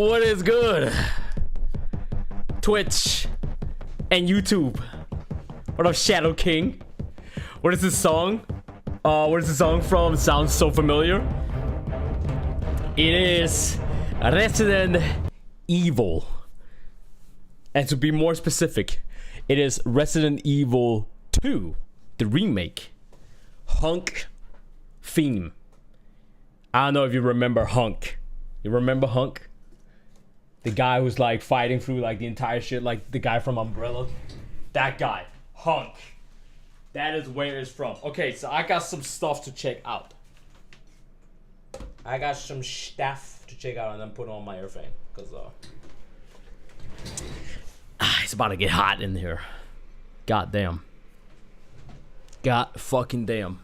What is good? Twitch and YouTube. What up, Shadow King? What is this song? Where's the song from? Sounds so familiar. It is Resident Evil. And to be more specific, it is Resident Evil 2, the remake. Hunk theme. I don't know if you remember Hunk. You remember Hunk? The guy who's like fighting through like the entire shit, like the guy from Umbrella. That guy, Hunk. That is where it's from. Okay, so I got some stuff to check out. I got some stuff to check out and then put on my airframe. Because it's about to get hot in here. God damn. God fucking damn.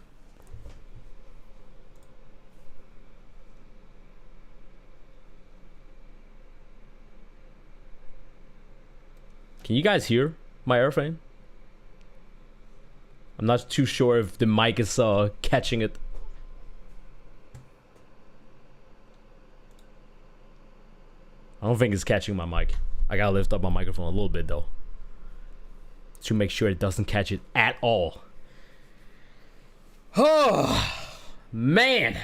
Can you guys hear my airframe? I'm not too sure if the mic is catching it. I don't think it's catching my mic. I gotta lift up my microphone a little bit though, to make sure it doesn't catch it at all. Oh man.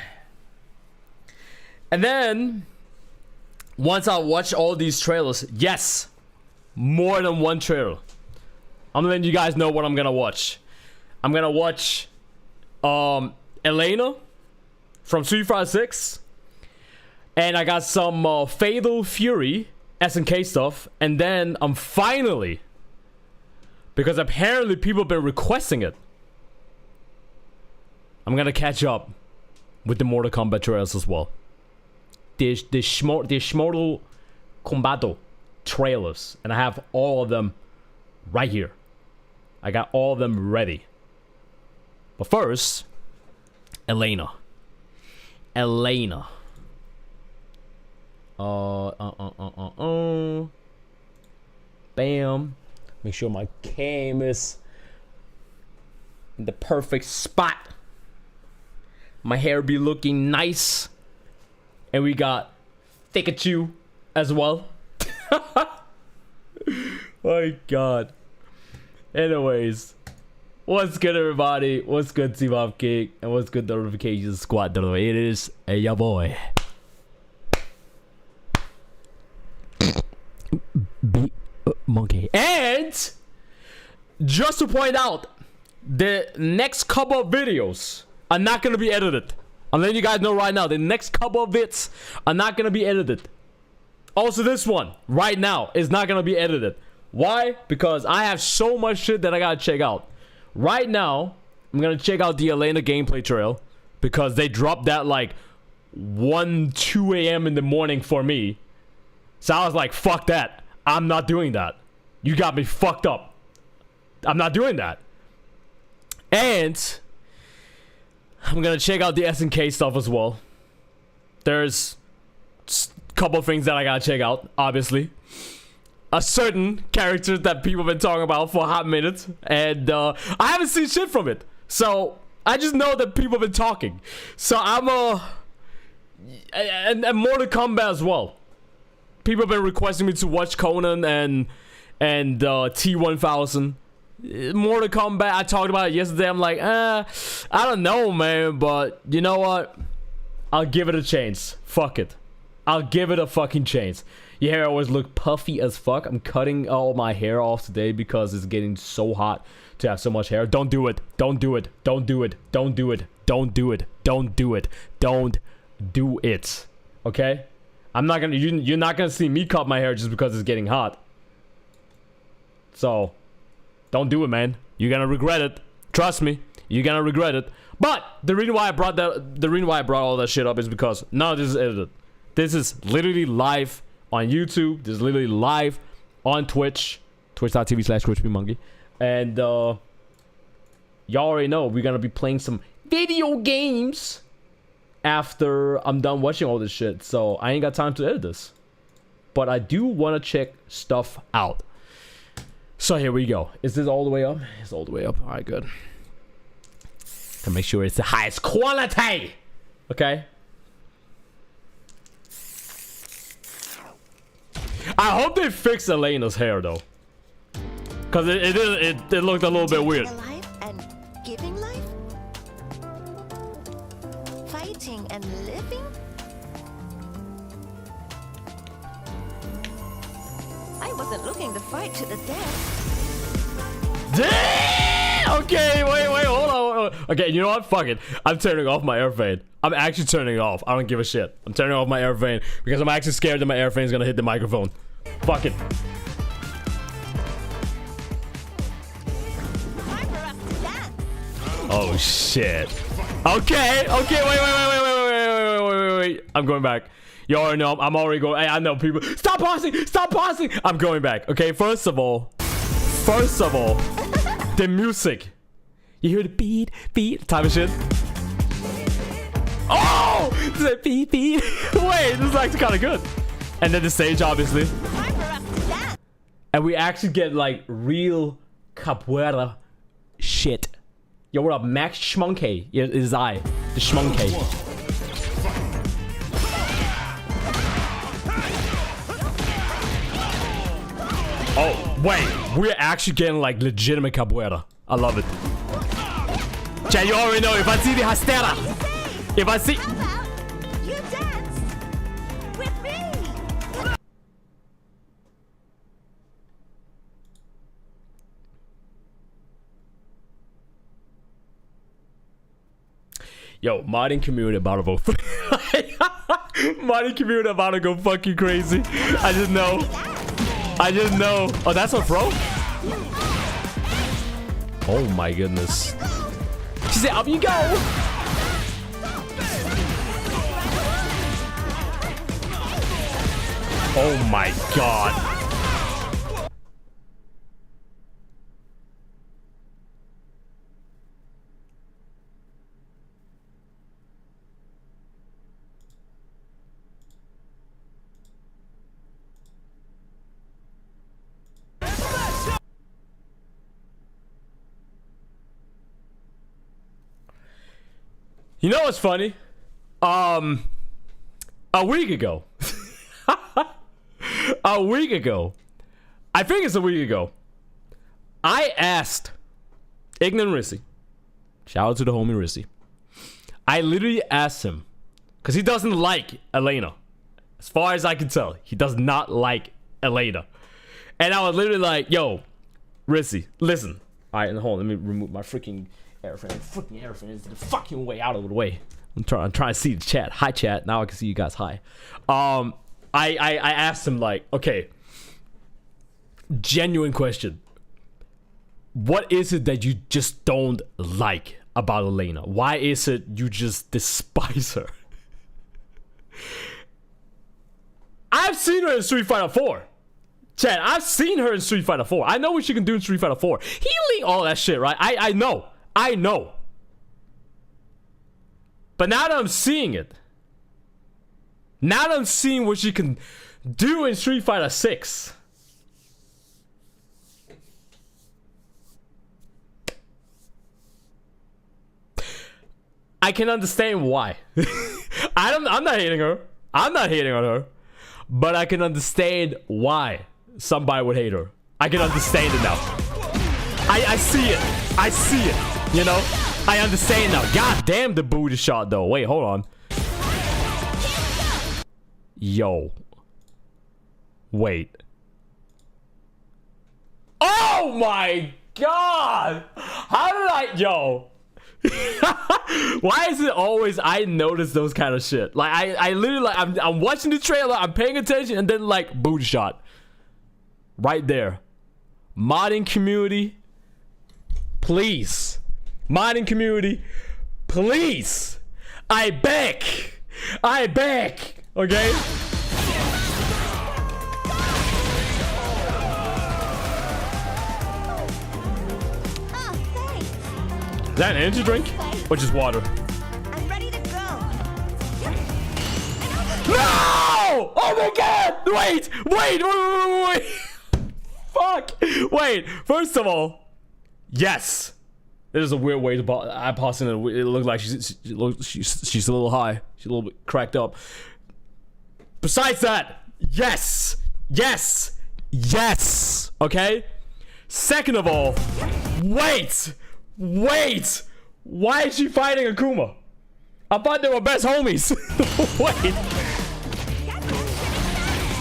And then once I watch all these trailers, yes, more than one trailer, I'm letting you guys know what I'm gonna watch. I'm gonna watch Elena from Street Fighter 6, and I got some Fatal Fury SNK stuff, and then I'm finally, because apparently people have been requesting it, I'm gonna catch up with the Mortal Kombat trailers as well. The Mortal Kombat trailers, and I have all of them right here. I got all of them ready. But first, Elena. Bam. Make sure my cam is in the perfect spot. My hair be looking nice. And we got Pikachu as well. My god. Anyways, what's good, everybody? What's good, ChrisBMonkey? And what's good, Notifications Squad? It is your boy Monkey. And just to point out, the next couple of videos are not gonna be edited. I'm letting you guys know right now, the next couple of bits are not gonna be edited. Also, this one right now is not gonna be edited. Why? Because I have so much shit that I gotta check out. Right now, I'm gonna check out the Elena gameplay trail, because they dropped that like 2 a.m. in the morning for me. So I was like, fuck that. I'm not doing that. You got me fucked up. I'm not doing that. And I'm gonna check out the SNK stuff as well. There's a couple of things that I gotta check out, obviously. A certain character that people have been talking about for a hot minute, and I haven't seen shit from it. So I just know that people have been talking. So I'm and Mortal Kombat as well. People have been requesting me to watch Conan and T-1000. Mortal Kombat, I talked about it yesterday. I'm like, I don't know, man, but you know what? I'll give it a chance. Fuck it. I'll give it a fucking chance. Your hair always look puffy as fuck. I'm cutting all my hair off today because it's getting so hot to have so much hair. Don't do it. Don't do it. Don't do it. Don't do it. Don't do it. Don't do it. Don't do it. Okay? I'm not gonna. You're not gonna see me cut my hair just because it's getting hot. So, don't do it, man. You're gonna regret it. Trust me. You're gonna regret it. But the reason why I brought all that shit up is because none of this is edited. This is literally live on YouTube. This is literally live on Twitch. Twitch.tv/ChrisBMonkey. And y'all already know we're gonna be playing some video games after I'm done watching all this shit. So I ain't got time to edit this. But I do want to check stuff out. So here we go. Is this all the way up? It's all the way up. Alright, good. To make sure it's the highest quality. Okay? I hope they fix Elena's hair though, cause it looked a little bit weird. Alive and giving life, fighting and living. I wasn't looking to fight to the death. Damn! Okay, wait, hold on. Okay, you know what? Fuck it. I'm turning off my airplane. I'm actually turning it off. I don't give a shit. I'm turning off my airplane because I'm actually scared that my airplane is gonna hit the microphone. Fuck it. Oh shit. Okay, wait. I'm going back. You already know I'm already going. Hey, I know people. Stop pausing. I'm going back. Okay, first of all, the music. You hear the beat type of shit. Oh! The beat. Wait, this is actually kind of good. And then the stage, obviously. And we actually get like real capoeira shit. Yo, what up, Max ChrisBMonkey? It is I, the ChrisBMonkey. Oh, wait, we're actually getting like legitimate capoeira. I love it. Chat, you already know, if I see the hastera, if I see... You dance with me. Yo, modding community about to vote for modding community about to go fucking crazy. I just know. Oh, that's a pro? Oh my goodness. She said, up you go. Oh my god. You know what's funny? A week ago. I think it's a week ago. I asked Ignorant Rissy. Shout out to the homie Rissy. I literally asked him, because he doesn't like Elena. As far as I can tell, he does not like Elena. And I was literally like, yo, Rissy, listen. Alright, hold on, let me remove my freaking airframe. Freaking airframe is the fucking way out of the way. I'm trying to see the chat. Hi chat. Now I can see you guys. Hi. I asked him like, okay, genuine question. What is it that you just don't like about Elena? Why is it you just despise her? I've seen her in Street Fighter 4. Chat, I've seen her in Street Fighter 4. I know what she can do in Street Fighter 4. Healing, all that shit, right? I know. But now that I'm seeing it, now that I'm seeing what she can do in Street Fighter 6, I can understand why. I'm not hating her. I'm not hating on her. But I can understand why somebody would hate her. I can understand it now. I see it. I see it. You know? I understand now. God damn the booty shot though. Wait, hold on. Yo. Wait. Oh my god! How did I... Yo. Why is it always I notice those kind of shit? Like I literally like I'm watching the trailer, I'm paying attention, and then like booty shot. Right there. Modding community. Please. Modding community. Please. I beg. Okay? Is that an energy drink? Or just water? I'm ready to go. No! Oh my god! Wait! Fuck! Wait, first of all, yes. There's a weird way to I paused in it. It looked like she's a little high. She's a little bit cracked up. Besides that, yes! Yes. Yes. Okay? Second of all, wait. Why is she fighting Akuma? I thought they were best homies. Wait.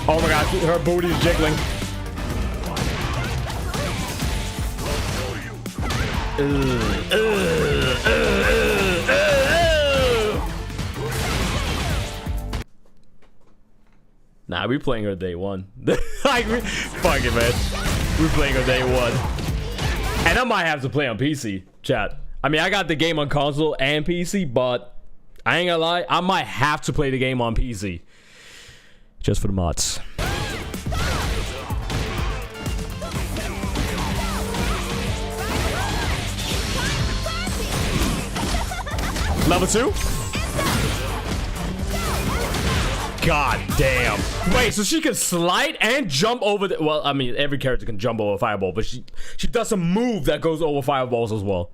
Oh my god, her booty's jiggling. Nah, we playing her day one. Like, fuck it, man. We playing her day one. And I might have to play on PC, chat. I mean, I got the game on console and PC, but I ain't gonna lie, I might have to play the game on PC. Just for the mods. Level 2? God damn. Wait, so she can slide and jump over the... Well, I mean, every character can jump over a fireball, but she does a move that goes over fireballs as well.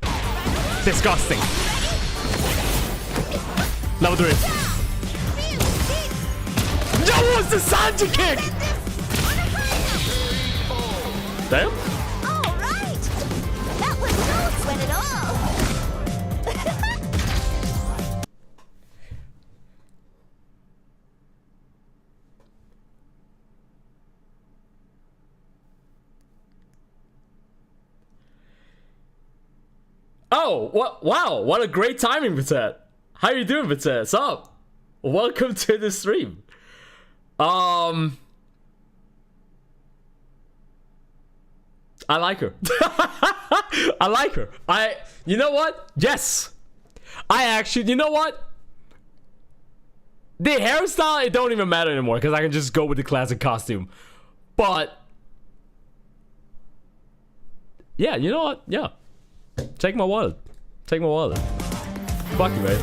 Disgusting. Level 3. That was the Sanji kick! Damn. All right. That was no sweat at all. Oh, what? Wow, what a great timing, Vitet. How you doing, Vitet? What's up? Welcome to the stream. I like her. I like her. You know what? Yes. I actually, you know what? The hairstyle, it don't even matter anymore because I can just go with the classic costume. But, yeah, you know what? Yeah. Take my wallet. Take my wallet. Fuck you, man.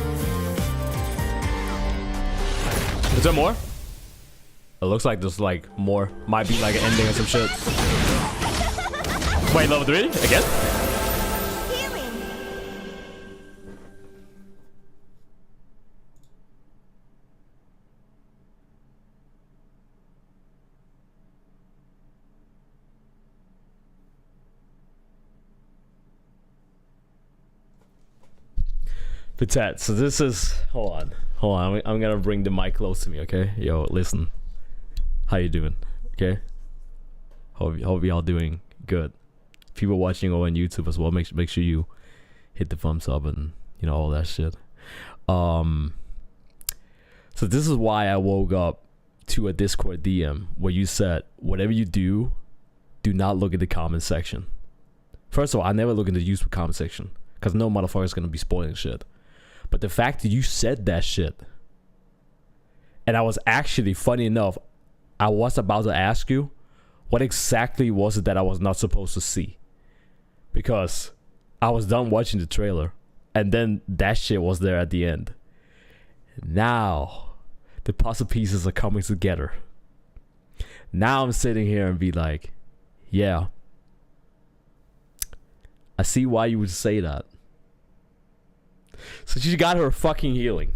Is there more? It looks like there's like more. Might be like an ending or some shit. Wait, level 3? Again? Healing. Patet, so this is... Hold on. I'm gonna bring the mic close to me, okay? Yo, listen. How you doing? Okay? Hope y'all doing good. People watching on YouTube as well, make sure you hit the thumbs up and, you know, all that shit. So this is why I woke up to a Discord DM where you said, whatever you do not look at the comment section. First of all, I never look in the YouTube comment section because no motherfucker's gonna be spoiling shit. But the fact that you said that shit, and I was actually, funny enough, I was about to ask you, what exactly was it that I was not supposed to see? Because I was done watching the trailer, and then that shit was there at the end. Now, the puzzle pieces are coming together. Now I'm sitting here and be like, yeah, I see why you would say that. So she got her fucking healing.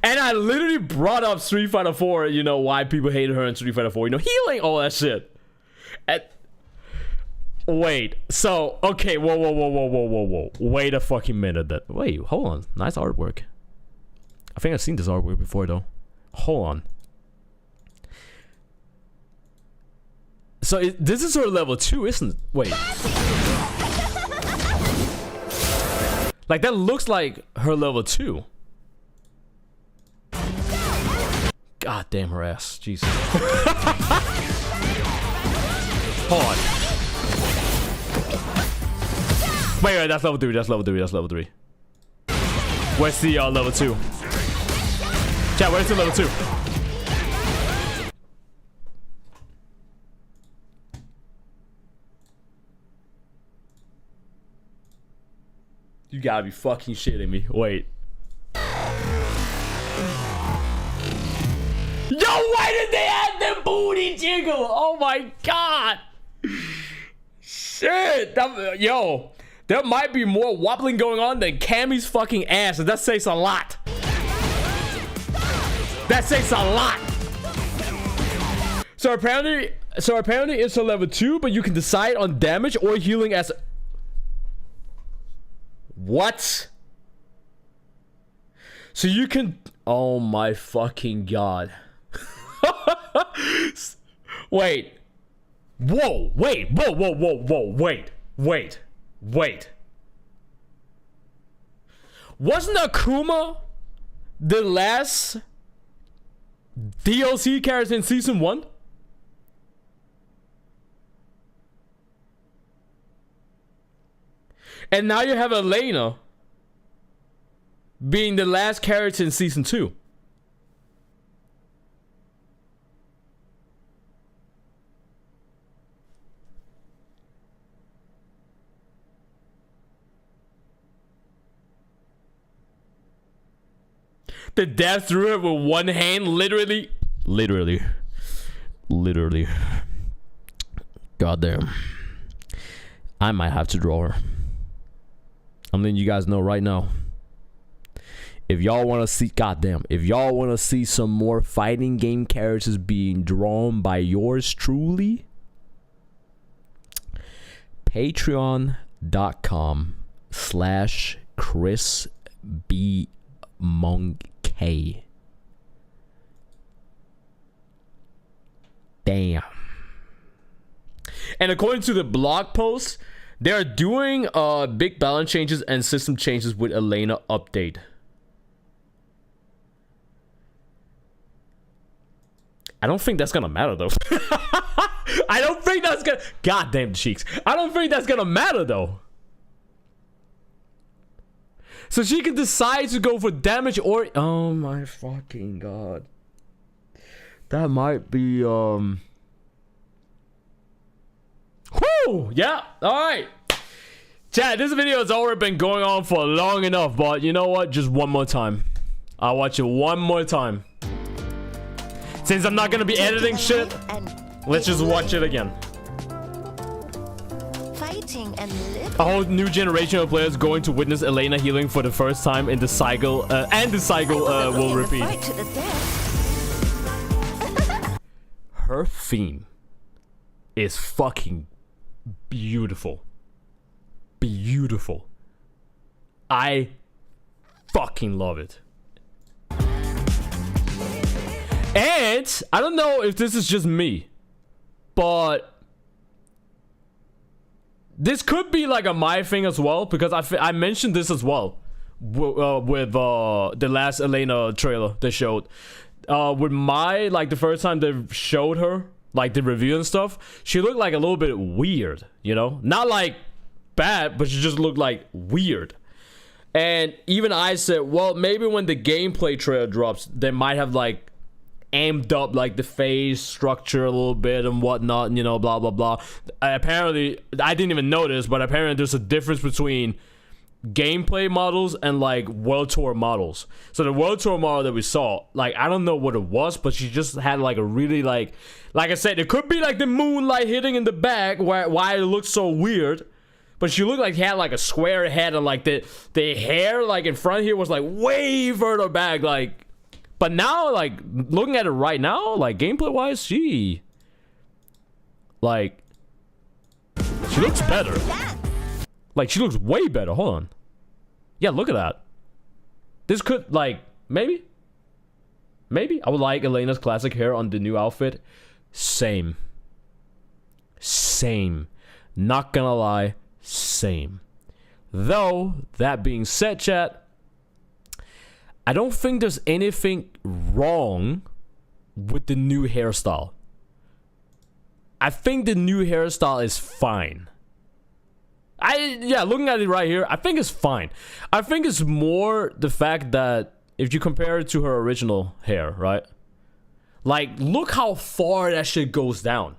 And I literally brought up Street Fighter 4, you know, why people hated her in Street Fighter 4. You know, healing, all that shit. And wait, so, okay, whoa. Wait a fucking minute. Wait, hold on. Nice artwork. I think I've seen this artwork before, though. Hold on. So, this is her level 2, isn't it? Wait. Like, that looks like her level 2. God damn her ass. Jesus. Hold on. Wait, that's level 3. That's level 3. Where's the level 2? Chat, where's the level 2? You gotta be fucking shitting me. Wait. Yo, why did they add the booty jiggle? Oh my god. Shit. Yo, there might be more wobbling going on than Cammy's fucking ass, and that says a lot. That says a lot. So apparently it's a level 2, but you can decide on damage or healing as. What? So you can. Oh my fucking god. Wait. Whoa, wait, whoa, wait. Wasn't Akuma the last DLC character in season 1? And now you have Elena being the last character in season 2. The death threw it with one hand, literally. Goddamn. I might have to draw her. I'm letting you guys know right now. If y'all want to see, goddamn, if y'all want to see some more fighting game characters being drawn by yours truly, patreon.com/ChrisBMonkey. Damn. And according to the blog post, they're doing big balance changes and system changes with Elena update. I don't think that's gonna matter though. I don't think that's gonna. Goddamn cheeks. I don't think that's gonna matter though. So she can decide to go for damage or. Oh my fucking god. That might be Whoo! Yeah. All right. Chat. This video has already been going on for long enough, but you know what? Just one more time. I'll watch it one more time. Since I'm not gonna be editing shit, let's just watch it again. Fighting and living. A whole new generation of players going to witness Elena healing for the first time in the cycle, and the cycle will repeat. Fight to the death. Her theme is fucking beautiful. Beautiful. I fucking love it. And I don't know if this is just me, but this could be like a my thing as well, because I mentioned this as well with the last Elena trailer they showed. With my, like, the first time they showed her, like the review and stuff, she looked like a little bit weird, you know? Not like bad, but she just looked like weird. And even I said, well, maybe when the gameplay trailer drops, they might have like amped up like the face structure a little bit and whatnot, and, you know, blah blah blah. Apparently I didn't even notice, but apparently there's a difference between gameplay models and like world tour models. So the world tour model that we saw, like, I don't know what it was, but she just had like a really like I said, it could be like the moonlight hitting in the back why it looks so weird, but she looked like she had like a square head, and like the hair like in front here was like way further back, like. But now, like, looking at it right now, like, gameplay-wise, she looks better. Like, she looks way better. Hold on. Yeah, look at that. This could, like, maybe. I would like Elena's classic hair on the new outfit. Same. Not gonna lie, same. Though, that being said, chat, I don't think there's anything wrong with the new hairstyle. I think the new hairstyle is fine. Looking at it right here, I think it's fine. I think it's more the fact that if you compare it to her original hair, right? Like, look how far that shit goes down.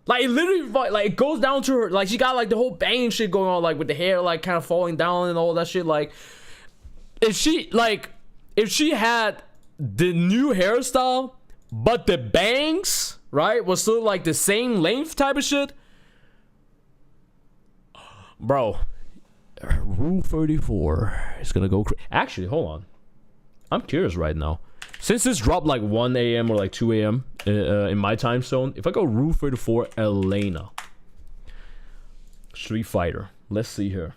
Like, it literally, like, it goes down to her, like, she got like the whole bang shit going on, like with the hair like kind of falling down and all that shit. Like, if she had the new hairstyle, but the bangs, right, was still like the same length type of shit, bro, Rule 34 is gonna go crazy. Actually, hold on, I'm curious right now. Since this dropped like 1 a.m. or like 2 a.m. in my time zone. If I go Rule 34, Elena. Street Fighter. Let's see here.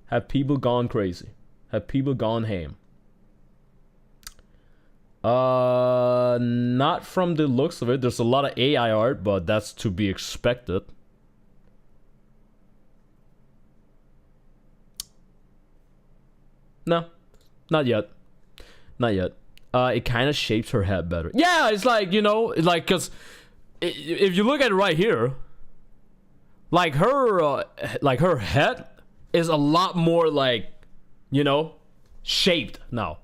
Have people gone crazy? Have people gone ham? Not from the looks of it. There's a lot of AI art, but that's to be expected. No, not yet. Not yet. It kind of shapes her head better. Yeah, it's like, you know, like, because if you look at it right here, like her head is a lot more like, you know, shaped now.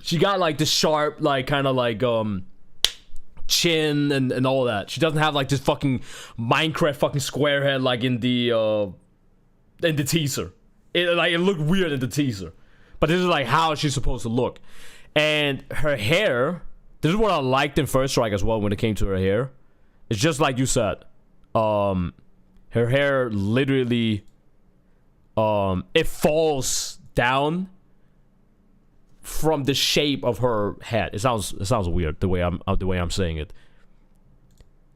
She got like the sharp, like kind of like chin and all that. She doesn't have like this fucking Minecraft fucking square head like in the teaser. It looked weird in the teaser, but this is like how she's supposed to look. And her hair, this is what I liked in First Strike as well when it came to her hair. It's just like you said. Her hair literally it falls down from the shape of her head. It sounds weird the way I'm saying it.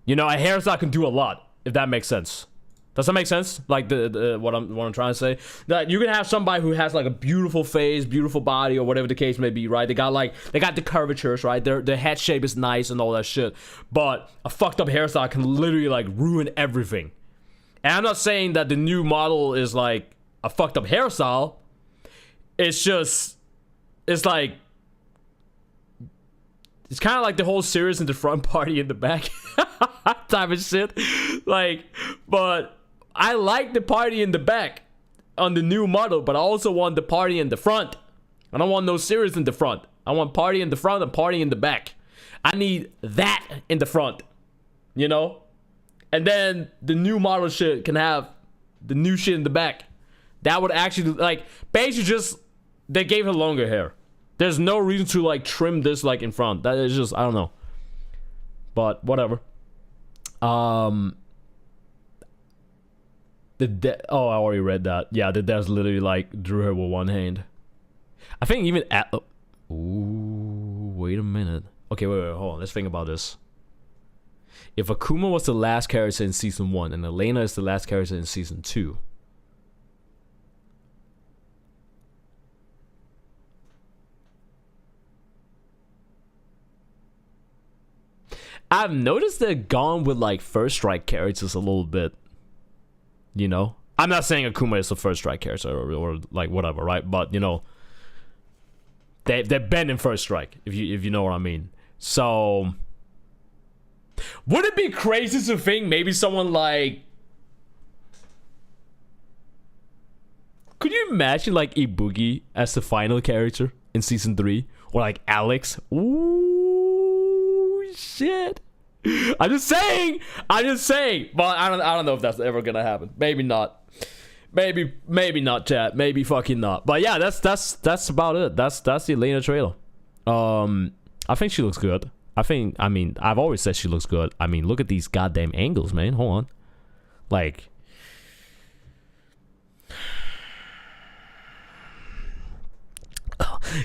You know, a hairstyle can do a lot, if that makes sense. Does that make sense? Like what I'm trying to say? That you can have somebody who has like a beautiful face, beautiful body, or whatever the case may be, right? They got the curvatures, right? Their head shape is nice and all that shit. But a fucked up hairstyle can literally like ruin everything. And I'm not saying that the new model is like a fucked up hairstyle. It's just, it's like, it's kind of like the whole series in the front, party in the back type of shit. Like, but I like the party in the back on the new model, but I also want the party in the front. I don't want no series in the front. I want party in the front and party in the back. I need that in the front, you know? And then the new model shit can have the new shit in the back. That would actually, like, basically just, they gave her longer hair. There's no reason to, like, trim this, like, in front. That is just, I don't know. But, whatever. I already read that. Yeah, the devs literally, like, drew her with one hand. I think even at... Ooh, wait a minute. Okay, wait, hold on. Let's think about this. If Akuma was the last character in Season 1 and Elena is the last character in Season 2... I've noticed they're gone with like First Strike characters a little bit. You know? I'm not saying Akuma is the First Strike character or like whatever, right? But you know, they've been in First Strike, if you know what I mean. So would it be crazy to think maybe someone like, could you imagine like Ibuki as the final character in Season 3? Or like Alex? Ooh, shit. I'm just saying. But I don't know if that's ever gonna happen. Maybe not. Maybe not, chat. Maybe fucking not. But yeah, that's about it. That's the Elena trailer. I think she looks good. I mean, I've always said she looks good. I mean, look at these goddamn angles, man. Hold on. Like,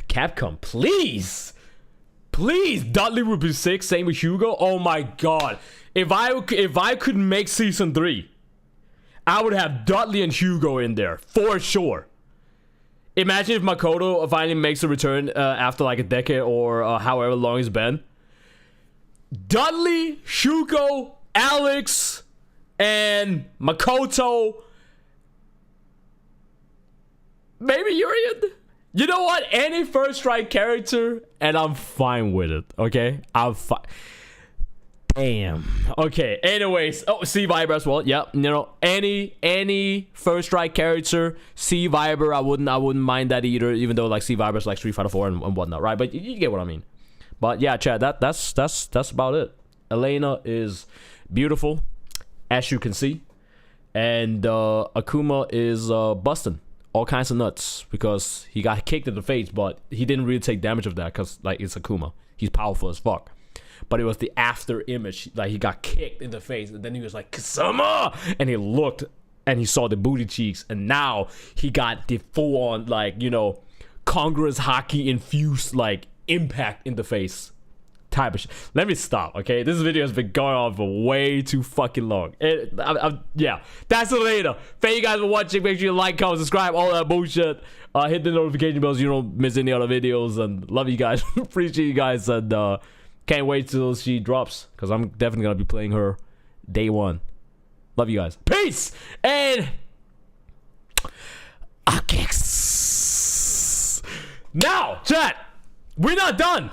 Capcom, please, Dudley would be sick. Same with Hugo. Oh my god, if I could make Season 3, I would have Dudley and Hugo in there for sure. Imagine if Makoto finally makes a return after like a decade or however long it's been. Dudley, Hugo, Alex, and Makoto, maybe Urian. You know what? Any First Strike character, and I'm fine with it. Okay, I'm fine. Damn. Okay. Anyways, C Viber as well. Yep. You know, any First Strike character, C Viber, I wouldn't mind that either. Even though like C Viber's like Street Fighter 4 and whatnot, right? But you get what I mean. But yeah, Chad, that's about it. Elena is beautiful, as you can see, and Akuma is busting all kinds of nuts because he got kicked in the face, but he didn't really take damage of that because like it's Akuma. He's powerful as fuck. But it was the after image, like he got kicked in the face, and then he was like, Kasama! And he looked, and he saw the booty cheeks, and now he got the full-on, like, you know, Congress hockey infused, like, impact in the face type of shit. Let me stop, okay? This video has been going on for way too fucking long. Yeah, that's it later. Thank you guys for watching. Make sure you like, comment, subscribe, all that bullshit. Hit the notification bell so you don't miss any other videos. And love you guys. Appreciate you guys. And can't wait till she drops, because I'm definitely going to be playing her day one. Love you guys. Peace! And... okay. Now, chat, we're not done.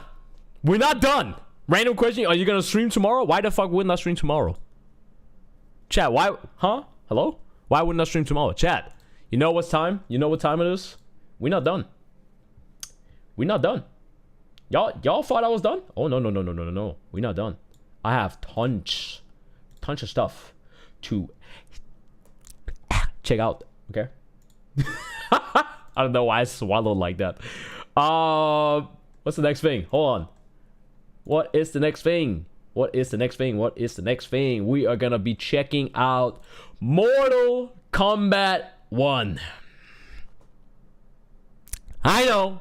We're not done. Random question: are you gonna stream tomorrow? Why the fuck wouldn't I stream tomorrow? Chat, why? Huh? Hello? Why wouldn't I stream tomorrow? Chat, you know what's time? You know what time it is? We're not done. We're not done. Y'all thought I was done? Oh no. We're not done. I have tons of stuff to check out. Okay. I don't know why I swallowed like that. What's the next thing? Hold on. What is the next thing? What is the next thing? What is the next thing? We are gonna be checking out Mortal Kombat 1. I know.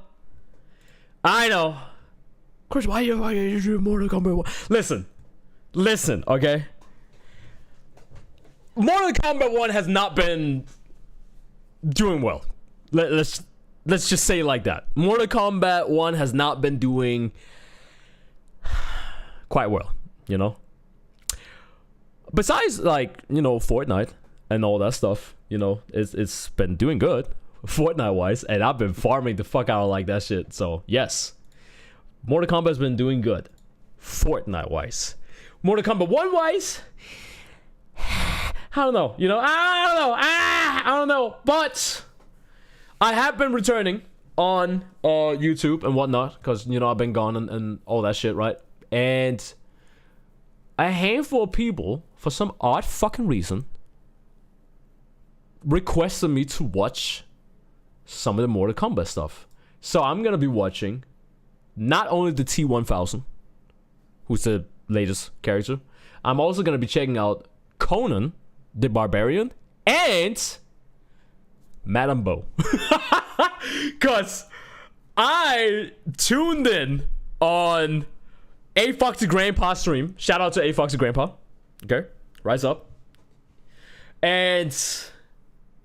Chris, why you do Mortal Kombat 1? Listen, okay? Mortal Kombat 1 has not been doing well. Let's just say it like that. Mortal Kombat 1 has not been doing quite well, you know? Besides, like, you know, Fortnite and all that stuff, you know, it's been doing good, Fortnite-wise, and I've been farming the fuck out of, like, that shit, so, yes. Mortal Kombat's been doing good, Fortnite-wise. Mortal Kombat 1-wise, I don't know, you know, I don't know, but I have been returning on YouTube and whatnot, because, you know, I've been gone and all that shit, right? And a handful of people, for some odd fucking reason, requested me to watch some of the Mortal Kombat stuff. So I'm gonna be watching not only the T-1000, who's the latest character, I'm also gonna be checking out Conan the Barbarian and Madame Bo. Cause I tuned in on A Foxy Grandpa stream. Shout out to A Foxy Grandpa. Okay, rise up. And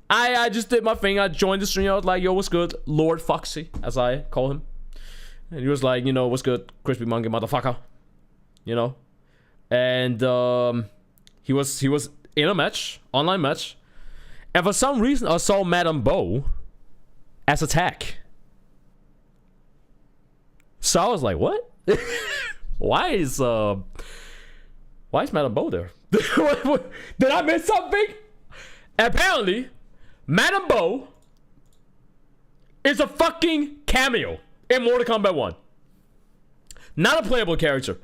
I just did my thing. I joined the stream. I was like, yo, what's good? Lord Foxy, as I call him. And he was like, you know, what's good? ChrisBMonkey, motherfucker. You know? And he was in a match, online match. And for some reason, I saw Madame Bo as attack. So I was like, what? Why is Madame Bo there? Did I miss something? Apparently, Madame Bo is a fucking cameo in Mortal Kombat 1. Not a playable character.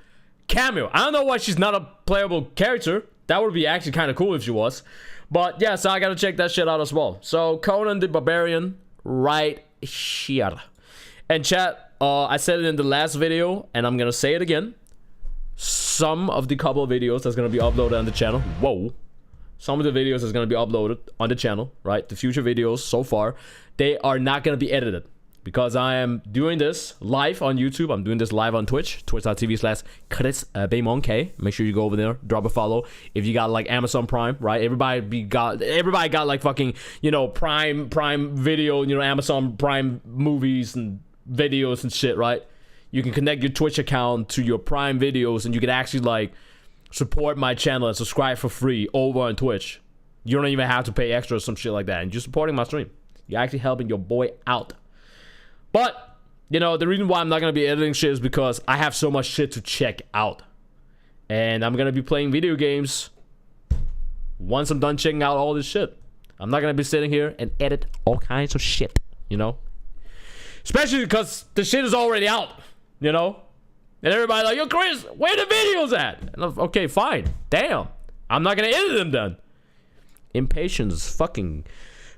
Cameo. I don't know why she's not a playable character. That would be actually kind of cool if she was. But yeah, so I gotta check that shit out as well. So Conan the Barbarian right here. And chat, I said it in the last video, and I'm gonna say it again. Some of the couple of videos that's gonna be uploaded on the channel. Whoa. Some of the videos that's gonna be uploaded on the channel, right? The future videos so far, they are not gonna be edited. Because I am doing this live on YouTube. I'm doing this live on Twitch. Twitch.tv/ChrisBMonkey. Make sure you go over there. Drop a follow. If you got like Amazon Prime, right? Everybody got like fucking, you know, Prime Video, you know, Amazon Prime movies and videos and shit, right? You can connect your Twitch account to your Prime videos, and you can actually like support my channel and subscribe for free over on Twitch. You don't even have to pay extra or some shit like that. And you're supporting my stream. You're actually helping your boy out. But, you know, the reason why I'm not going to be editing shit is because I have so much shit to check out. And I'm going to be playing video games once I'm done checking out all this shit. I'm not going to be sitting here and edit all kinds of shit, you know? Especially because the shit is already out, you know? And everybody's like, yo, Chris, where the videos at? And I'm, okay, fine. Damn. I'm not going to edit them then. Impatience, fucking...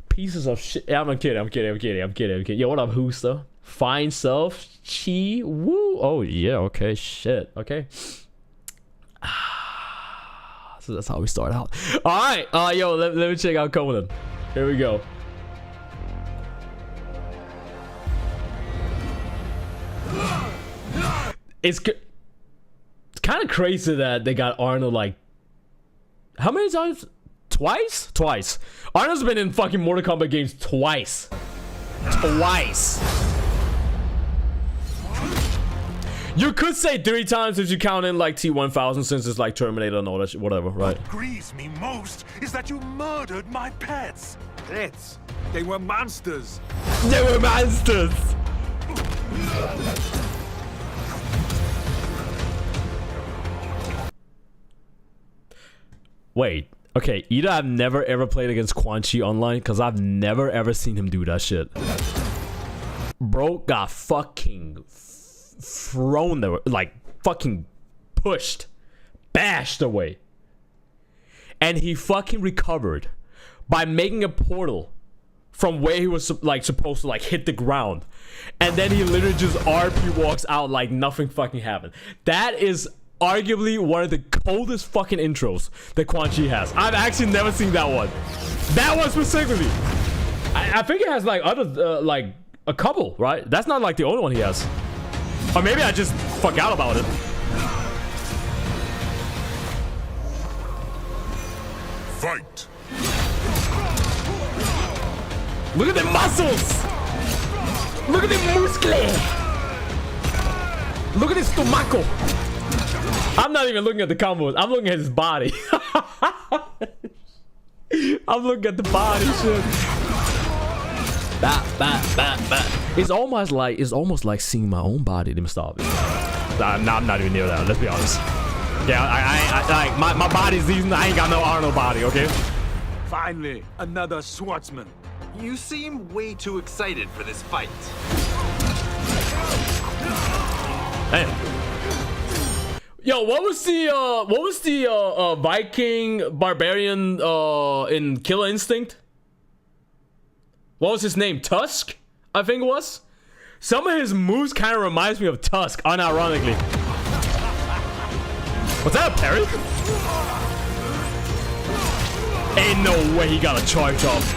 pieces of shit. I'm kidding. Yo, what up, Hooster? Fine self. Chi. Woo. Oh, yeah. Okay. Shit. Okay. So that's how we start out. All right. Yo, let me check out Conan. Here we go. It's good. kind of crazy that they got Arnold like how many times? Twice. Arnold's been in fucking Mortal Kombat games twice. You could say 3 times if you count in like T-1000 since it's like Terminator and all that shit, whatever, right? What grieves me most is that you murdered my pets. Pets? They were monsters. They were monsters. Wait, okay, either I've never ever played against Quan Chi online because I've never ever seen him do that shit. Bro got fucking thrown there, like fucking pushed, bashed away. And he fucking recovered by making a portal from where he was like supposed to like hit the ground. And then he literally just RP walks out like nothing fucking happened. That is arguably one of the coldest fucking intros that Quan Chi has. I've actually never seen that one. That one specifically. I think it has like other like a couple, right? That's not like the only one he has. Or maybe I just forgot about it. Fight. Look at the muscles. Look at the muscle. Look at his stomaco. I'm not even looking at the combos. I'm looking at his body. I'm looking at the body shit. It's almost like seeing my own body. Let me stop. I'm not even near that. Let's be honest. Yeah, I like my body's decent. I ain't got no Arnold body. Okay. Finally, another swordsman. You seem way too excited for this fight. Damn. Yo, what was the Viking barbarian in Killer Instinct? What was his name? Tusk, I think it was. Some of his moves kind of reminds me of Tusk, unironically. Was that a parry? Ain't no way he got a charge off.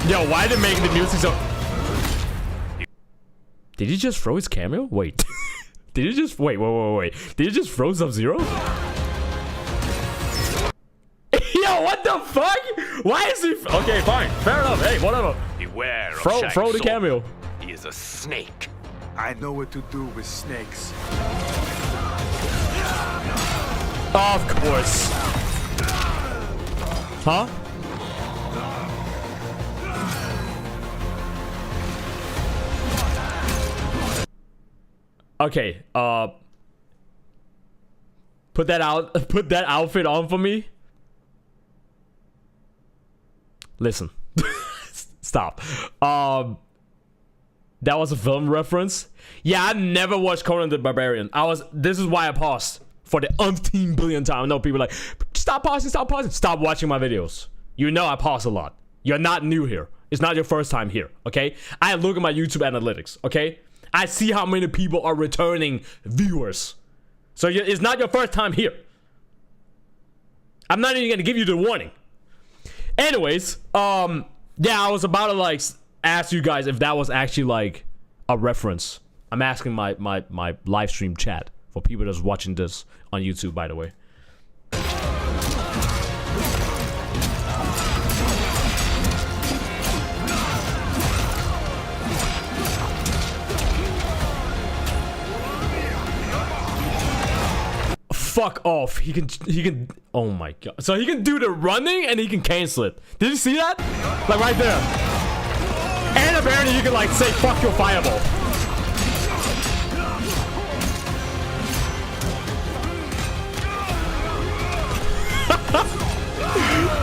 Yo, why did making the music so... Did he just throw his cameo? Wait. Did he just... Wait. Did he just throw Sub-Zero? Yo, what the fuck? Why is he... Okay, fine. Fair enough. Hey, whatever. Beware of Throw Shang the Tsung. cameo. He is a snake. I know what to do with snakes. Of course. Huh? Okay, put that outfit on for me. Listen. Stop. That was a film reference. Yeah, I never watched Conan the Barbarian. This is why I paused for the umpteen billion time. I know people are like, stop pausing. Stop watching my videos. You know I pause a lot. You're not new here. It's not your first time here, okay? I look at my YouTube analytics, okay? I see how many people are returning viewers. So it's not your first time here. I'm not even gonna give you the warning. Anyways, yeah, I was about to like ask you guys if that was actually like a reference. I'm asking my live stream chat for people that's watching this on YouTube, by the way. Fuck off. He can oh my god. So he can do the running and he can cancel it. Did you see that? Like right there. And apparently you can like say fuck your fireball.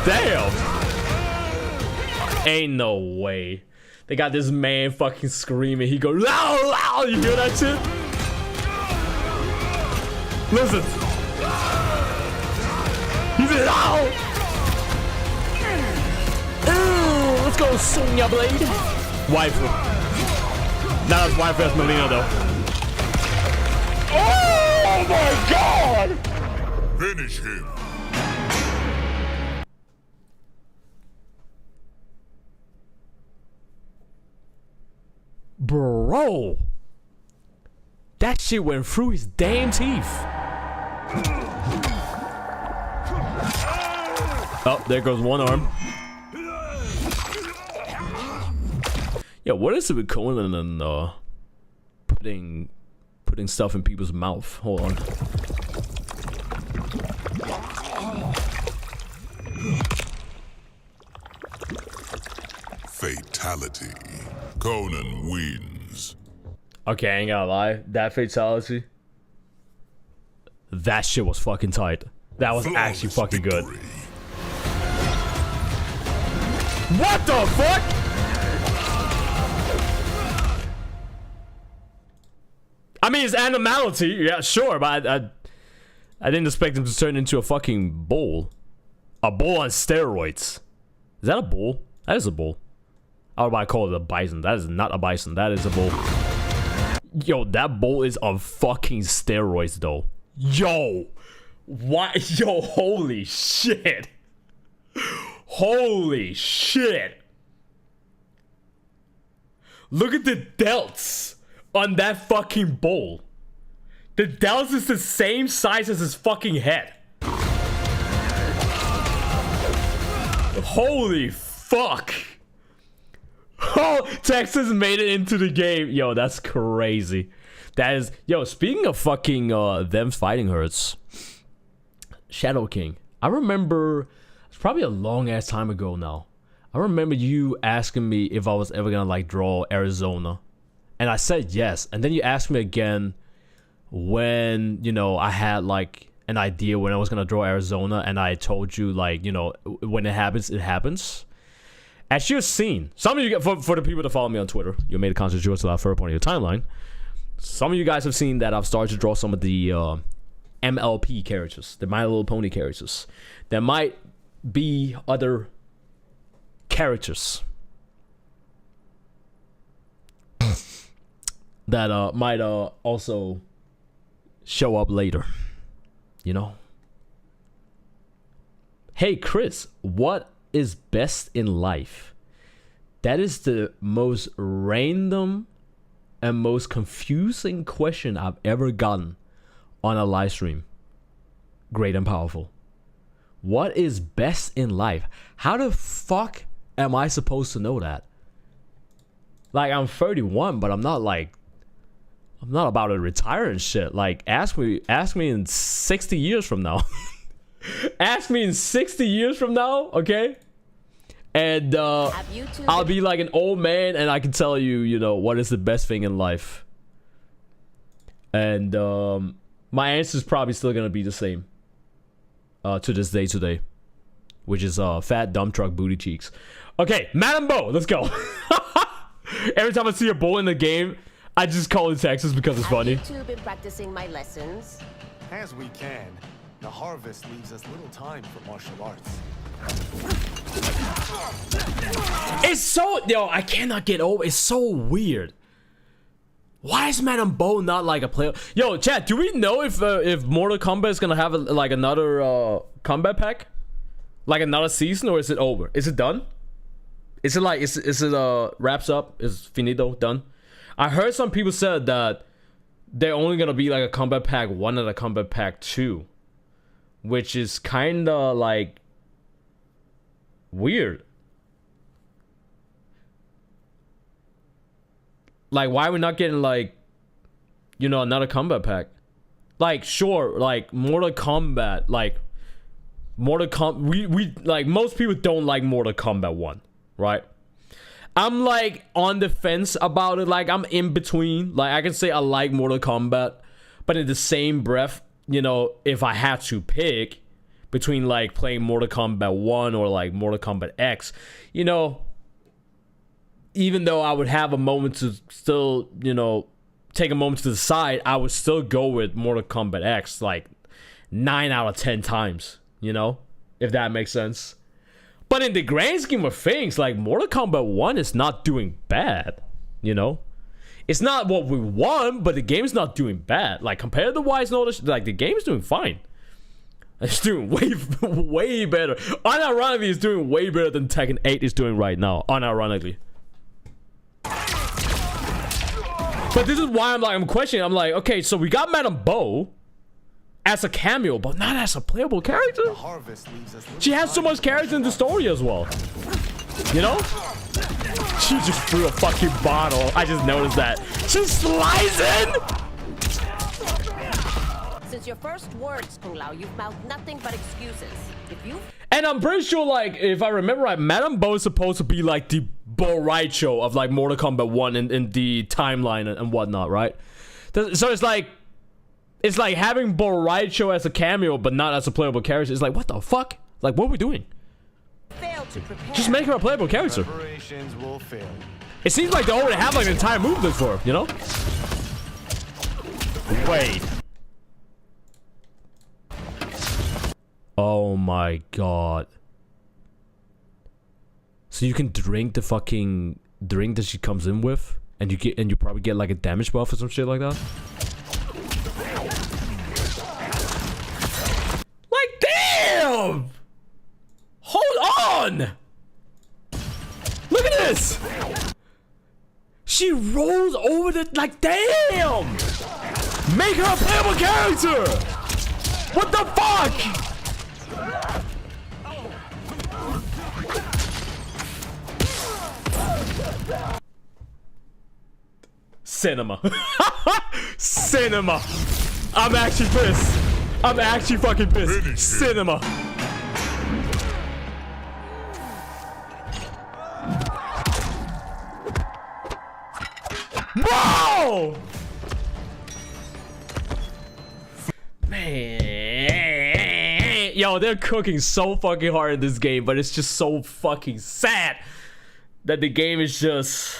Damn. Ain't no way. They got this man fucking screaming. He goes, loud, loud. You hear that shit? Listen. He said, ow! Ooh, let's go, Sonya Blade. Waifu. Not as waifu as Melina, though. Oh my god! Finish him. Yo! That shit went through his damn teeth. Oh, there goes one arm. Yeah, what is it with Conan and putting stuff in people's mouth? Hold on. Fatality. Conan wins. Okay, I ain't gonna lie. That fatality, that shit was fucking tight. That was actually fucking good. What the fuck? I mean, it's animality, yeah, sure, but I didn't expect him to turn into a fucking bull. A bull on steroids. Is that a bull? That is a bull. I would call it a bison. That is not a bison. That is a bull. Yo, that bull is on fucking steroids, though. Yo. What? Yo, holy shit. Holy shit. Look at the delts on that fucking bull. The delts is the same size as his fucking head. Holy fuck. Oh, Texas made it into the game. Yo, that's crazy. That is... Yo, speaking of fucking them fighting hurts. Shadow King. I remember... It's probably a long ass time ago now. I remember you asking me if I was ever gonna like draw Arizona. And I said yes. And then you asked me again when, you know, I had like an idea when I was gonna draw Arizona. And I told you like, you know, when it happens, it happens. As you've seen, some of you, for the people that follow me on Twitter, you made a conscious choice to that further point of your timeline. Some of you guys have seen that I've started to draw some of the MLP characters, the My Little Pony characters. There might be other characters that might also show up later, you know? Hey, Chris, what is best in life? That is the most random and most confusing question I've ever gotten on a live stream. Great and powerful. What is best in life? How the fuck am I supposed to know that? Like, I'm 31, but I'm not about to retire and shit. Like, ask me in 60 years from now. Ask me in 60 years from now, okay? And I'll be like an old man and I can tell you, you know, what is the best thing in life. And my answer is probably still gonna be the same to this day today, which is fat dump truck booty cheeks. Okay, Madam Bo, let's go. Every time I see a bull in the game, I just call it Texas because it's funny. Have you two been practicing my lessons? As we can. The harvest leaves us little time for martial arts. It's so... Yo, I cannot get over... It's so weird. Why is Madam Bo not like a player? Yo, chat, do we know if Mortal Kombat is gonna have like another combat pack? Like another season, or is it over? Is it done? Is it like... Is it wraps up? Is finito done? I heard some people said that they're only gonna be like a combat pack 1 and a combat pack 2. Which is kinda like weird. Like, why are we not getting like, you know, another combat pack? Like, sure, like Mortal Kombat, like we like, most people don't like Mortal Kombat 1, right? I'm like on the fence about it. Like, I'm in between. Like, I can say I like Mortal Kombat, but in the same breath, you know, if I had to pick between like playing Mortal Kombat 1 or like Mortal Kombat X, you know, even though I would have a moment to still, you know, take a moment to decide, I would still go with Mortal Kombat X like 9 out of 10 times, you know, if that makes sense. But in the grand scheme of things, like Mortal Kombat 1 is not doing bad, you know. It's not what we want, but the game's not doing bad. Like, compared to wise notice, like the game's doing fine. It's doing way better. Unironically, it's doing way better than Tekken 8 is doing right now. Unironically. But this is why I'm questioning. I'm like, okay, so we got Madame Bo as a cameo, but not as a playable character. The harvest leaves us She has so much character in the story as well. You know? She just threw a fucking bottle. I just noticed that. She's slicing! Since your first words, Kung Lao, you've mouthed nothing but excuses. If you And I'm pretty sure, like, if I remember right, Madame Bo is supposed to be like the Boraicho of like Mortal Kombat 1 in the timeline and whatnot, right? So it's like having Boraicho as a cameo but not as a playable character. It's like, what the fuck? Like, what are we doing? fail to prepare, Just make her a playable character. Preparations will fail. It seems like they already have like an entire movement for her, you know? Wait. Oh my god. So you can drink the fucking drink that she comes in with, and you probably get like a damage buff or some shit like that. Like damn! Hold on! Look at this! She rolls over the like damn! Make her a playable character! What the fuck? Cinema. Cinema. I'm actually pissed. I'm actually fucking pissed. Cinema. Whoa! Man. Yo, they're cooking so fucking hard in this game, but it's just so fucking sad that the game is just...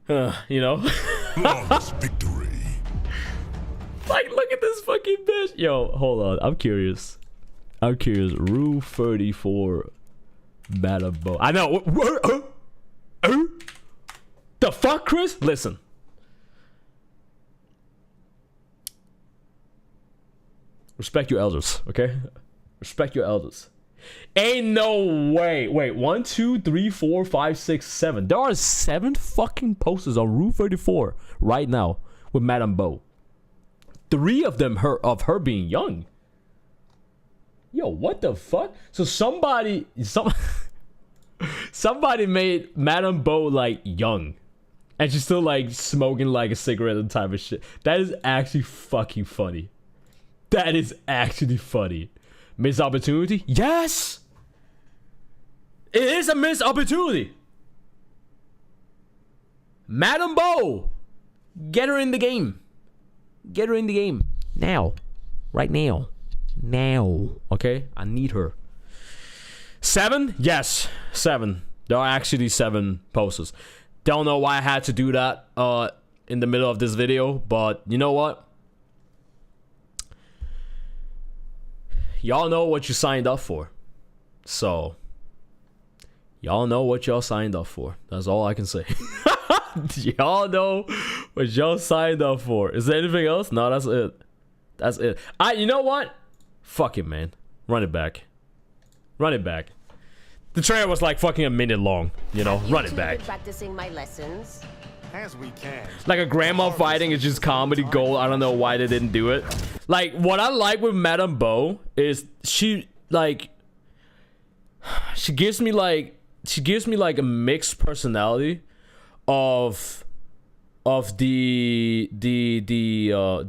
you know? Flawless victory. Like, look at this fucking bitch. Yo, hold on. I'm curious. Rule 34 Madame Bo. I know. The fuck, Chris? Listen. Respect your elders, okay? Respect your elders. Ain't no way. Wait, 1, 2, 3, 4, 5, 6, 7. There are 7 fucking posters on Rule 34 right now with Madame Bo. 3 of them of her being young. Yo, what the fuck? So somebody made Madame Bo like young, and she's still like smoking like a cigarette and type of shit. That is actually fucking funny. That is actually funny. Missed opportunity? Yes! It is a missed opportunity. Madame Bo! Get her in the game. Get her in the game. Now. Right now. Now. Okay? I need her. 7? Yes. 7. There are actually 7 posters. Don't know why I had to do that in the middle of this video, but you know what? Y'all know what you signed up for. So, y'all know what y'all signed up for. That's all I can say. Y'all know what y'all signed up for. Is there anything else? No, that's it. That's it. You know what? Fuck it, man. Run it back. Run it back. The trailer was like fucking a minute long. You know, run it back. practicing my lessons. As we can. Like a grandma fighting is just comedy gold. I don't know why they didn't do it. Like, what I like with Madame Bo is she gives me like a mixed personality of the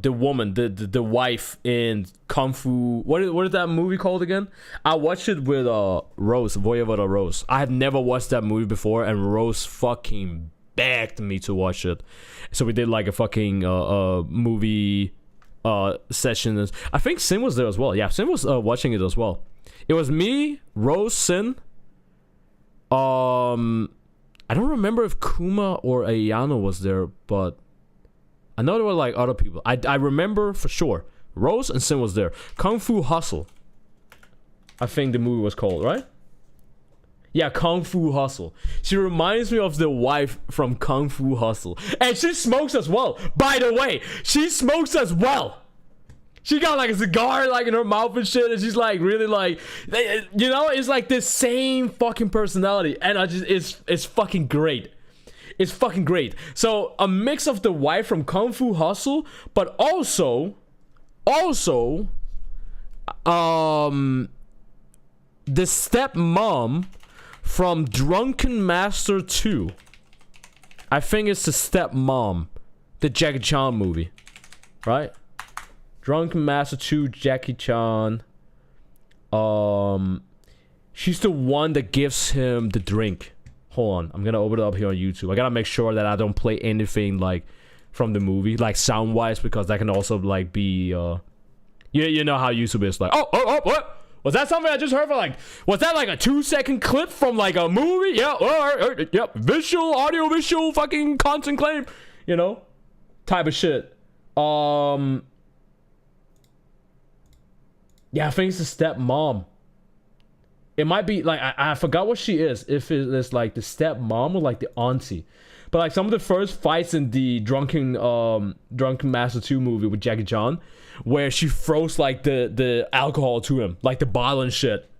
woman, the wife in Kung Fu. What is that movie called again? I watched it with Rose, Voyevada Rose. I have never watched that movie before, and Rose fucking begged me to watch it. So we did like a fucking movie session. I think Sin was there as well. Yeah, Sin was watching it as well. It was me, Rose, Sin. I don't remember if Kuma or Ayano was there, but I know there were like other people. I remember for sure Rose and Sin was there. Kung Fu Hustle, I think the movie was called, right? Yeah, Kung Fu Hustle. She reminds me of the wife from Kung Fu Hustle. And she smokes as well. By the way, she smokes as well. She got like a cigar like in her mouth and shit. And she's like really like, you know, it's like the same fucking personality. And it's fucking great. is fucking great. So a mix of the wife from Kung Fu Hustle, but also the stepmom from Drunken Master 2. I think it's the stepmom, the Jackie Chan movie, right? Drunken Master 2, Jackie Chan. She's the one that gives him the drink. Hold on, I'm gonna open it up here on YouTube. I gotta make sure that I don't play anything like from the movie, like sound wise, because that can also like be you know how YouTube is like, oh, what? Was that something I just heard for like, was that like a 2-second clip from like a movie? Yeah, yep, visual, audio, visual, fucking content claim, you know, type of shit. Yeah, I think it's the stepmom. It might be like I forgot what she is. If it is like the stepmom or like the auntie, but like some of the first fights in the Drunken Master 2 movie with Jackie Chan, where she throws like the alcohol to him, like the bottle and shit,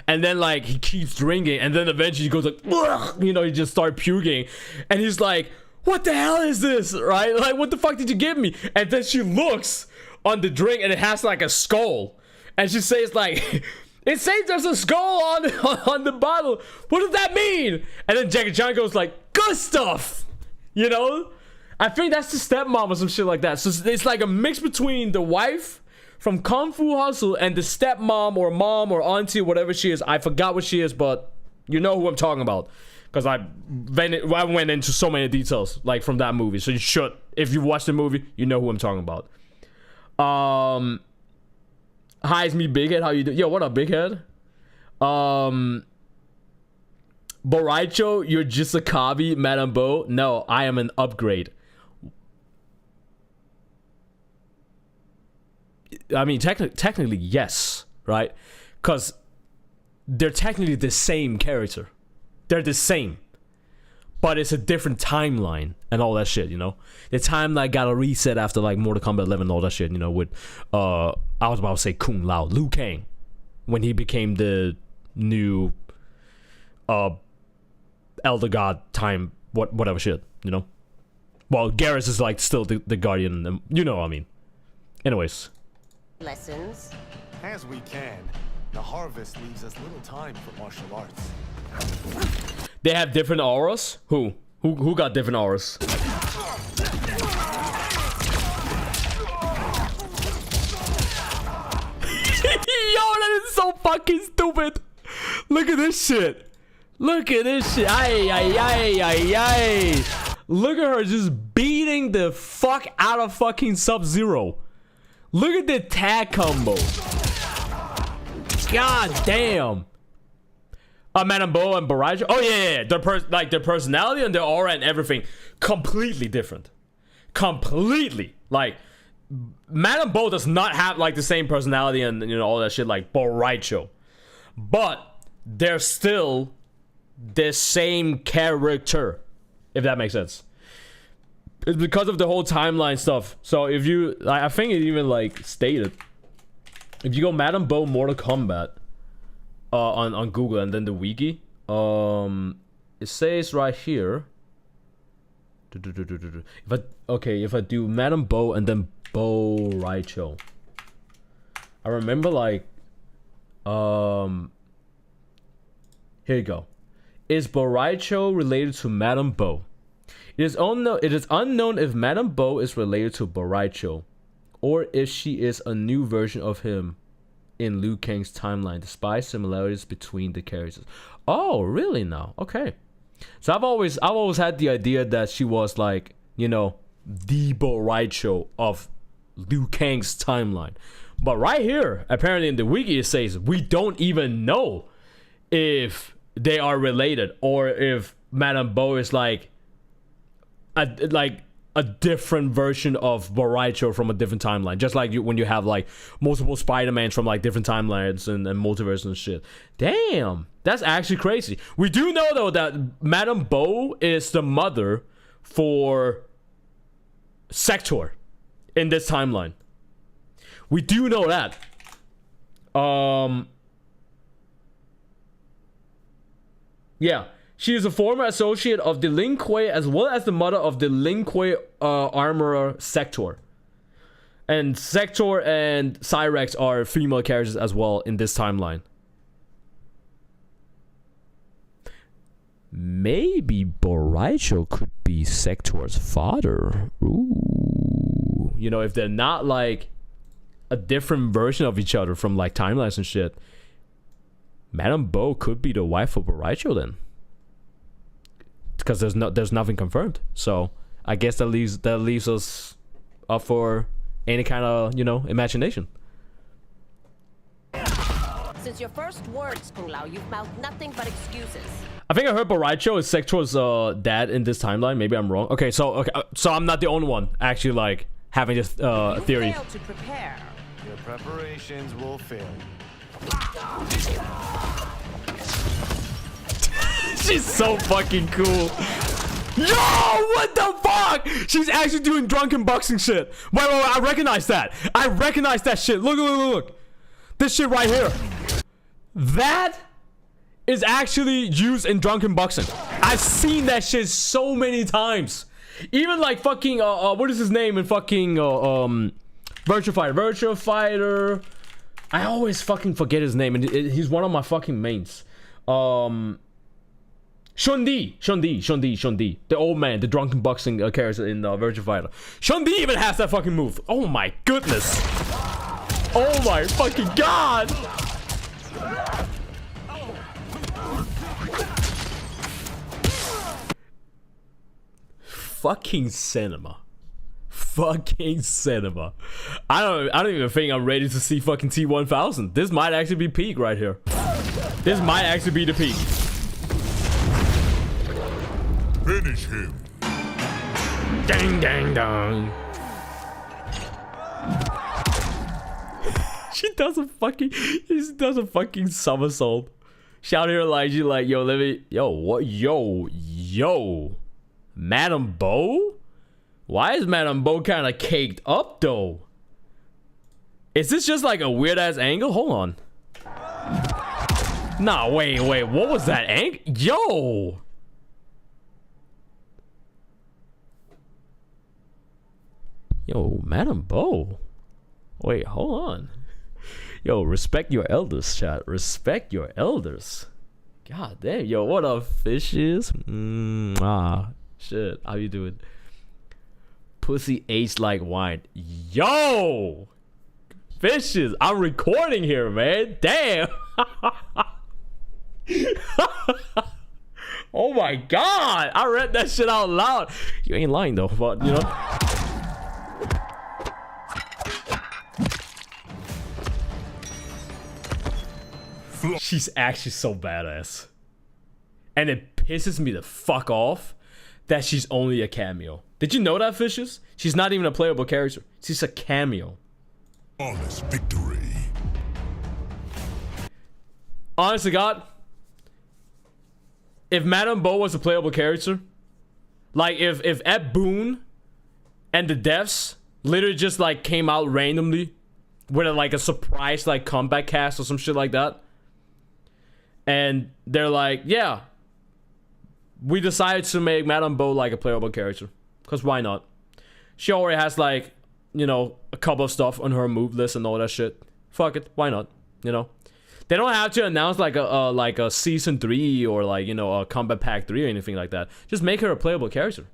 and then like he keeps drinking, and then eventually he goes like, ugh, you know, he just starts puking, and he's like, what the hell is this, right? Like, what the fuck did you give me? And then she looks on the drink and it has like a skull, and she says like, it says there's a skull on the bottle. What does that mean? And then Jackie Chan goes like, good stuff, you know? I think that's the stepmom or some shit like that. So it's like a mix between the wife from Kung Fu Hustle and the stepmom or mom or auntie or whatever she is. I forgot what she is, but you know who I'm talking about, because I went into so many details like from that movie. So you should, if you watch the movie, you know who I'm talking about. Hi, it's me, Big Head. How you doing? Yo, what up, Big Head? Boraicho, you're just a Kabi, Madame Bo. No, I am an upgrade. I mean, technically, yes, right? Because they're technically the same character. They're the same. But it's a different timeline and all that shit, you know? The timeline got a reset after like Mortal Kombat 11 and all that shit, you know, with I was about to say Kung Lao, Liu Kang, when he became the new Elder God time, whatever shit, you know? Well, Garrus is like still the guardian, and you know what I mean. Anyways. Lessons. As we can. The harvest leaves us little time for martial arts. They have different auras? Who got different auras? Yo, that is so fucking stupid. Look at this shit. Look at this shit. Ay. Look at her just beating the fuck out of fucking Sub-Zero. Look at the tag combo. God damn. Madame Bo and Barrage. Oh yeah. Their personality and their aura and everything completely different. Completely. Like, Madame Bo does not have like the same personality and, you know, all that shit like Boraicho. But they're still the same character, if that makes sense. It's because of the whole timeline stuff. So if you, I think it even like stated, if you go Madame Bo Mortal Kombat on Google and then the wiki, it says right here. If I do Madame Bo and then Bo Raicho, I remember like here you go. Is Boraicho related to Madame Bo? It is unknown if Madame Bo is related to Boraicho, or if she is a new version of him in Liu Kang's timeline, despite similarities between the characters. Oh, really now? Okay. So I've always had the idea that she was like, you know, the Boraicho of Liu Kang's timeline. But right here, apparently in the wiki, it says we don't even know if they are related, or if Madame Bo is like a different version of Boraicho from a different timeline. Just like when you have like multiple Spider-Mans from like different timelines and multiverse and shit. Damn, that's actually crazy. We do know though that Madame Bo is the mother for Sector in this timeline. We do know that. Yeah, She is a former associate of the Lin Kuei as well as the mother of the Lin Kuei armorer Sector. And Sector and Cyrex are female characters as well in this timeline. Maybe Boraicho could be Sector's father. Ooh. You know, if they're not like a different version of each other from like timelines and shit, Madame Bo could be the wife of Boraicho then. Because there's nothing confirmed. So I guess that leaves us up for any kind of, you know, imagination. Since your first words, Kung Lao, you've mouthed nothing but excuses. I think I heard Boraicho is Sector's dad in this timeline. Maybe I'm wrong. Okay, so I'm not the only one actually like having this theory. You failed to prepare. Your preparations will fail. She's so fucking cool. Yo, what the fuck? She's actually doing drunken boxing shit. Wait, I recognize that. I recognize that shit. Look. This shit right here. That is actually used in drunken boxing. I've seen that shit so many times. Even like fucking what is his name in fucking Virtua Fighter. I always fucking forget his name, and he's one of my fucking mains. Shun-Di, the old man, the drunken boxing character in Virtua Fighter. Shun-Di even has that fucking move. Oh my goodness. Oh my fucking god. Fucking cinema. I don't even think I'm ready to see fucking T1000. This might actually be peak right here. This might actually be the peak. Finish him. Dang dang dang. She does a fucking somersault. Shout here Elijah like, yo, let me, yo, what, yo. Madame Bo? Why is Madame Bo kind of caked up though? Is this just like a weird ass angle? Hold on. Nah, wait, what was that angle? Yo, Madame Bo. Wait, hold on. Yo, respect your elders, chat. Respect your elders. God damn, yo, what up, fishes? Shit, how you doing? Pussy aged like wine. Yo! Fishes, I'm recording here, man. Damn. Oh my god, I read that shit out loud. You ain't lying though, but you know. She's actually so badass. And it pisses me the fuck off that she's only a cameo. Did you know that, Fishes? She's not even a playable character. She's a cameo. Flawless victory. Honest to God, if Madame Bo was a playable character, like if Ed Boon and the devs literally just like came out randomly with like a surprise like comeback cast or some shit like that, and they're like, yeah, we decided to make Madame Bo like a playable character. Because why not? She already has like, you know, a couple of stuff on her move list and all that shit. Fuck it, why not? You know? They don't have to announce like a season 3 or like, you know, a combat pack 3 or anything like that. Just make her a playable character.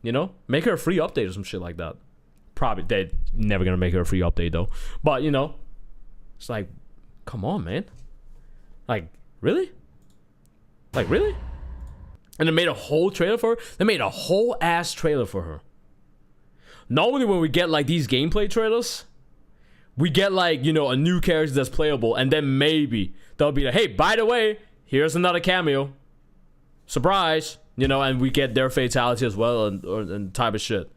You know? Make her a free update or some shit like that. Probably, they're never gonna make her a free update though. But, you know, it's like, come on, man. Like, really? Like, really? And they made a whole trailer for her? They made a whole ass trailer for her. Normally when we get like these gameplay trailers, we get like, you know, a new character that's playable, and then maybe they'll be like, hey, by the way, here's another cameo. Surprise! You know, and we get their fatality as well and type of shit.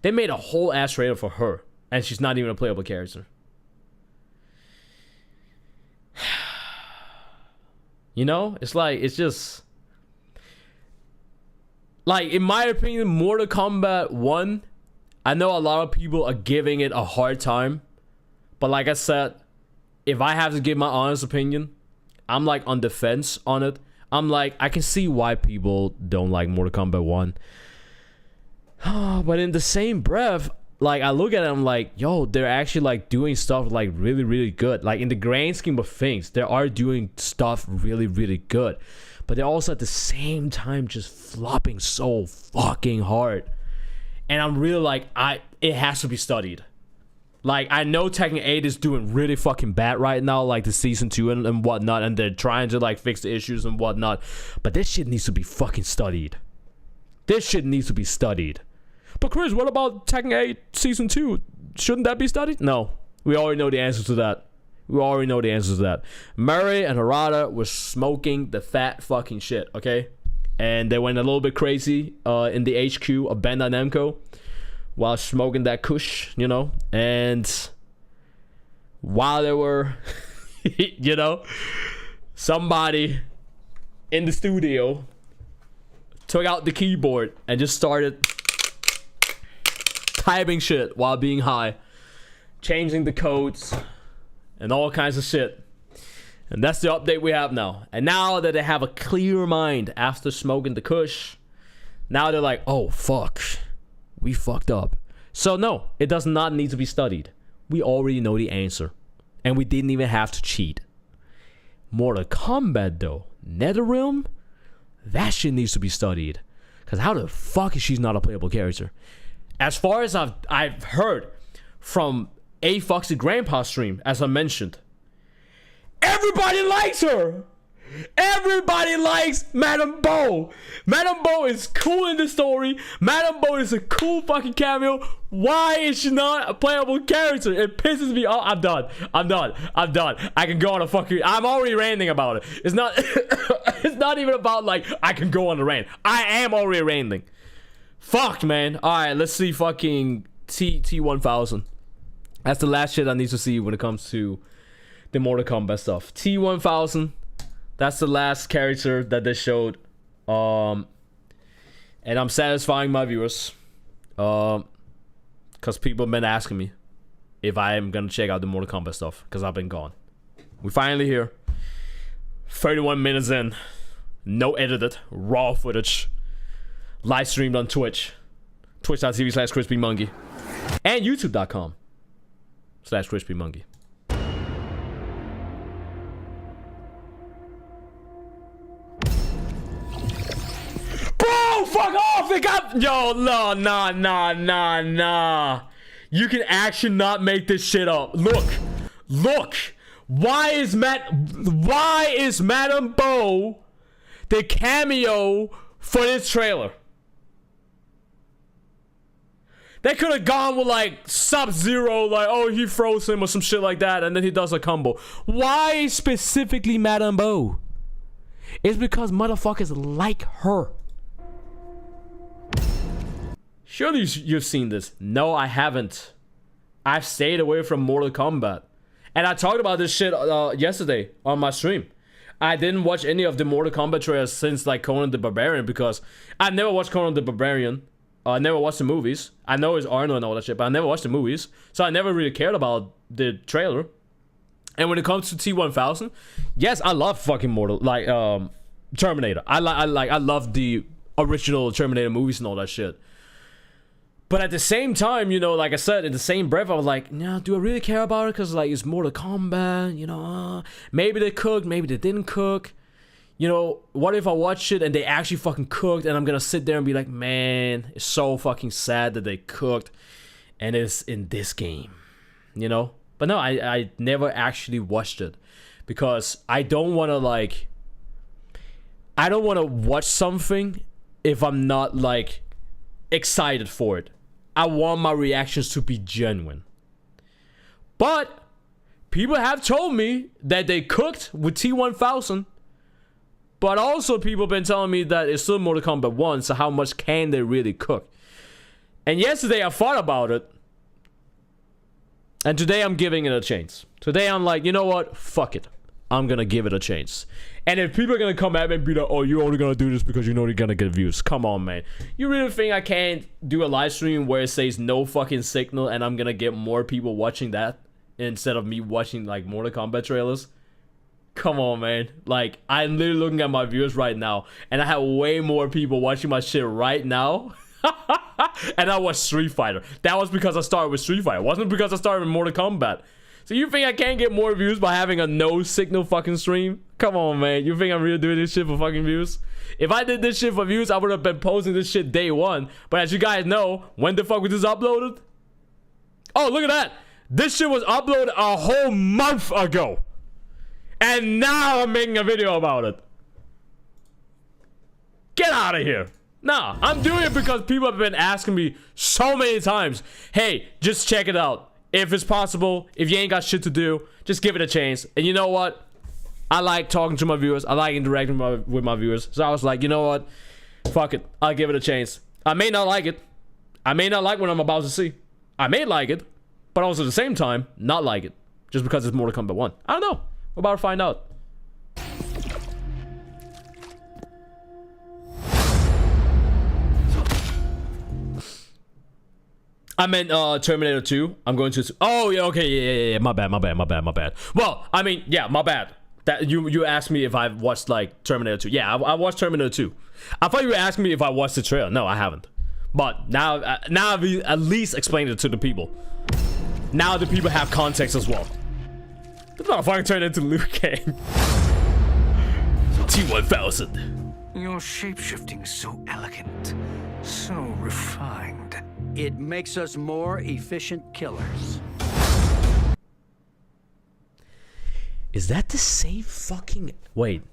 They made a whole ass trailer for her, and she's not even a playable character. You know? It's like, it's just... Like, in my opinion, Mortal Kombat 1, I know a lot of people are giving it a hard time. But like I said, if I have to give my honest opinion, I'm like on the fence on it. I'm like, I can see why people don't like Mortal Kombat 1. But in the same breath, like, I look at it, I'm like, yo, they're actually like doing stuff like really, really good. Like, in the grand scheme of things, they are doing stuff really, really good. But they're also at the same time just flopping so fucking hard. And I'm really like, it has to be studied. Like, I know Tekken 8 is doing really fucking bad right now, like the season 2 and whatnot, and they're trying to like fix the issues and whatnot. But this shit needs to be fucking studied. This shit needs to be studied. But Chris, what about Tekken 8 season 2? Shouldn't that be studied? No. We already know the answer to that. We already know the answer to that. Murray and Harada were smoking the fat fucking shit, okay? And they went a little bit crazy in the HQ of Bandai Namco while smoking that kush, you know? And while they were, you know, somebody in the studio took out the keyboard and just started typing shit while being high, changing the codes and all kinds of shit. And that's the update we have now. And now that they have a clear mind after smoking the kush, now they're like, oh fuck, we fucked up. So no, it does not need to be studied. We already know the answer, and we didn't even have to cheat. Mortal Kombat though, NetherRealm, that shit needs to be studied. Cause how the fuck is she not a playable character? As far as I've heard from A Foxy Grandpa stream, as I mentioned, everybody likes her. Everybody likes Madame Bo. Madame Bo is cool in the story. Madame Bo is a cool fucking cameo. Why is she not a playable character? It pisses me off. I'm done. I can go on a fucking... I'm already ranting about it. It's not... it's not even about, like, I can go on a rant. I am already ranting. Fuck, man. Alright, let's see fucking T1000. That's the last shit I need to see when it comes to the Mortal Kombat stuff. T1000. That's the last character that they showed. And I'm satisfying my viewers. Because people have been asking me if I am going to check out the Mortal Kombat stuff. Because I've been gone. We're finally here. 31 minutes in. No edited. Raw footage. Live streamed on Twitch. Twitch.tv/ChrisBMonkey. And YouTube.com/ChrisBMonkey. Bro, fuck off! They got... Yo, no, nah. You can actually not make this shit up. Look. Why is Madame Bo the cameo for this trailer? They could have gone with like Sub-Zero, like, oh, he froze him or some shit like that, and then he does a combo. Why specifically Madame Bo? It's because motherfuckers like her. Surely you've seen this. No, I haven't. I've stayed away from Mortal Kombat. And I talked about this shit yesterday on my stream. I didn't watch any of the Mortal Kombat trailers since like Conan the Barbarian because I never watched Conan the Barbarian. I never watched the movies. I know it's Arnold and all that shit, but I never watched the movies. So I never really cared about the trailer. And when it comes to T1000, yes, I love fucking Terminator. I love the original Terminator movies and all that shit. But at the same time, you know, like I said, in the same breath, I was like, nah, do I really care about it? Because, like, it's Mortal Kombat, you know, maybe they cooked, maybe they didn't cook. You know, what if I watch it and they actually fucking cooked and I'm gonna sit there and be like, man, it's so fucking sad that they cooked and it's in this game, you know? But no, I never actually watched it because I don't want to watch something if I'm not like excited for it. I want my reactions to be genuine. But people have told me that they cooked with T1000. But also people have been telling me that it's still Mortal Kombat 1, so how much can they really cook? And yesterday I thought about it. And today I'm giving it a chance. Today I'm like, you know what? Fuck it. I'm gonna give it a chance. And if people are gonna come at me and be like, oh, you're only gonna do this because you know you're gonna get views. Come on, man. You really think I can't do a live stream where it says no fucking signal and I'm gonna get more people watching that instead of me watching like Mortal Kombat trailers? Come on, man. Like, I'm literally looking at my viewers right now, and I have way more people watching my shit right now. And I watched Street Fighter. That was because I started with Street Fighter. It wasn't because I started with Mortal Kombat. So you think I can't get more views by having a no signal fucking stream? Come on, man. You think I'm really doing this shit for fucking views? If I did this shit for views, I would have been posting this shit day one. But as you guys know, when the fuck was this uploaded? Oh, look at that. This shit was uploaded a whole month ago. And now I'm making a video about it. Get out of here. Nah, I'm doing it because people have been asking me so many times, hey, just check it out. If it's possible, if you ain't got shit to do, just give it a chance. And you know what? I like talking to my viewers. I like interacting with my viewers. So I was like, you know what? Fuck it. I'll give it a chance. I may not like it. I may not like what I'm about to see. I may like it, but also at the same time, not like it. Just because it's Mortal Kombat 1. I don't know. We're about to find out. I meant Terminator 2. I'm going to. Oh yeah, okay, yeah. My bad. Well, I mean, yeah, my bad. That you asked me if I've watched like Terminator 2. Yeah, I watched Terminator 2. I thought you were asking me if I watched the trailer. No, I haven't. But now I've at least explained it to the people. Now the people have context as well. This motherfucker turned into Liu Kang. T-1000. Your shapeshifting's so elegant, so refined. It makes us more efficient killers. Is that the same fucking... Wait.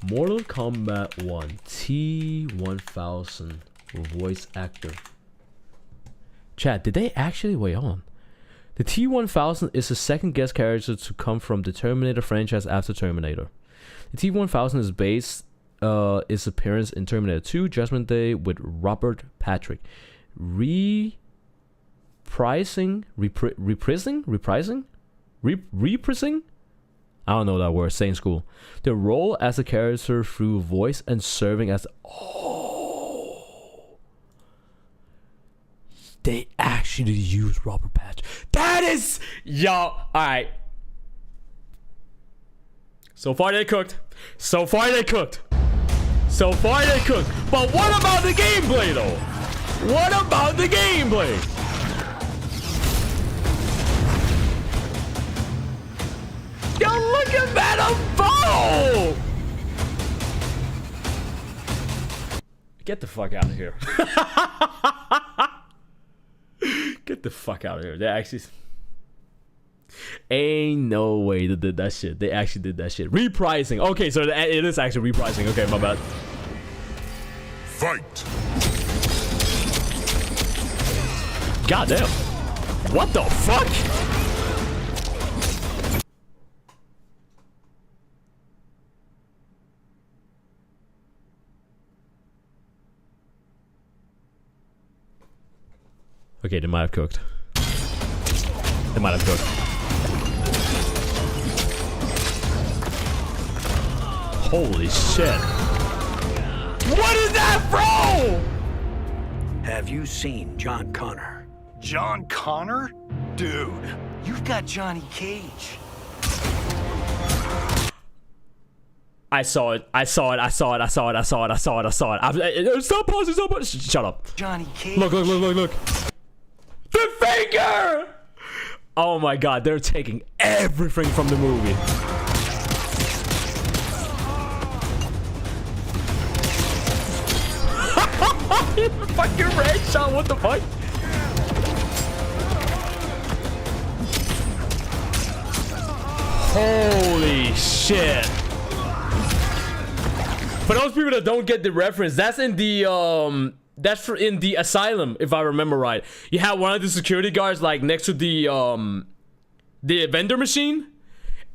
Mortal Kombat 1 T-1000 voice actor. Chat, did they actually... Wait, hold on. The T-1000 is the second guest character to come from the Terminator franchise after Terminator. The T-1000 is based... its appearance in Terminator 2 Judgment Day with Robert Patrick. Reprising I don't know that word, stay in school. The role as a character through voice and serving as... Oh, they actually use Robert Patrick. That is... Yo, alright. So far they cooked. So far they cooked. But what about the gameplay though? What about the gameplay? Yo, look at that bow! Get the fuck out of here. Get the fuck out of here. They actually... Ain't no way they did that shit. They actually did that shit. Reprising. Okay, so it is actually reprising. Okay, my bad. Fight! God damn. What the fuck? Okay, they might have cooked. They might have cooked. Holy shit. What is that, bro? Have you seen John Connor? John Connor? Dude, you've got Johnny Cage. I saw it. Stop pausing, Shut up. Johnny Cage. Look. The finger! Oh my god, they're taking everything from the movie. Fucking red shot, what the fuck? Holy shit. For those people that don't get the reference, that's in the in the asylum, if I remember right. You have one of the security guards like next to the vendor machine,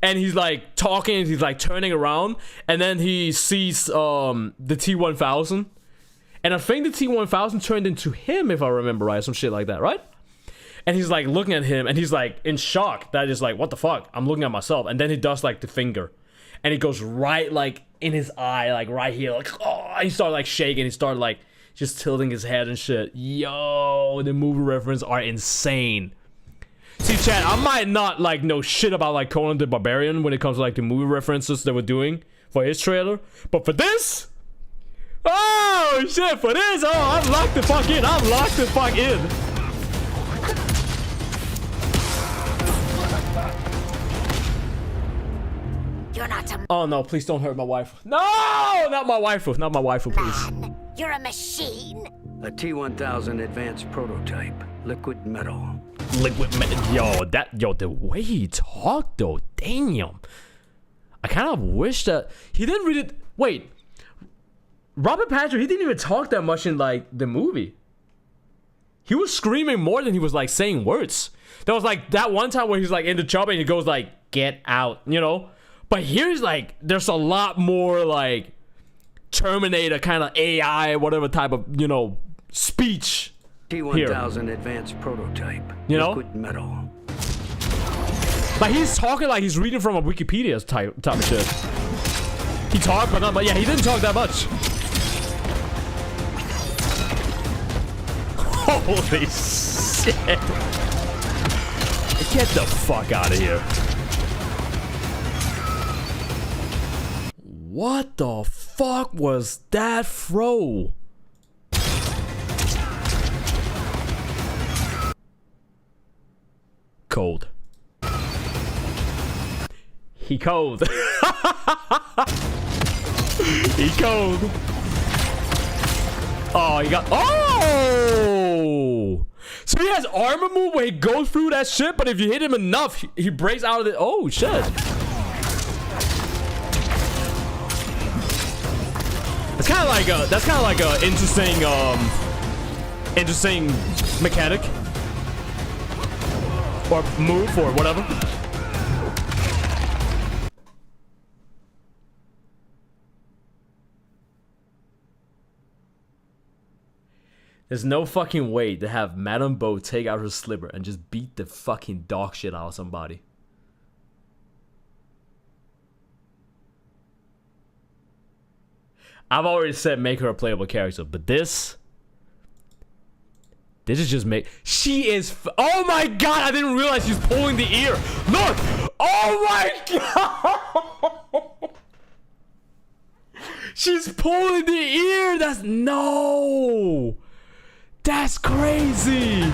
and he's like talking, he's like turning around, and then he sees the T-1000. And I think the T-1000 turned into him, if I remember right, some shit like that, right? And he's like looking at him, and he's like in shock. That is like, what the fuck? I'm looking at myself. And then he does like the finger, and he goes right like in his eye, like right here, like oh. He started like shaking. He started like just tilting his head and shit. Yo, the movie references are insane. See, Chad, I might not like know shit about like Conan the Barbarian when it comes to like the movie references they were doing for his trailer, but for this, oh shit, for this, oh, I'm locked the fuck in. I'm locked the fuck in. You're not a Oh no, please don't hurt my wife. No, not my wife. Not my wife, please. man. You're a machine. A T-1000 advanced prototype. Liquid metal. Yo, the way he talked though, damn. I kind of wish that he didn't really. Wait, Robert Patrick, he didn't even talk that much in like the movie. He was screaming more than he was like saying words. There was like that one time where he's like in the chopper and he goes like, "Get out," you know. But here's like, there's a lot more like Terminator kind of AI, whatever type of, you know, speech. T-1000 advanced prototype. You know? Liquid metal. Like he's talking like he's reading from a Wikipedia type of shit. He talked, but not. But yeah, he didn't talk that much. Holy shit! Get the fuck out of here! What the fuck was that throw? Cold. He cold. He cold. Oh, he got. Oh! So he has armor move where he goes through that shit, but if you hit him enough, he breaks out of it. Oh, shit. That's kind of like a interesting mechanic or move or whatever. There's no fucking way to have Madame Bo take out her slipper and just beat the fucking dog shit out of somebody. I've already said make her a playable character, but this is just make. She is. Oh my god! I didn't realize she's pulling the ear. Look! Oh my god! She's pulling the ear. That's no. That's crazy.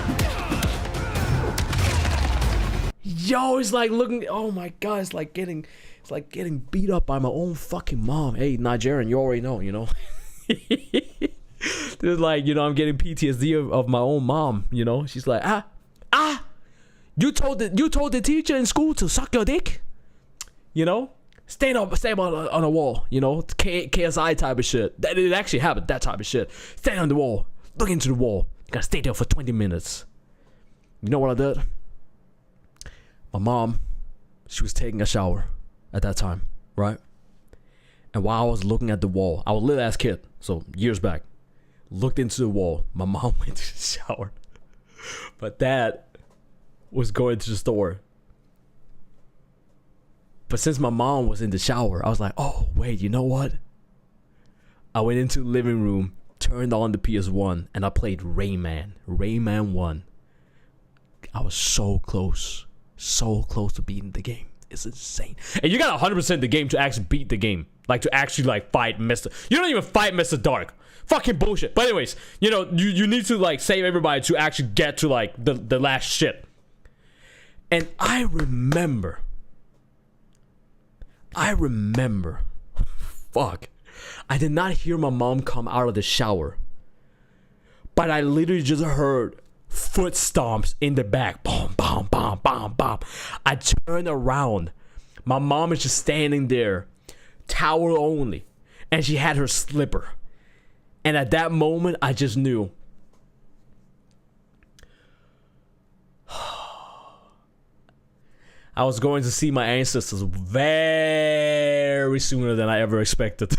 Yo, it's like looking. Oh my god! It's like getting beat up by my own fucking mom. Hey, Nigerian, you already know, you know. It's like, you know, I'm getting PTSD of my own mom, you know. She's like, you told the teacher in school to suck your dick, you know. Stay on a wall, you know. KSI type of shit. That it actually happened. That type of shit. Stay on the wall. Look into the wall. You gotta stay there for 20 minutes. You know what I did? My mom, she was taking a shower at that time, right? And while I was looking at the wall, I was a little ass kid, so years back, looked into the wall. My mom went to the shower, but Dad was going to the store. But since my mom was in the shower, I was like, oh wait, you know what? I went into the living room, turned on the PS1, and I played Rayman 1. I was so close to beating the game. It's insane. And you got 100% the game to actually beat the game. Like to actually like fight Mr. You don't even fight Mr. Dark. Fucking bullshit. But anyways, you know, you need to like save everybody to actually get to like the last shit. And I remember. Fuck. I did not hear my mom come out of the shower. But I literally just heard foot stomps in the back. Boom, boom, boom, boom, boom. I turned around. My mom is just standing there, towel only, and she had her slipper. And at that moment, I just knew. I was going to see my ancestors very sooner than I ever expected.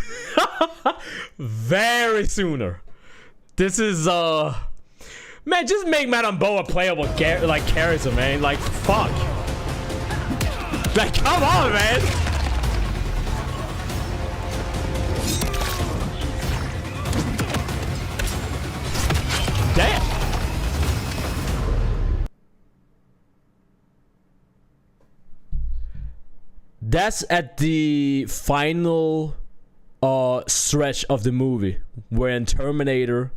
Very sooner. This is man, just make Madame Bo a playable character, man. Like, fuck. Like, come on, man. Damn. That's at the final stretch of the movie where in Terminator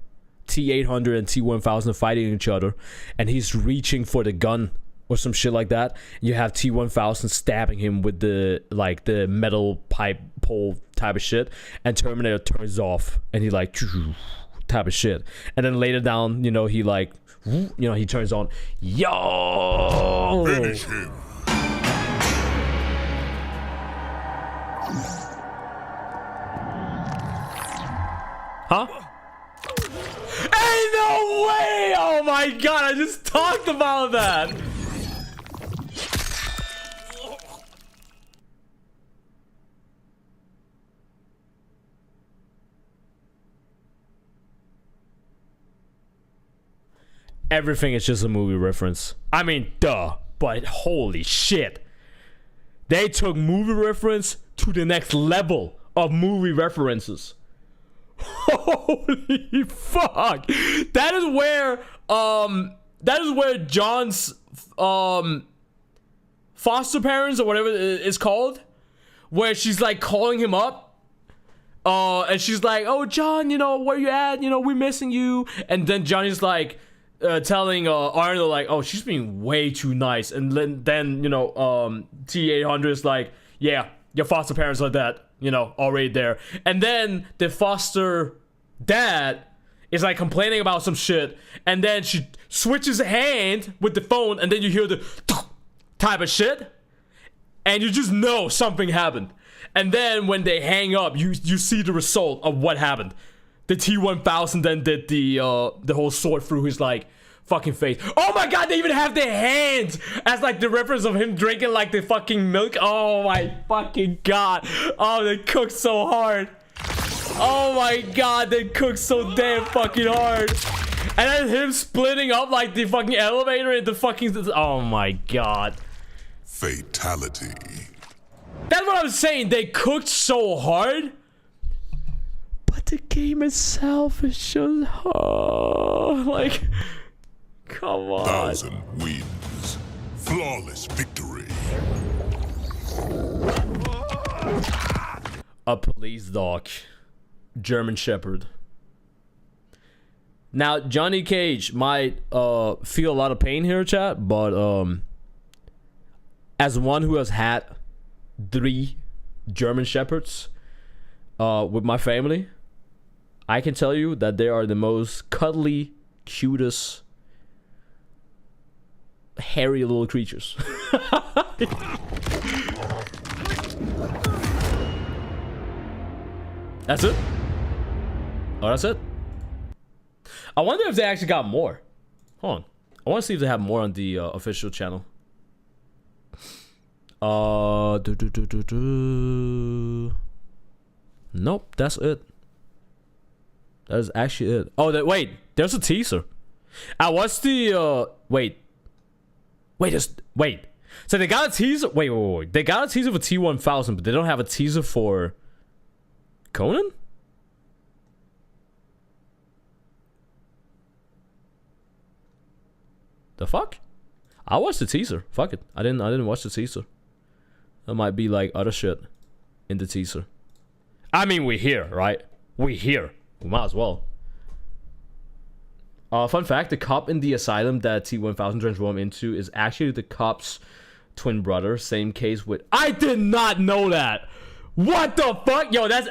T-800 and T-1000 fighting each other, and he's reaching for the gun or some shit like that. You have T-1000 stabbing him with the metal pipe pole type of shit, and Terminator turns off and he like type of shit. And then later down, you know, he like, you know, he turns on. Yo! Finish him. Huh? Ain't no way! Oh my god, I just talked about that! Everything is just a movie reference. I mean, duh, but holy shit. They took movie reference to the next level of movie references. Holy fuck. That is where John's foster parents or whatever it's called, where she's like calling him up and she's like, oh John, you know, where you at, you know, we're missing you. And then Johnny's like telling Arnold like, oh, she's being way too nice. And then you know, T-800 is like, yeah, your foster parents are dead, you know, already there. And then the foster dad is like complaining about some shit, and then she switches hand with the phone, and then you hear the type of shit, and you just know something happened. And then when they hang up, you see the result of what happened. The T-1000 then did the whole sword through his like fucking face. Oh my god, they even have their hands as like the reference of him drinking like the fucking milk. Oh my fucking god. Oh, they cook so hard. Oh my god, they cook so damn fucking hard. And then him splitting up like the fucking elevator into fucking... Oh my god. Fatality. That's what I'm saying. They cooked so hard. But the game itself is just... like... Come on. 1,000 wins. Flawless victory. A police dog. German Shepherd. Now, Johnny Cage might feel a lot of pain here, chat, but as one who has had 3 German Shepherds with my family, I can tell you that they are the most cuddly, cutest, hairy little creatures. That's it? Oh, that's it? I wonder if they actually got more. Hold on. I want to see if they have more on the official channel. Nope, that's it. That's actually it. Oh, wait, there's a teaser. I watched the wait. So they got a teaser. Wait. They got a teaser for T-1000, but they don't have a teaser for Conan? The fuck? I watched the teaser. Fuck it. I didn't watch the teaser. There might be like other shit in the teaser. I mean, we're here, right? We're here. We might as well. Fun fact, the cop in the asylum that T-1000 transformed into is actually the cop's twin brother. Same case with... I did not know that! What the fuck? Yo, that's...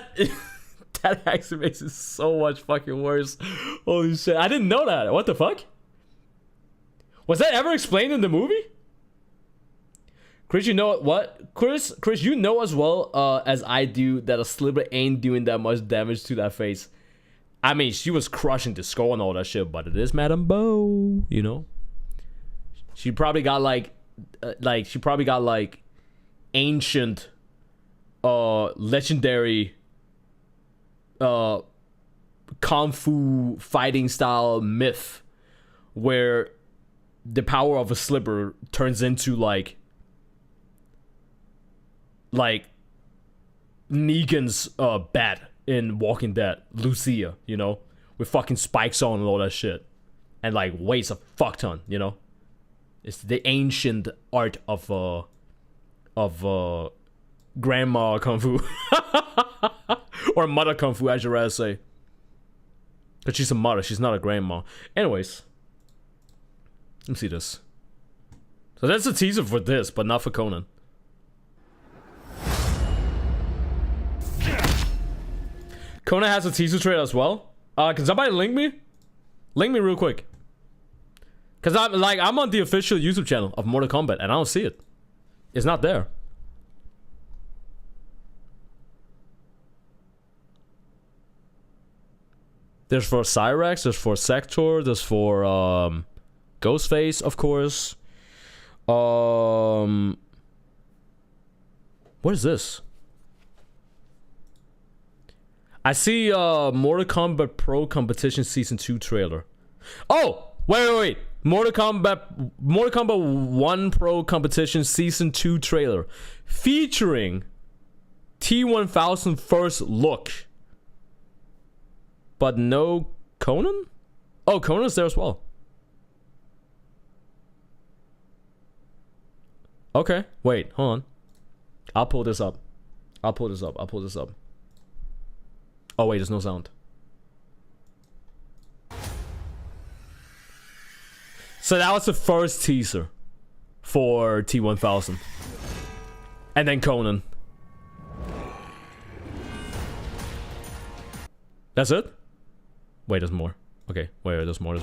that actually makes it so much fucking worse. Holy shit. I didn't know that. What the fuck? Was that ever explained in the movie? Chris, you know what? Chris, you know as well as I do that a sliver ain't doing that much damage to that face. I mean, she was crushing the skull and all that shit, but it is Madame Bo, you know? She probably got like ancient, legendary, kung fu fighting style myth where the power of a slipper turns into like Negan's bat in Walking Dead, Lucia, you know, with fucking spikes on and all that shit, and like weighs a fuck ton, you know. It's the ancient art of grandma kung fu. Or mother kung fu, I should rather say. But she's a mother, she's not a grandma. Anyways. Let me see this. So that's a teaser for this, but not for Conan. Conan has a teaser trailer as well. Can somebody link me? Link me real quick. Cause I'm on the official YouTube channel of Mortal Kombat and I don't see it. It's not there. There's for Cyrax, there's for Sector, there's for Ghostface, of course. What is this? I see Mortal Kombat Pro Competition Season 2 trailer. Oh! Wait. Mortal Kombat 1 Pro Competition Season 2 trailer. Featuring T-1000 first look. But no Conan? Oh, Conan's there as well. Okay, wait, hold on. I'll pull this up. I'll pull this up. Oh wait, there's no sound. So that was the first teaser for T-1000. And then Conan. That's it? Wait, there's more. Okay, wait, there's more.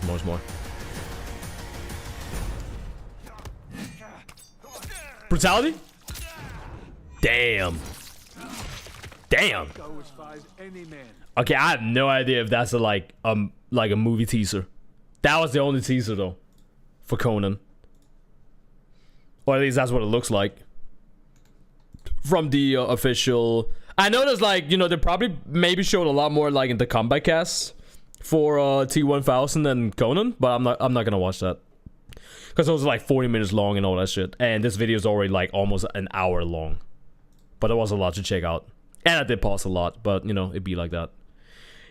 Brutality? Damn. Okay, I have no idea if that's like a movie teaser. That was the only teaser though for Conan. Or at least that's what it looks like from the official. I noticed like, you know, they probably maybe showed a lot more like in the combat casts for T-1000 and Conan, but I'm not gonna watch that. Because those are like 40 minutes long and all that shit. And this video is already like almost an hour long. But there was a lot to check out. And I did pause a lot, but you know, it'd be like that.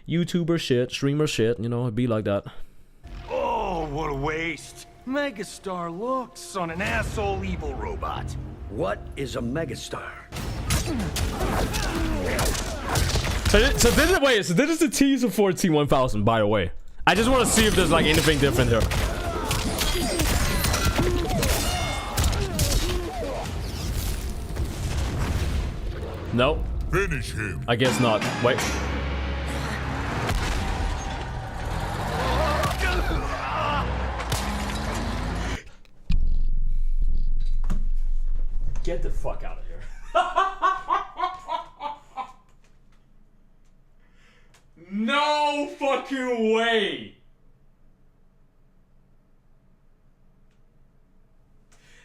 YouTuber shit, streamer shit, you know, it'd be like that. Oh, what a waste. Megastar looks on an asshole evil robot. What is a megastar? So this is the teaser for T-1000, by the way. I just want to see if there's like anything different here. No. Finish him. I guess not. Wait. Get the fuck out of here. No fucking way.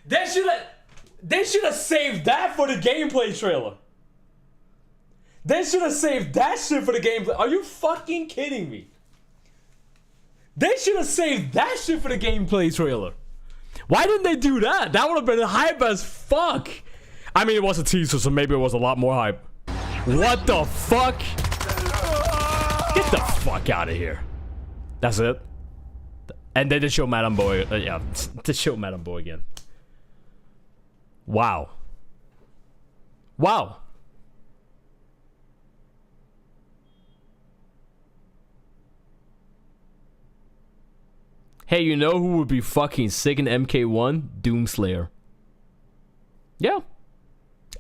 They should have saved that for the gameplay trailer. They should have saved that shit for the gameplay. Are you fucking kidding me? They should have saved that shit for the gameplay trailer. Why didn't they do that? That would have been hype as fuck. I mean, it was a teaser, so maybe it was a lot more hype. What the fuck? Get the fuck out of here. That's it. And then they show Madame Boy. Yeah, they show Madame Boy again. Wow. Wow. Hey, you know who would be fucking sick in MK1? Doomslayer. Yeah.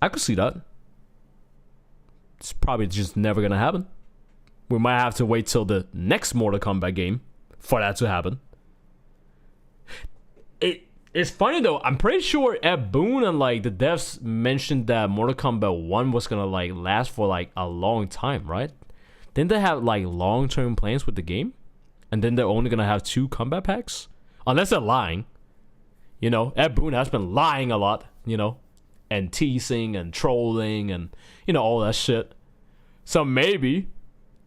I could see that. It's probably just never gonna happen. We might have to wait till the next Mortal Kombat game for that to happen. It's funny though, I'm pretty sure Ed Boon and like the devs mentioned that Mortal Kombat 1 was gonna like last for like a long time, right? Didn't they have like long-term plans with the game? And then they're only gonna have 2 combat packs? Unless they're lying. You know, Ed Boon has been lying a lot, you know, and teasing and trolling and, you know, all that shit. So maybe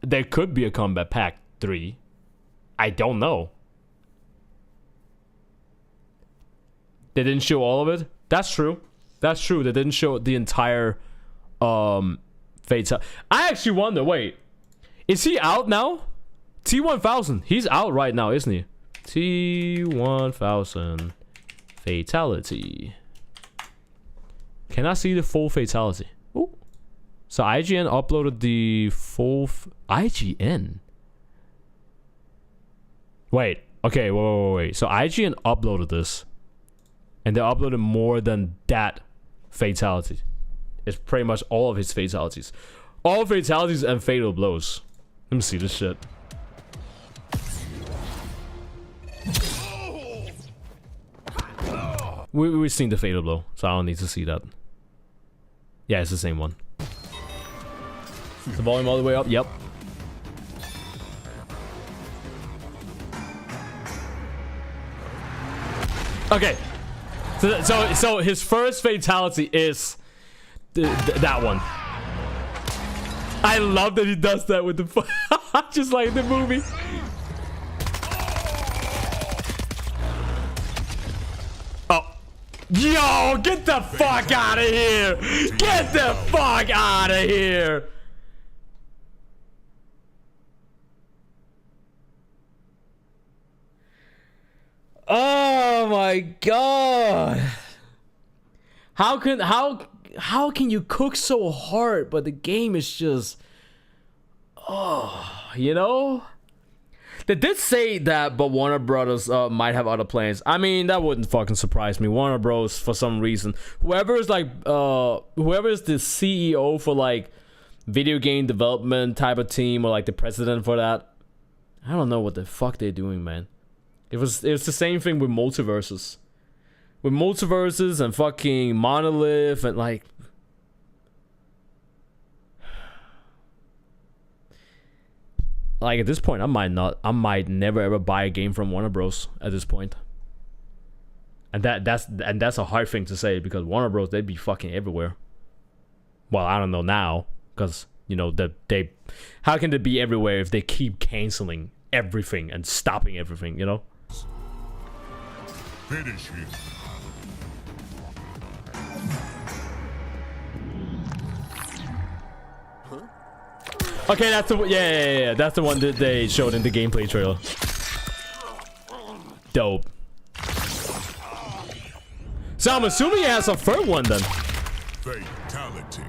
there could be a combat pack 3. I don't know. They didn't show all of it? That's true. That's true. They didn't show the entire Fatal. I actually wonder, wait. Is he out now? T-1000. He's out right now, isn't he? T-1000 Fatality. Can I see the full Fatality? Ooh. So IGN uploaded the full IGN. Wait. Okay. Wait. So IGN uploaded this, and they uploaded more than that fatality. It's pretty much all of his fatalities, all fatalities and fatal blows. Let me see this shit. We've seen the fatal blow, so I don't need to see that. Yeah, it's the same one. The volume all the way up. Yep. Okay. So his first fatality is that one. I love that he does that with the just like the movie. Oh. Yo, get the fuck out of here. Get the fuck out of here. Oh my god. How can you cook so hard but the game is just you know? They did say that, but Warner Brothers might have other plans. I mean, that wouldn't fucking surprise me. Warner Bros, for some reason, whoever is the CEO for like video game development type of team, or like the president for that, I don't know what the fuck they're doing, man. It was the same thing with multiverses. With multiverses and fucking Monolith and like at this point I might never ever buy a game from Warner Bros at this point. And that's a hard thing to say because Warner Bros, they'd be fucking everywhere. Well, I don't know now, because you know that they how can they be everywhere if they keep canceling everything and stopping everything, you know? Finish him. Okay, that's the yeah, that's the one that they showed in the gameplay trailer. Dope. So I'm assuming he has a third one then. Fatality.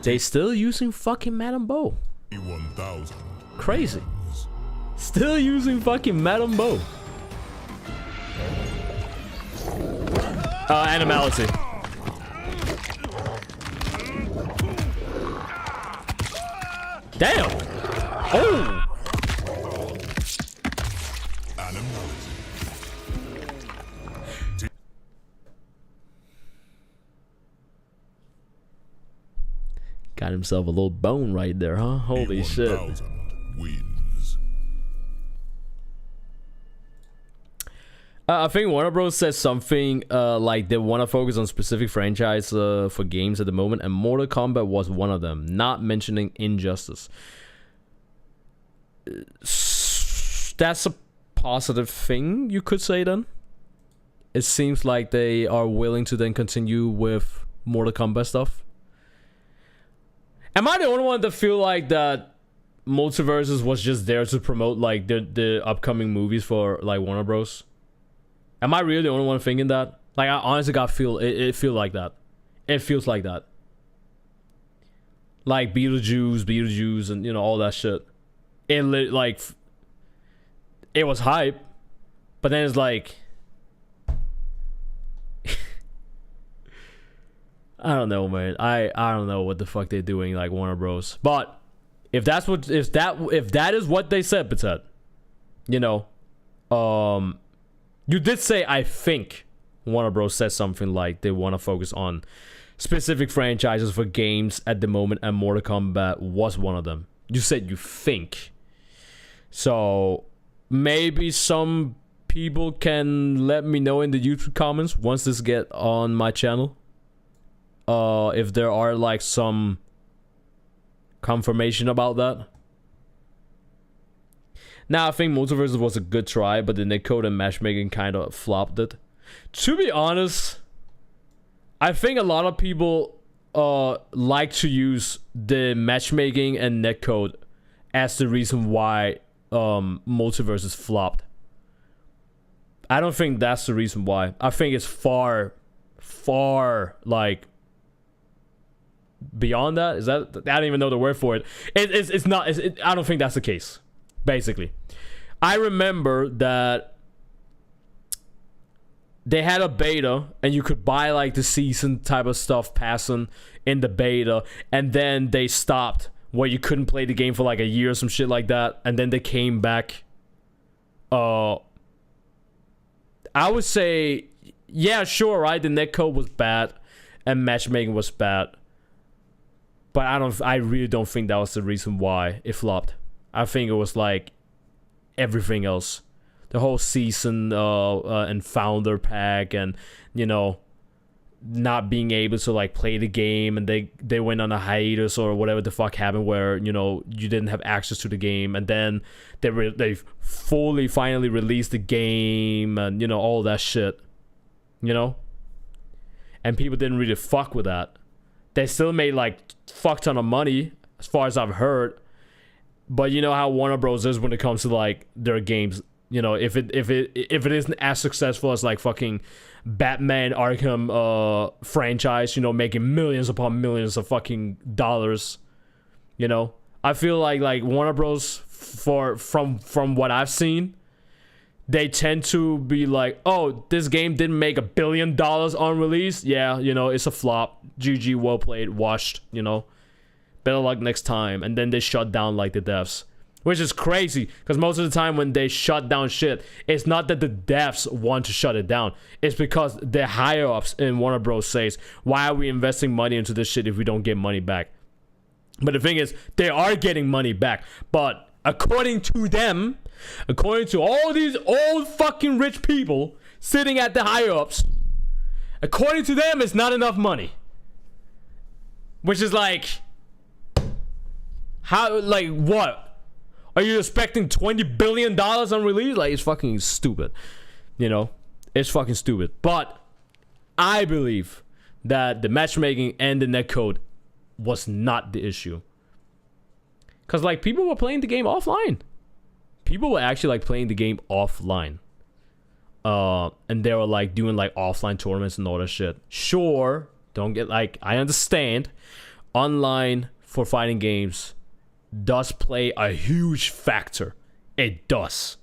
They still using fucking Madame Bo. 1000. Crazy. Still using fucking Madame Bo. Animality. Damn. Oh. Got himself a little bone right there, huh? Holy shit. Wins. I think Warner Bros. Said something like they want to focus on specific franchise for games at the moment, and Mortal Kombat was one of them, not mentioning Injustice. That's a positive thing, you could say then. It seems like they are willing to then continue with Mortal Kombat stuff. Am I the only one that feel like that Multiverses was just there to promote like the upcoming movies for like Warner Bros? Am I really the only one thinking that? Like, I honestly it feel like that. It feels like that. Like Beetlejuice, and you know all that shit. It was hype, but then it's like I don't know, man. I don't know what the fuck they're doing, like Warner Bros. But if that is what they said, Patet, you know, you did say, I think Warner Bros. Said something like they want to focus on specific franchises for games at the moment, and Mortal Kombat was one of them. You said you think. So maybe some people can let me know in the YouTube comments once this get on my channel. If there are like some confirmation about that. Now, I think Multiverse was a good try, but the netcode and matchmaking kind of flopped it. To be honest, I think a lot of people like to use the matchmaking and netcode as the reason why Multiverse flopped. I don't think that's the reason why. I think it's far like beyond that. Is that, I don't even know the word for it. It's not. I don't think that's the case. Basically, I remember that they had a beta, and you could buy like the season type of stuff passing in the beta, and then they stopped where you couldn't play the game for like a year or some shit like that, and then they came back. I would say, yeah, sure, right? The netcode was bad, and matchmaking was bad, but I really don't think that was the reason why it flopped. I think it was like everything else, the whole season and founder pack, and you know, not being able to like play the game, and they went on a hiatus or whatever the fuck happened, where you know you didn't have access to the game, and then they finally released the game, and you know, all that shit, you know, and people didn't really fuck with that. They still made like fuck ton of money as far as I've heard, but you know how Warner Bros is when it comes to like their games. You know, if it isn't as successful as like fucking Batman Arkham franchise, you know, making millions upon millions of fucking dollars, you know, I feel like Warner Bros, from what I've seen, they tend to be like, oh, this game didn't make $1 billion on release, yeah, you know, it's a flop, GG, well played, washed, you know, better luck next time. And then they shut down like the devs, which is crazy, because most of the time when they shut down shit, it's not that the devs want to shut it down. It's because the higher-ups in Warner Bros. Says, why are we investing money into this shit if we don't get money back? But the thing is, they are getting money back. But according to them, according to all these old fucking rich people sitting at the higher-ups, according to them, it's not enough money. Which is like, how, like, what? Are you expecting $20 billion on release? Like, it's fucking stupid. You know? It's fucking stupid. But I believe that the matchmaking and the netcode was not the issue. Because, like, people were playing the game offline. People were actually, like, playing the game offline. And they were, like, doing, like, offline tournaments and all that shit. Sure, don't get, like, I understand. Online for fighting games does play a huge factor. It does.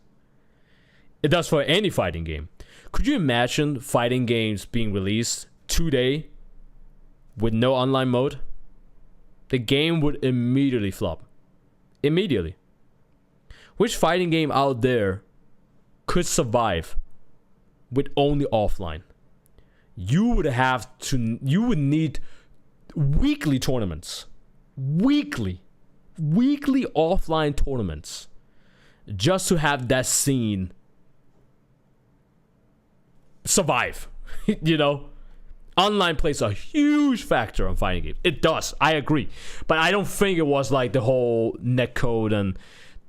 It does for any fighting game. Could you imagine fighting games being released today with no online mode? The game would immediately flop. Immediately. Which fighting game out there could survive with only offline? You would need weekly tournaments. Weekly offline tournaments just to have that scene survive. You know, online plays a huge factor on fighting games. It does, I agree, but I don't think it was like the whole netcode and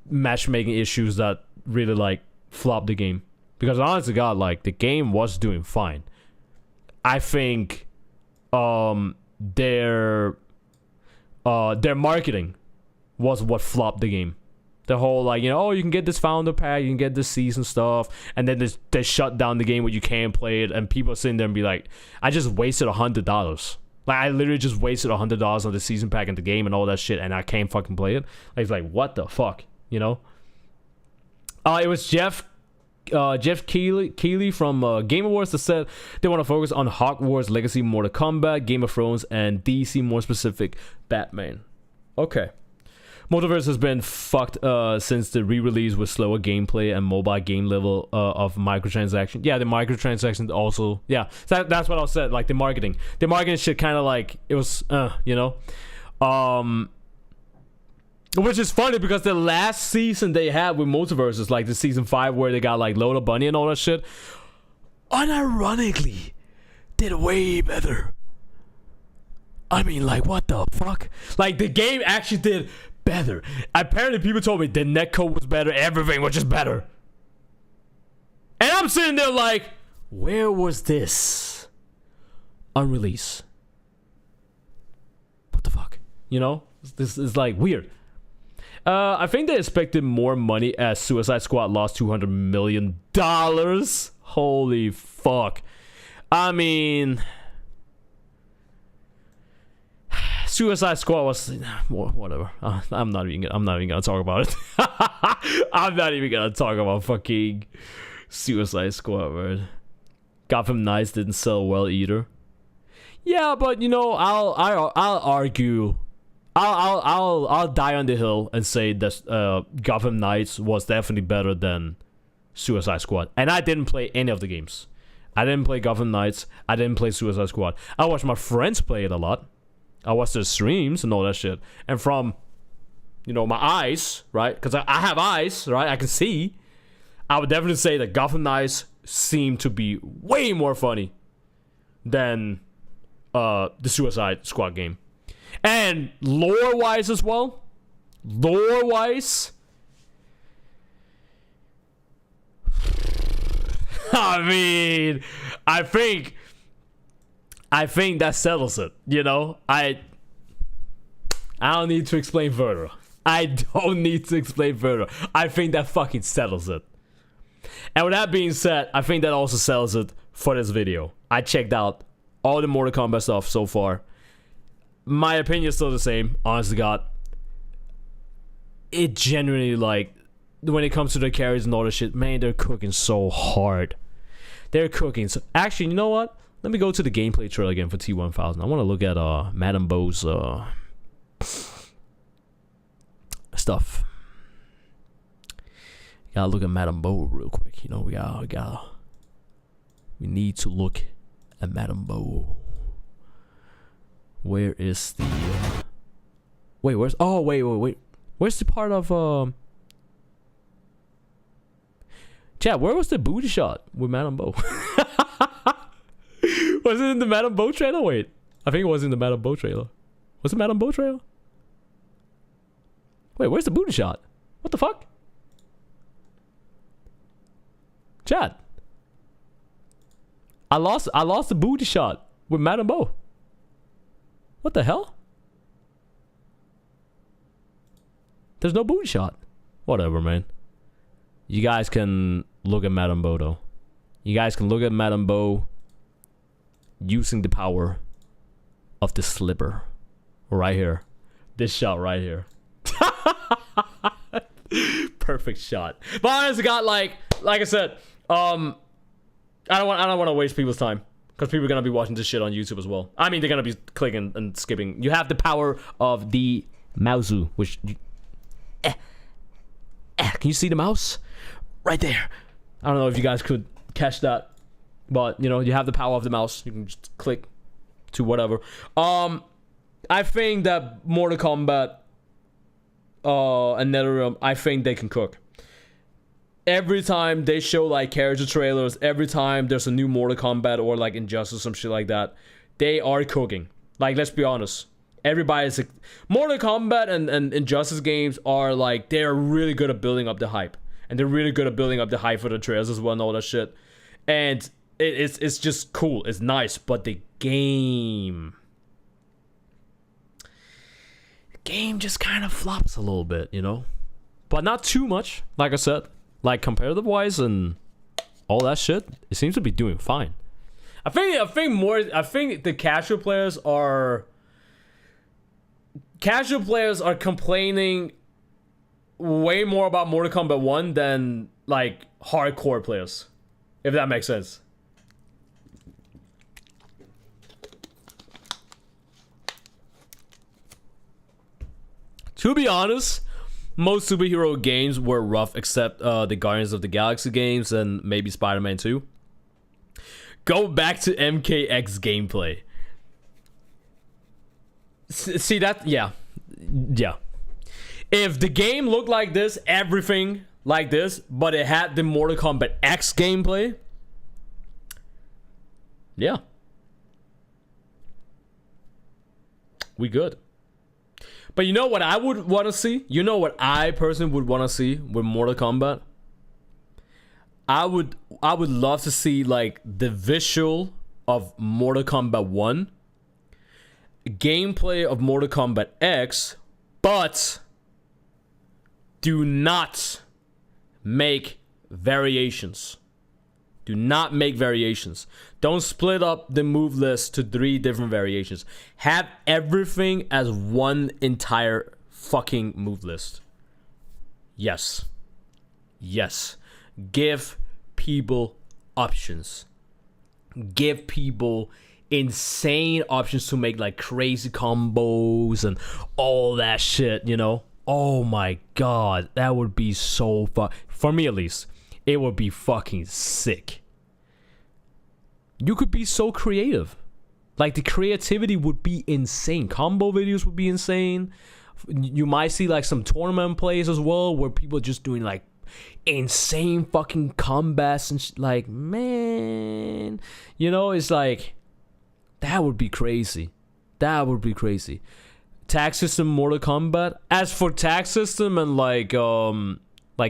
matchmaking issues that really like flopped the game, because honest to God, like, the game was doing fine. I think their marketing was what flopped the game. The whole, like, you know, oh, you can get this founder pack, you can get this season stuff, and then they shut down the game where you can't play it, and people are sitting there and be like, I just wasted $100. Like, I literally just wasted $100 on the season pack and the game and all that shit, and I can't fucking play it. Like, it's like, what the fuck, you know? It was Jeff Keighley from Game Awards that said they want to focus on Hogwarts Legacy, Mortal Kombat, Game of Thrones, and DC, more specific, Batman. Okay. Multiverse has been fucked since the re-release with slower gameplay and mobile game level of microtransaction. Yeah, the microtransactions also. Yeah, so that's what I said. Like, the marketing shit kind of like, it was, you know, which is funny because the last season they had with Multiverse is like the season 5 where they got like Lola Bunny and all that shit. Unironically, did way better. I mean, like, what the fuck? Like, the game actually did better. Apparently, people told me the netcode was better, everything was just better. And I'm sitting there like, where was this on release? What the fuck? You know? This is like weird. I think they expected more money as Suicide Squad lost $200 million. Holy fuck. I mean, Suicide Squad was whatever. I'm not even gonna talk about it. I'm not even gonna talk about fucking Suicide Squad, man. Gotham Knights didn't sell well either. Yeah, but you know, I'll argue. I'll die on the hill and say that Gotham Knights was definitely better than Suicide Squad. And I didn't play any of the games. I didn't play Gotham Knights. I didn't play Suicide Squad. I watched my friends play it a lot. I watched their streams and all that shit. And from, you know, my eyes, right? Because I have eyes, right? I can see. I would definitely say that Gotham Knights seem to be way more funny than the Suicide Squad game. And lore-wise as well. Lore-wise. I mean, I think that settles it, you know? I don't need to explain further. I don't need to explain further. I think that fucking settles it. And with that being said, I think that also settles it for this video. I checked out all the Mortal Kombat stuff so far. My opinion is still the same, honest to God. It genuinely, like, when it comes to the carries and all this shit, man, they're cooking so hard. They're cooking. So, actually, you know what? Let me go to the gameplay trailer again for T1000. I want to look at Madame Bo's stuff. Gotta look at Madame Bo real quick. You know, we need to look at Madame Bo. Where is the wait, where's wait. Where's the part of Chad, where was the booty shot with Madame Bo? Was it in the Madame Bo trailer? Wait. I think it was in the Madame Bo trailer. Was it Madame Bo trailer? Wait, where's the booty shot? What the fuck? Chad. I lost the booty shot with Madame Bo. What the hell? There's no booty shot. Whatever, man. You guys can look at Madame Bo, though. You guys can look at Madame Bo using the power of the slipper. Right here. This shot right here. Perfect shot. But honestly, God, like I said, I don't want to waste people's time. Because people are going to be watching this shit on YouTube as well. I mean, they're going to be clicking and skipping. You have the power of the mouse, which... Can you see the mouse? Right there. I don't know if you guys could catch that. But, you know, you have the power of the mouse. You can just click to whatever. I think that Mortal Kombat and NetherRealm, I think they can cook. Every time they show like character trailers, every time there's a new Mortal Kombat or like Injustice, some shit like that, they are cooking. Like, let's be honest. Everybody's like, Mortal Kombat and Injustice games are like, they're really good at building up the hype. And they're really good at building up the hype for the trailers as well and all that shit. And it's just cool. It's nice. But the game just kind of flops a little bit, you know? But not too much, like I said. Like, comparative wise and all that shit, it seems to be doing fine. I think the casual players are complaining way more about Mortal Kombat 1 than like hardcore players, if that makes sense. To be honest, most superhero games were rough except the Guardians of the Galaxy games and maybe Spider-Man 2. Go back to MKX gameplay. See that? Yeah. If the game looked like this, everything like this, but it had the Mortal Kombat X gameplay, yeah, we good. But you know what I would want to see? You know what I personally would want to see with Mortal Kombat? I would love to see like the visual of Mortal Kombat 1, gameplay of Mortal Kombat X, but do not make variations. Do not make variations. Don't split up the move list to 3 different variations. Have everything as one entire fucking move list. Yes. Yes. Give people options. Give people insane options to make like crazy combos and all that shit, you know? Oh my god, that would be so fun. For me at least, it would be fucking sick. You could be so creative. Like the creativity would be insane. Combo videos would be insane. You might see like some tournament plays as well where people are just doing like insane fucking combats and like, man, you know, it's like that would be crazy. That would be crazy. Tag system Mortal Kombat. As for tag system and like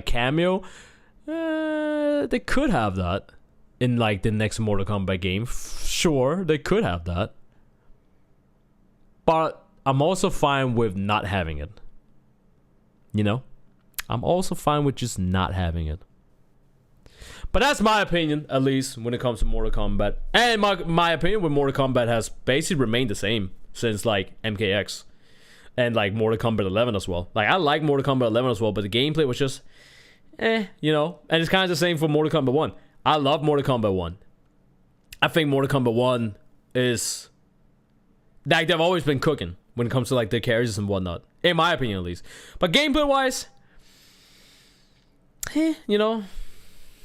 cameo, they could have that in like the next Mortal Kombat game. Sure, they could have that. But I'm also fine with not having it. You know? I'm also fine with just not having it. But that's my opinion, at least, when it comes to Mortal Kombat. And my opinion with Mortal Kombat has basically remained the same since, like, MKX. And, like, Mortal Kombat 11 as well. Like, I like Mortal Kombat 11 as well, but the gameplay was just, you know? And it's kind of the same for Mortal Kombat 1. I love Mortal Kombat 1. I think Mortal Kombat 1 is... like, they've always been cooking when it comes to, like, their characters and whatnot. In my opinion, at least. But gameplay-wise... you know,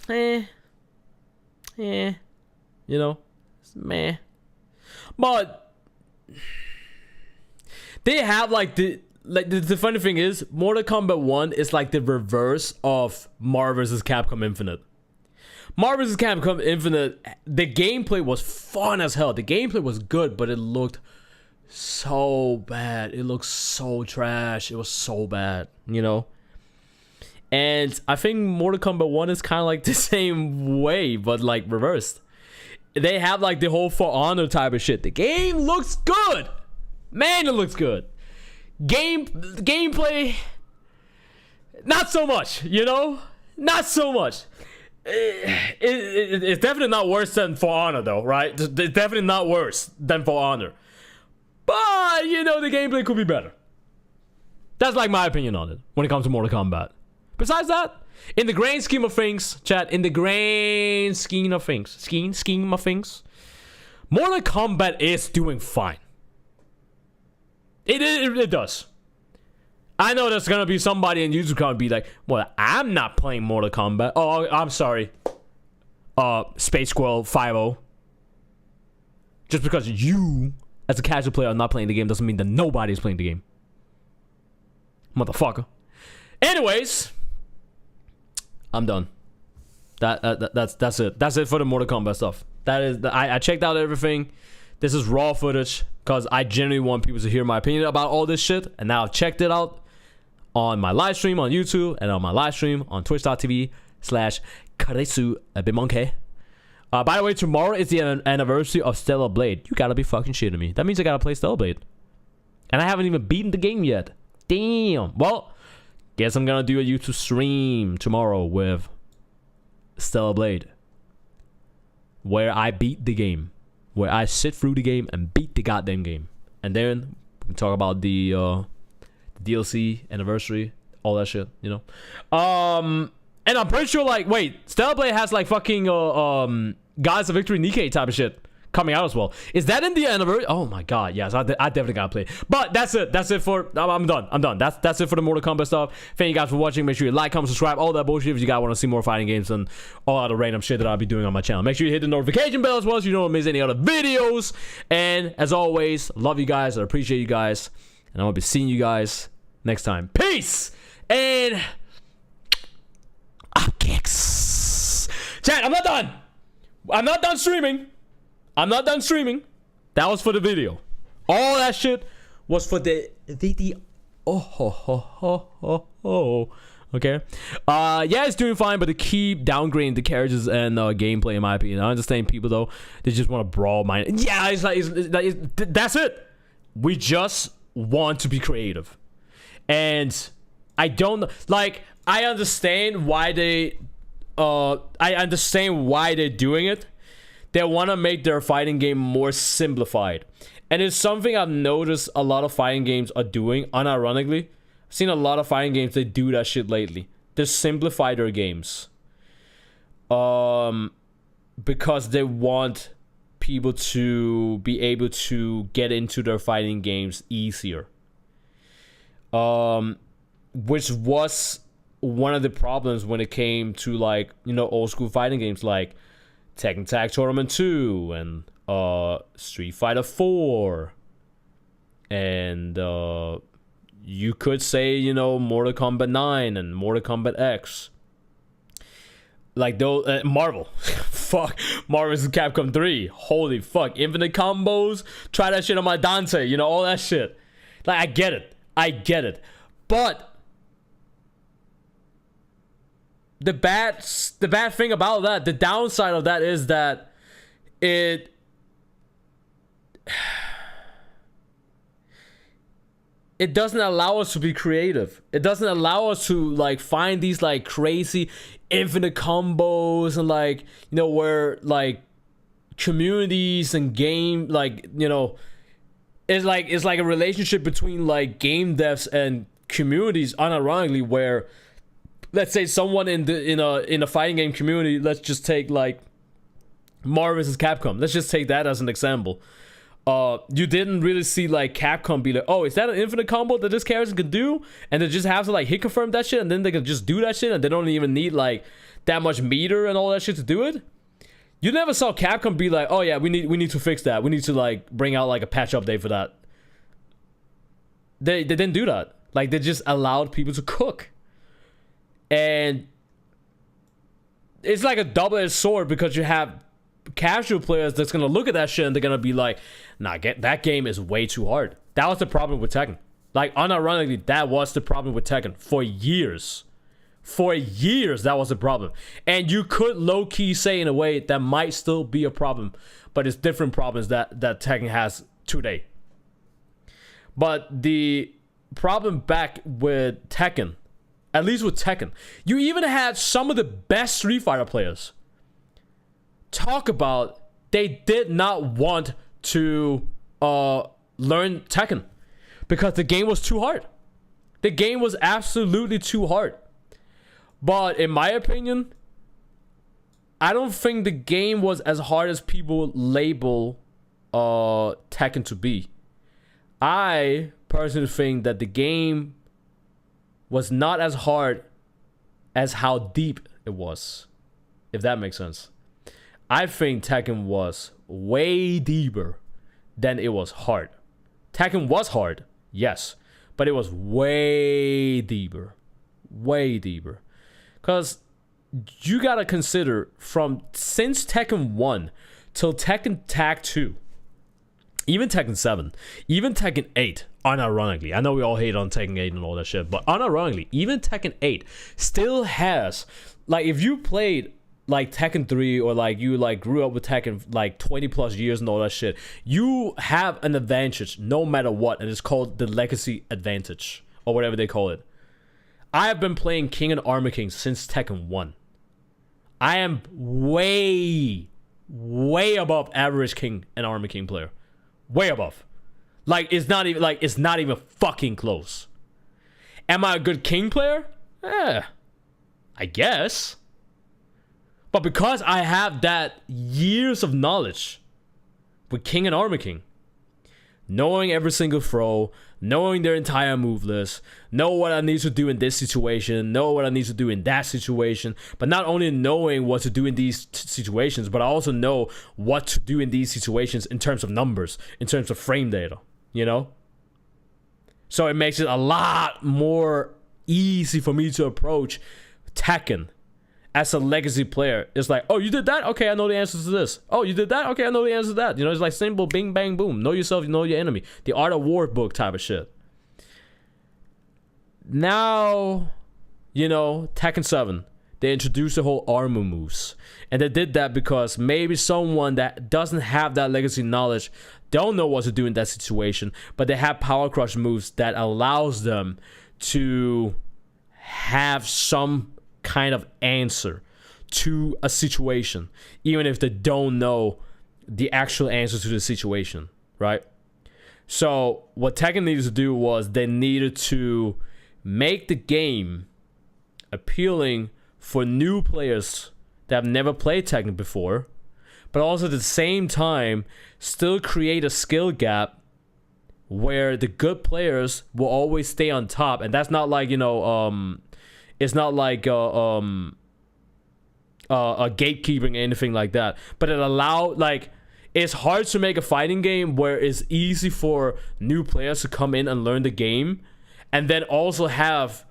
you know, meh. But they have like the funny thing is Mortal Kombat 1 is like the reverse of Marvel vs. Capcom Infinite. Marvel vs. Capcom Infinite, the gameplay was fun as hell. The gameplay was good, but it looked so bad. It looked so trash. It was so bad, you know. And I think Mortal Kombat 1 is kind of like the same way, but like reversed. They have like the whole For Honor type of shit. The game looks good. Man, it looks good. Gameplay, not so much, you know? Not so much. It's definitely not worse than For Honor though, right? It's definitely not worse than For Honor. But, you know, the gameplay could be better. That's like my opinion on it when it comes to Mortal Kombat. Besides that, in the grand scheme of things, chat, in the grand scheme of things, scheme of things, Mortal Kombat is doing fine. It does. I know there's gonna be somebody in YouTube gonna be like, well, I'm not playing Mortal Kombat. Oh, I'm sorry. Space Squirrel 5-0. Just because you, as a casual player, are not playing the game doesn't mean that nobody's playing the game. Motherfucker. Anyways, I'm done. That's it. That's it for the Mortal Kombat stuff. That is, I checked out everything. This is raw footage because I genuinely want people to hear my opinion about all this shit. And now I've checked it out on my live stream on YouTube and on my live stream on twitch.tv/ChrisBMonkey. By the way, tomorrow is the anniversary of Stellar Blade. You gotta be fucking shitting me. That means I gotta play Stellar Blade. And I haven't even beaten the game yet. Damn. Well, guess I'm gonna do a YouTube stream tomorrow with Stellar Blade, where I beat the game, where I sit through the game and beat the goddamn game, and then we can talk about the DLC anniversary, all that shit, you know. And I'm pretty sure, like, wait, Stellar Blade has like fucking Gods of Victory Nikkei type of shit coming out as well. Is that in the anniversary? Oh my god, yes, I definitely gotta play. But that's it for I'm done. That's it for the Mortal Kombat stuff. Thank you guys for watching. Make sure you like, comment, subscribe, all that bullshit if you guys want to see more fighting games and all other random shit that I'll be doing on my channel. Make sure you hit the notification bell as well so you don't miss any other videos. And as always, love you guys. I appreciate you guys, and I'll be seeing you guys next time. Peace and up kicks. Chat, I'm not done. I'm not done streaming. That was for the video. All that shit was for the video. Okay. Yeah, it's doing fine, but they keep downgrading the characters and gameplay, in my opinion. I understand people though, they just want to brawl mine. Yeah, it's like that's it. We just want to be creative, and I don't like. I understand why they I understand why they're doing it. They want to make their fighting game more simplified. And it's something I've noticed a lot of fighting games are doing, unironically. I've seen a lot of fighting games that do that shit lately. They simplify their games. Because they want people to be able to get into their fighting games easier. Which was one of the problems when it came to, like, you know, old school fighting games like Tekken Tag Tournament 2 and Street Fighter 4, and you could say, you know, Mortal Kombat 9 and Mortal Kombat X. Like those, Marvel. Fuck, Marvel vs. Capcom 3. Holy fuck, infinite combos. Try that shit on my Dante, you know, all that shit. Like, I get it. But the bad thing about that, the downside of that is that it doesn't allow us to be creative. It doesn't allow us to, like, find these, like, crazy infinite combos and, like, you know, where, like, communities and game, like, you know, it's like a relationship between, like, game devs and communities, unironically, where, let's say someone in a fighting game community, let's just take, like, Marvel vs. Capcom. Let's just take that as an example. You didn't really see, like, Capcom be like, oh, is that an infinite combo that this character can do? And they just have to, like, hit confirm that shit, and then they can just do that shit, and they don't even need, like, that much meter and all that shit to do it. You never saw Capcom be like, oh yeah, we need to fix that. We need to, like, bring out, like, a patch update for that. They didn't do that. Like, they just allowed people to cook. And it's like a double-edged sword, because you have casual players that's gonna look at that shit and they're gonna be like, nah, that game is way too hard. That was the problem with Tekken. Like, unironically, that was the problem with Tekken for years. For years, that was the problem. And you could low-key say, in a way, that might still be a problem, but it's different problems that Tekken has today. But the problem back with Tekken, at least with Tekken, you even had some of the best Street Fighter players talk about they did not want to learn Tekken because the game was too hard. The game was absolutely too hard. But in my opinion, I don't think the game was as hard as people label Tekken to be. I personally think that the game was not as hard as how deep it was, if that makes sense. I think Tekken was way deeper than it was hard. Tekken was hard, yes, but it was way deeper. Way deeper. Because you gotta consider, since Tekken 1 till Tekken Tag 2, even Tekken 7, even Tekken 8, unironically, I know we all hate on Tekken 8 and all that shit, but unironically, even Tekken 8 still has, like, if you played, like, Tekken 3, or, like, you, like, grew up with Tekken, like, 20 plus years and all that shit, you have an advantage no matter what, and it's called the legacy advantage, or whatever they call it. I have been playing King and Armor King since Tekken 1. I am way above average King and Armor King player. Way above. Like, it's not even fucking close. Am I a good King player? I guess. But because I have that years of knowledge with King and Armor King, knowing every single throw, knowing their entire move list, know what I need to do in this situation, know what I need to do in that situation, but not only knowing what to do in these situations, but I also know what to do in these situations in terms of numbers, in terms of frame data, you know? So it makes it a lot more easy for me to approach Tekken as a legacy player. It's like, oh, you did that? Okay, I know the answers to this. Oh, you did that? Okay, I know the answer to that. You know, it's like simple bing, bang, boom. Know yourself, you know your enemy. The Art of War book type of shit. Now, you know, Tekken 7, they introduced the whole armor moves. And they did that because maybe someone that doesn't have that legacy knowledge don't know what to do in that situation, but they have power crush moves that allows them to have some kind of answer to a situation, even if they don't know the actual answer to the situation, right? So what Tekken needed to do was they needed to make the game appealing for new players that have never played Tekken before, but also at the same time still create a skill gap where the good players will always stay on top. And that's not like, you know, it's not like a gatekeeping or anything like that, but it allowed, like, it's hard to make a fighting game where it's easy for new players to come in and learn the game, and then also have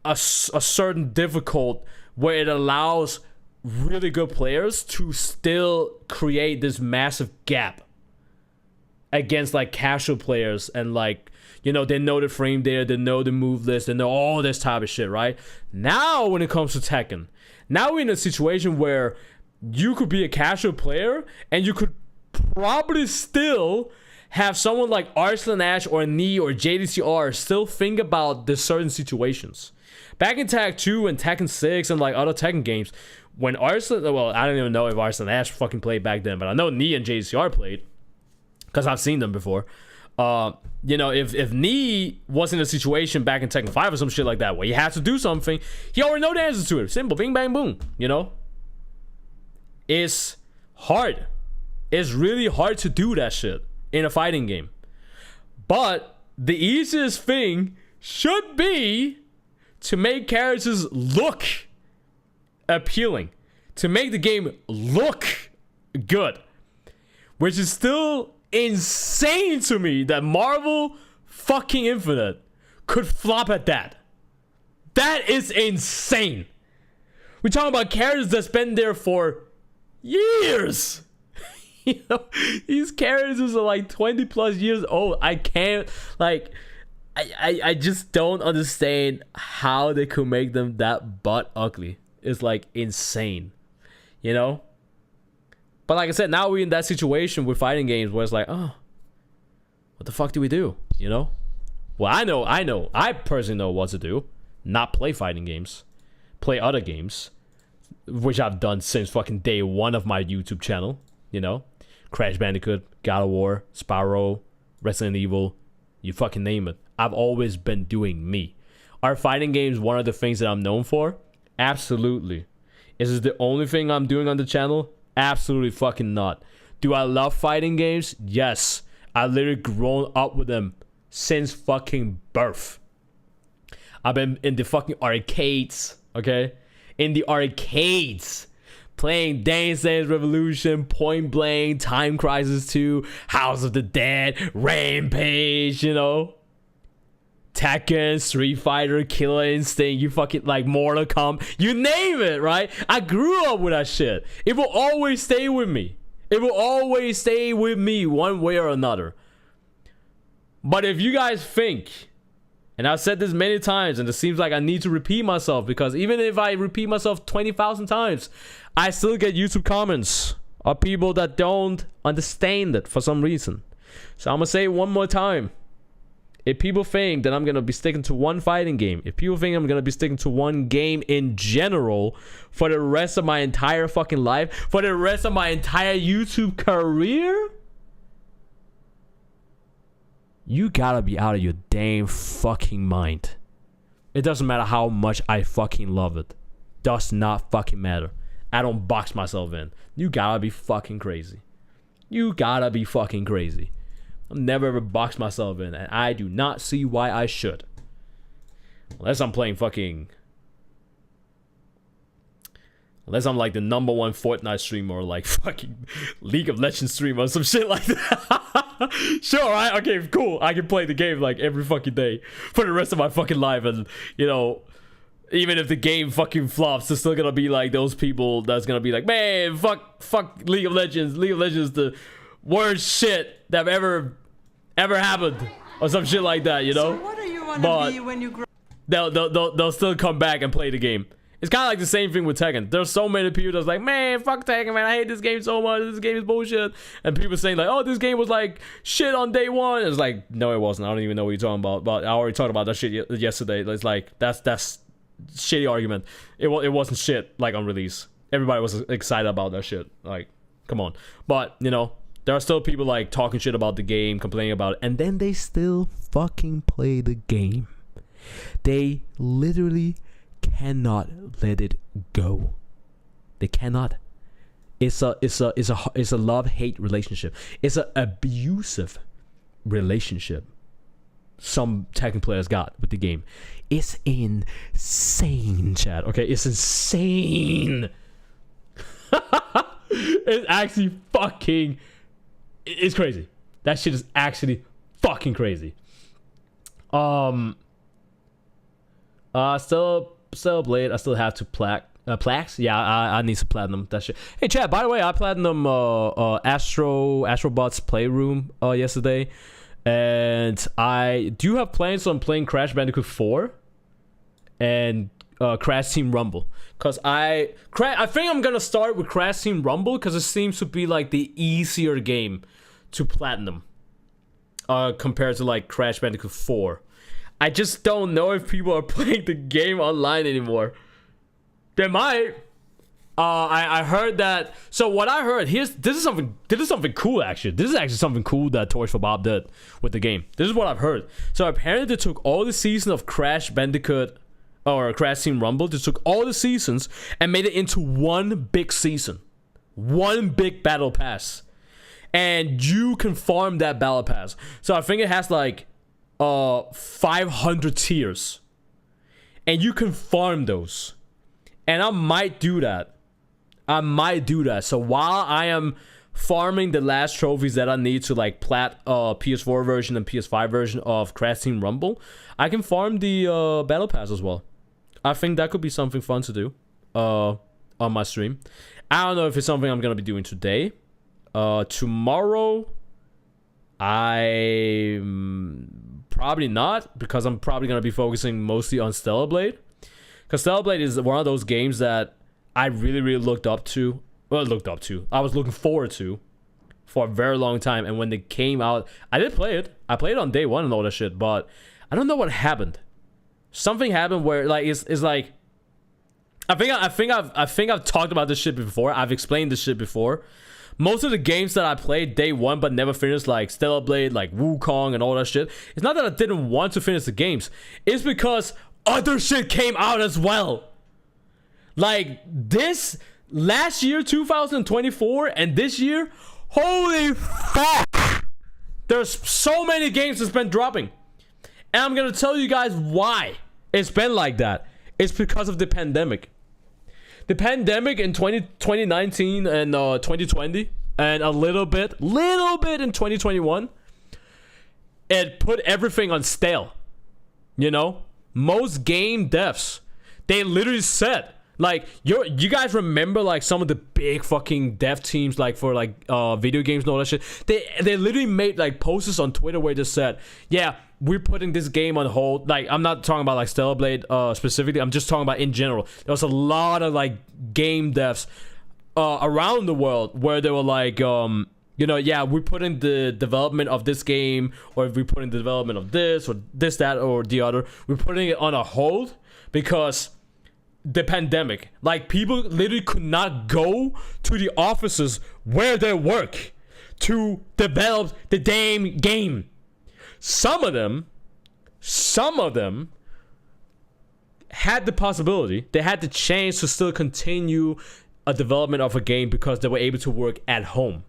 a certain difficult where it allows really good players to still create this massive gap against like casual players. And like, you know, they know the frame data, they know the move list, they know all this type of shit, right? Now when it comes to Tekken, now we're in a situation where you could be a casual player and you could probably still have someone like Arslan Ash or Knee or JDCR still think about the certain situations. Back in Tag 2 and Tekken 6 and like other Tekken games, when Arslan, well, I don't even know if Arslan Ash fucking played back then, but I know Knee and JDCR played because I've seen them before. You know, if Knee was in a situation back in Tekken 5 or some shit like that where he had to do something, he already know the answers to it. Simple, bing, bang, boom, you know? It's hard. It's really hard to do that shit in a fighting game. But the easiest thing should be to make characters look appealing, to make the game look good, which is still insane to me that Marvel fucking Infinite could flop at that. That is insane. We're talking about characters that's been there for years. You know, these characters are like 20 plus years old. I can't, like, I just don't understand how they could make them that butt ugly. It's like insane, you know? But like I said, now we're in that situation with fighting games where it's like, oh, what the fuck do we do? You know? Well, I personally know what to do. Not play fighting games. Play other games, which I've done since fucking day one of my YouTube channel, you know? Crash Bandicoot, God of War, Spyro, Resident Evil, you fucking name it. I've always been doing me. Are fighting games one of the things that I'm known for? Absolutely. Is it the only thing I'm doing on the channel? Absolutely fucking not. Do I love fighting games? Yes. I literally grown up with them since fucking birth. I've been in the fucking arcades, okay? In the arcades. Playing Dance Dance Revolution, Point Blank, Time Crisis 2, House of the Dead, Rampage, you know? Tekken, Street Fighter, Killer Instinct, you fucking like Mortal Kombat, you name it, right? I grew up with that shit. It will always stay with me. It will always stay with me one way or another. But if you guys think, and I've said this many times, and it seems like I need to repeat myself, because even if I repeat myself 20,000 times, I still get YouTube comments of people that don't understand it for some reason. So I'm gonna say it one more time. If people think that I'm gonna be sticking to one fighting game, if people think I'm gonna be sticking to one game in general for the rest of my entire fucking life, for the rest of my entire YouTube career, you gotta be out of your damn fucking mind. It doesn't matter how much I fucking love it. Does not fucking matter. I don't box myself in. You gotta be fucking crazy. You gotta be fucking crazy. I've never ever boxed myself in, and I do not see why I should. Unless I'm playing fucking... Unless I'm like the #1 Fortnite streamer or like fucking League of Legends streamer or some shit like that. Sure, right? Okay, cool. I can play the game like every fucking day for the rest of my fucking life, and you know... Even if the game fucking flops, there's still gonna be like those people that's gonna be like, man, fuck League of Legends. League of Legends is the worst shit that ever happened, or some shit like that, you know. So what do you want to be when you grow? They'll still come back and play the game. It's kind of like the same thing with Tekken. There's so many people that's like, man, fuck Tekken, man. I hate this game so much. This game is bullshit. And people saying like, oh, this game was like shit on day one. It's like, no, it wasn't. I don't even know what you're talking about. But I already talked about that shit yesterday. It's like that's shitty argument. It wasn't shit like on release. Everybody was excited about that shit. Like, come on. But you know, there are still people like talking shit about the game, complaining about it, and then they still fucking play the game. They literally cannot let it go. They cannot. It's a love-hate relationship. It's an abusive relationship some Tekken players got with the game. It's insane, chat. Okay, it's insane. It's actually fucking. It's crazy. That shit is actually fucking crazy. Still Blade. I still have to plaques. Yeah, I need to platinum that shit. Hey, chat. By the way, I platinum Astrobot's Playroom yesterday, and I do have plans on playing Crash Bandicoot 4 and Crash Team Rumble. Cause I think I'm gonna start with Crash Team Rumble because it seems to be like the easier game to platinum compared to like Crash Bandicoot 4. I just don't know if people are playing the game online anymore. They might. I heard that. So what I heard, this is something cool actually. This is actually something cool that Toys for Bob did with the game. This is what I've heard. So apparently they took all the seasons of Crash Bandicoot or Crash Team Rumble. They took all the seasons and made it into one big season, one big battle pass, and you can farm that battle pass. So I think it has like 500 tiers, and you can farm those. And I might do that. So while I am farming the last trophies that I need to like plat PS4 version and PS5 version of Crash Team Rumble, I can farm the battle pass as well. I think that could be something fun to do on my stream. I don't know if it's something I'm gonna be doing today. Tomorrow, probably not, because I'm probably gonna be focusing mostly on Stellar Blade. Because Stellar Blade is one of those games that I really looked up to. Well, I was looking forward to for a very long time. And when they came out, I did play it. I played it on day one and all that shit. But I don't know what happened. Something happened where like it's like I think I've talked about this shit before. I've explained this shit before. Most of the games that I played day one but never finished, like Stellar Blade, like Wukong and all that shit, it's not that I didn't want to finish the games. It's because other shit came out as well. Like this last year, 2024, and this year, holy fuck, there's so many games that's been dropping. And I'm gonna tell you guys why it's been like that. It's because of the pandemic. The pandemic in 2019 and 2020, and a little bit in 2021, it put everything on stale. You know, most game devs, they literally said, like, you guys remember like some of the big fucking dev teams like for like video games and all that shit. They literally made like posters on Twitter where they said, yeah, we're putting this game on hold. Like, I'm not talking about like Stellar Blade specifically. I'm just talking about in general. There was a lot of like game devs around the world where they were like, you know, yeah, we're putting the development of this game, or if we put in the development of this or this, that, or the other, we're putting it on a hold because the pandemic. Like, people literally could not go to the offices where they work to develop the damn game. Some of them had the possibility, they had the chance to still continue a development of a game because they were able to work at home.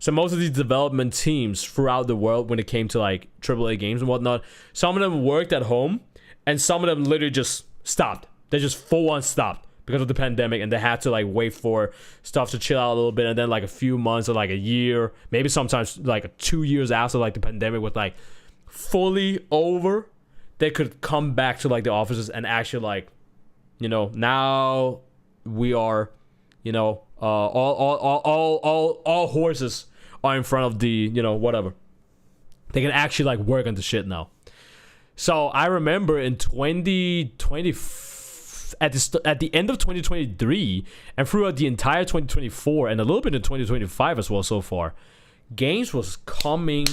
So most of these development teams throughout the world, when it came to like AAA games and whatnot, some of them worked at home and some of them literally just stopped. They just full on stopped because of the pandemic, and they had to like wait for stuff to chill out a little bit, and then like a few months or like a year, maybe sometimes like 2 years after like the pandemic was like fully over, they could come back to like the offices and actually like, you know, now we are, you know, all horses are in front of the, you know, whatever. They can actually like work on the shit now. So I remember in 2020, at the end of 2023 and throughout the entire 2024 and a little bit in 2025 as well so far, games was coming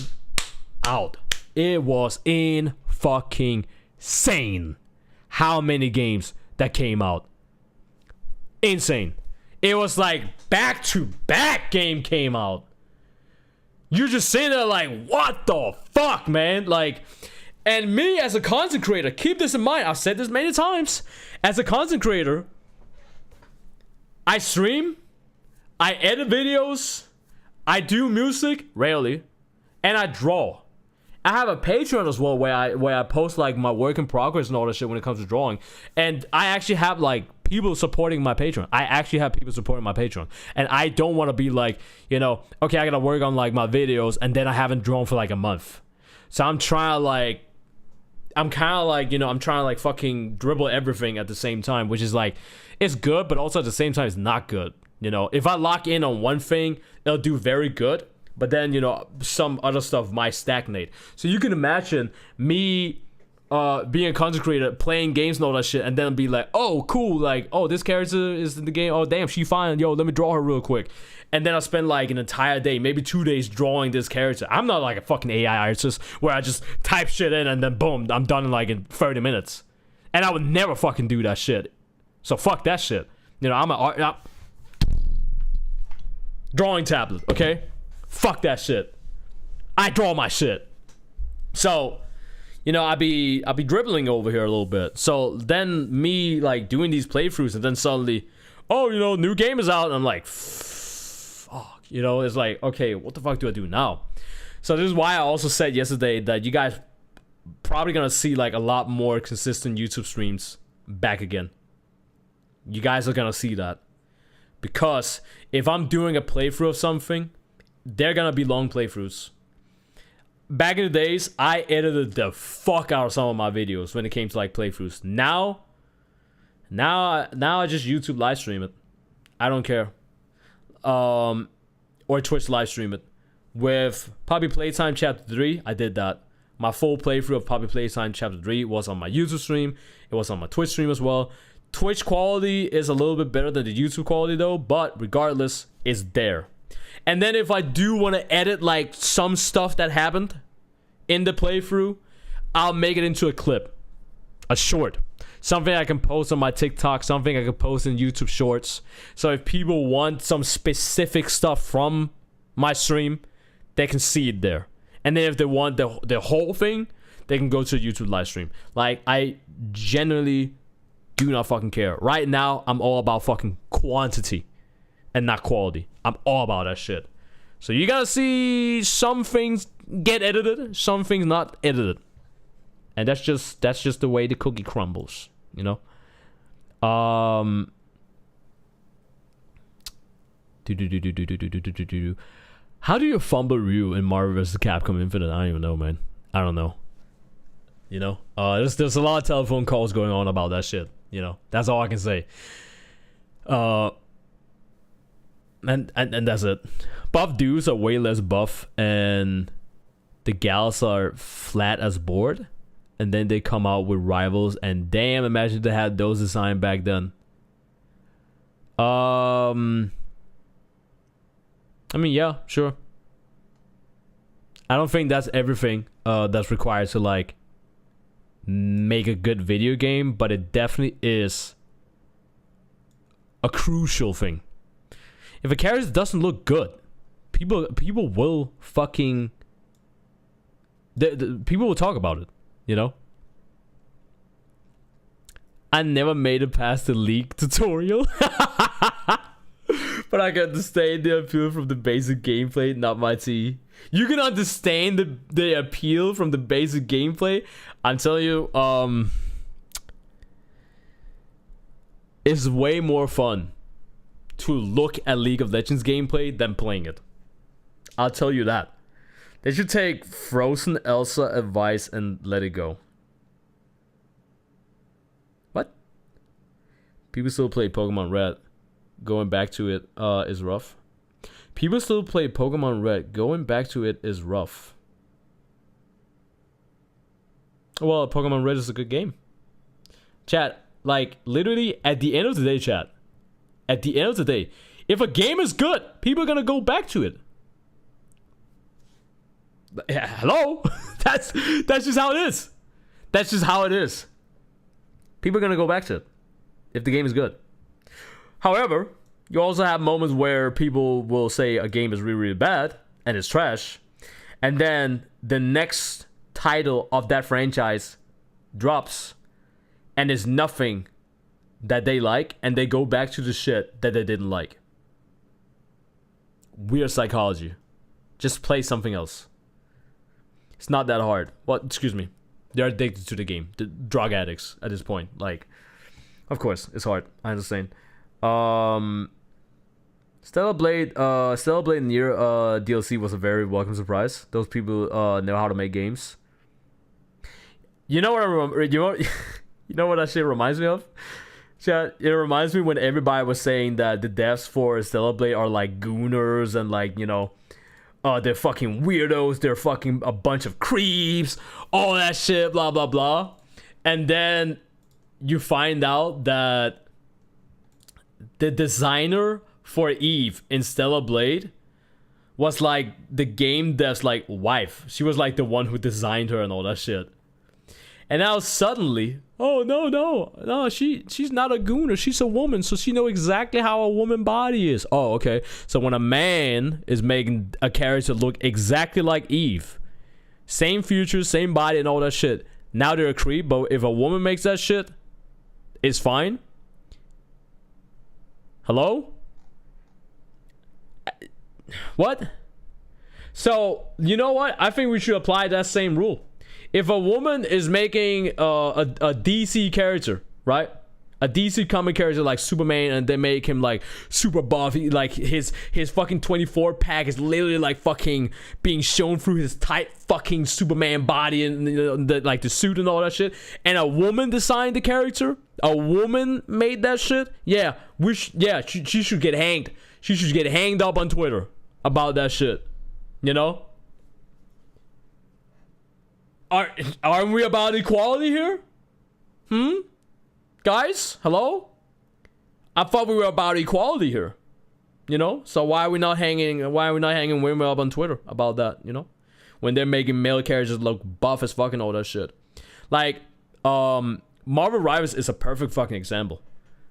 out. It was in fucking insane how many games that came out. Insane. It was like back-to-back game came out. You're just sitting there like, what the fuck, man? Like, and me as a content creator, keep this in mind. I've said this many times. As a content creator, I stream, I edit videos, I do music, rarely, and I draw. I have a Patreon as well where I post like my work in progress and all that shit when it comes to drawing. And I actually have like people supporting my Patreon. I actually have people supporting my Patreon. And I don't want to be like, you know, okay, I gotta work on like my videos and then I haven't drawn for like a month. So I'm trying to like, I'm kind of like, you know, I'm trying to like fucking dribble everything at the same time, which is like, it's good, but also at the same time, it's not good. You know, if I lock in on one thing, it'll do very good. But then, you know, some other stuff might stagnate. So you can imagine me being a content creator, playing games and all that shit, and then be like, oh, cool, like, oh, this character is in the game. Oh, damn, she fine. Yo, let me draw her real quick. And then I'll spend like an entire day, maybe 2 days drawing this character. I'm not like a fucking AI artist where I just type shit in and then boom, I'm done in like in 30 minutes. And I would never fucking do that shit. So fuck that shit. You know, I'm a drawing tablet, okay? Fuck that shit. I draw my shit. So, you know, I be dribbling over here a little bit. So then me like doing these playthroughs and then suddenly, oh, you know, new game is out. And I'm like, fuck. You know, it's like, okay, what the fuck do I do now? So this is why I also said yesterday that you guys probably gonna see like a lot more consistent YouTube streams back again. You guys are gonna see that. Because if I'm doing a playthrough of something, they're gonna be long playthroughs. Back in the days, I edited the fuck out of some of my videos when it came to like playthroughs. Now I just YouTube live stream it. I don't care. Or Twitch live stream it. With Poppy Playtime Chapter 3, I did that. My full playthrough of Poppy Playtime Chapter 3 was on my YouTube stream. It was on my Twitch stream as well. Twitch quality is a little bit better than the YouTube quality though, but regardless, it's there. And then if I do want to edit like some stuff that happened in the playthrough, I'll make it into a clip, a short, something I can post on my TikTok, something I can post in YouTube Shorts. So if people want some specific stuff from my stream, they can see it there. And then if they want the whole thing, they can go to a YouTube live stream. Like, I generally do not fucking care. Right now, I'm all about fucking quantity and not quality. I'm all about that shit. So you gotta see some things get edited, some things not edited. And that's just the way the cookie crumbles, you know? How do you fumble Ryu in Marvel vs. Capcom Infinite? I don't even know, man. I don't know. You know? There's a lot of telephone calls going on about that shit. You know? That's all I can say. And that's it. Buff dudes are way less buff, and the gals are flat as board. And then they come out with rivals, and damn, imagine they had those designed back then. I mean, yeah, sure. I don't think that's everything that's required to like make a good video game, but it definitely is a crucial thing. If a character doesn't look good, people will fucking people will talk about it, you know? I never made it past the leak tutorial. But I can understand the appeal from the basic gameplay, not my tea. You can understand the appeal from the basic gameplay. I'm telling you, it's way more fun to look at League of Legends gameplay than playing it. I'll tell you that. They should take Frozen Elsa advice and let it go. What? People still play Pokemon Red. Going back to it is rough. People still play Pokemon Red. Going back to it is rough. Well, Pokemon Red is a good game. Chat, like, literally, at the end of the day, chat. At the end of the day, if a game is good, people are gonna go back to it. Yeah, hello? That's just how it is. That's just how it is. People are gonna go back to it. if the game is good. However, you also have moments where people will say a game is really, really bad and it's trash, and then the next title of that franchise drops and is nothing that they like, and they go back to the shit that they didn't like. Weird psychology. Just play something else. It's not that hard. Well, excuse me. They're addicted to the game. The drug addicts at this point. Like, of course, it's hard. I understand. Stellar Blade Nier DLC was a very welcome surprise. Those people know how to make games. You know what you know what that shit reminds me of? Chat, it reminds me when everybody was saying that the devs for Stellar Blade are like gooners and like, you know, they're fucking weirdos, they're fucking a bunch of creeps, all that shit, blah blah blah. And then you find out that the designer for Eve in Stellar Blade was like the game dev's like wife. She was like the one who designed her and all that shit. And now suddenly, oh no, she's not a gooner, she's a woman, so she knows exactly how a woman body is. Oh, okay. So when a man is making a character look exactly like Eve, same features, same body and all that shit, now they're a creep. But if a woman makes that shit, it's fine. Hello? What? So, you know what? I think we should apply that same rule. If a woman is making a DC character, right? A DC comic character like Superman, and they make him like super buff, like his fucking 24 pack is literally like fucking being shown through his tight fucking Superman body and like the suit and all that shit. And a woman designed the character, a woman made that shit. Yeah, she should get hanged. She should get hanged up on Twitter about that shit. You know? Aren't we about equality here? Guys, hello? I thought we were about equality here. You know? So why are we not hanging women up on Twitter about that, you know? When they're making male characters look buff as fucking all that shit. Like, Marvel Rivals is a perfect fucking example.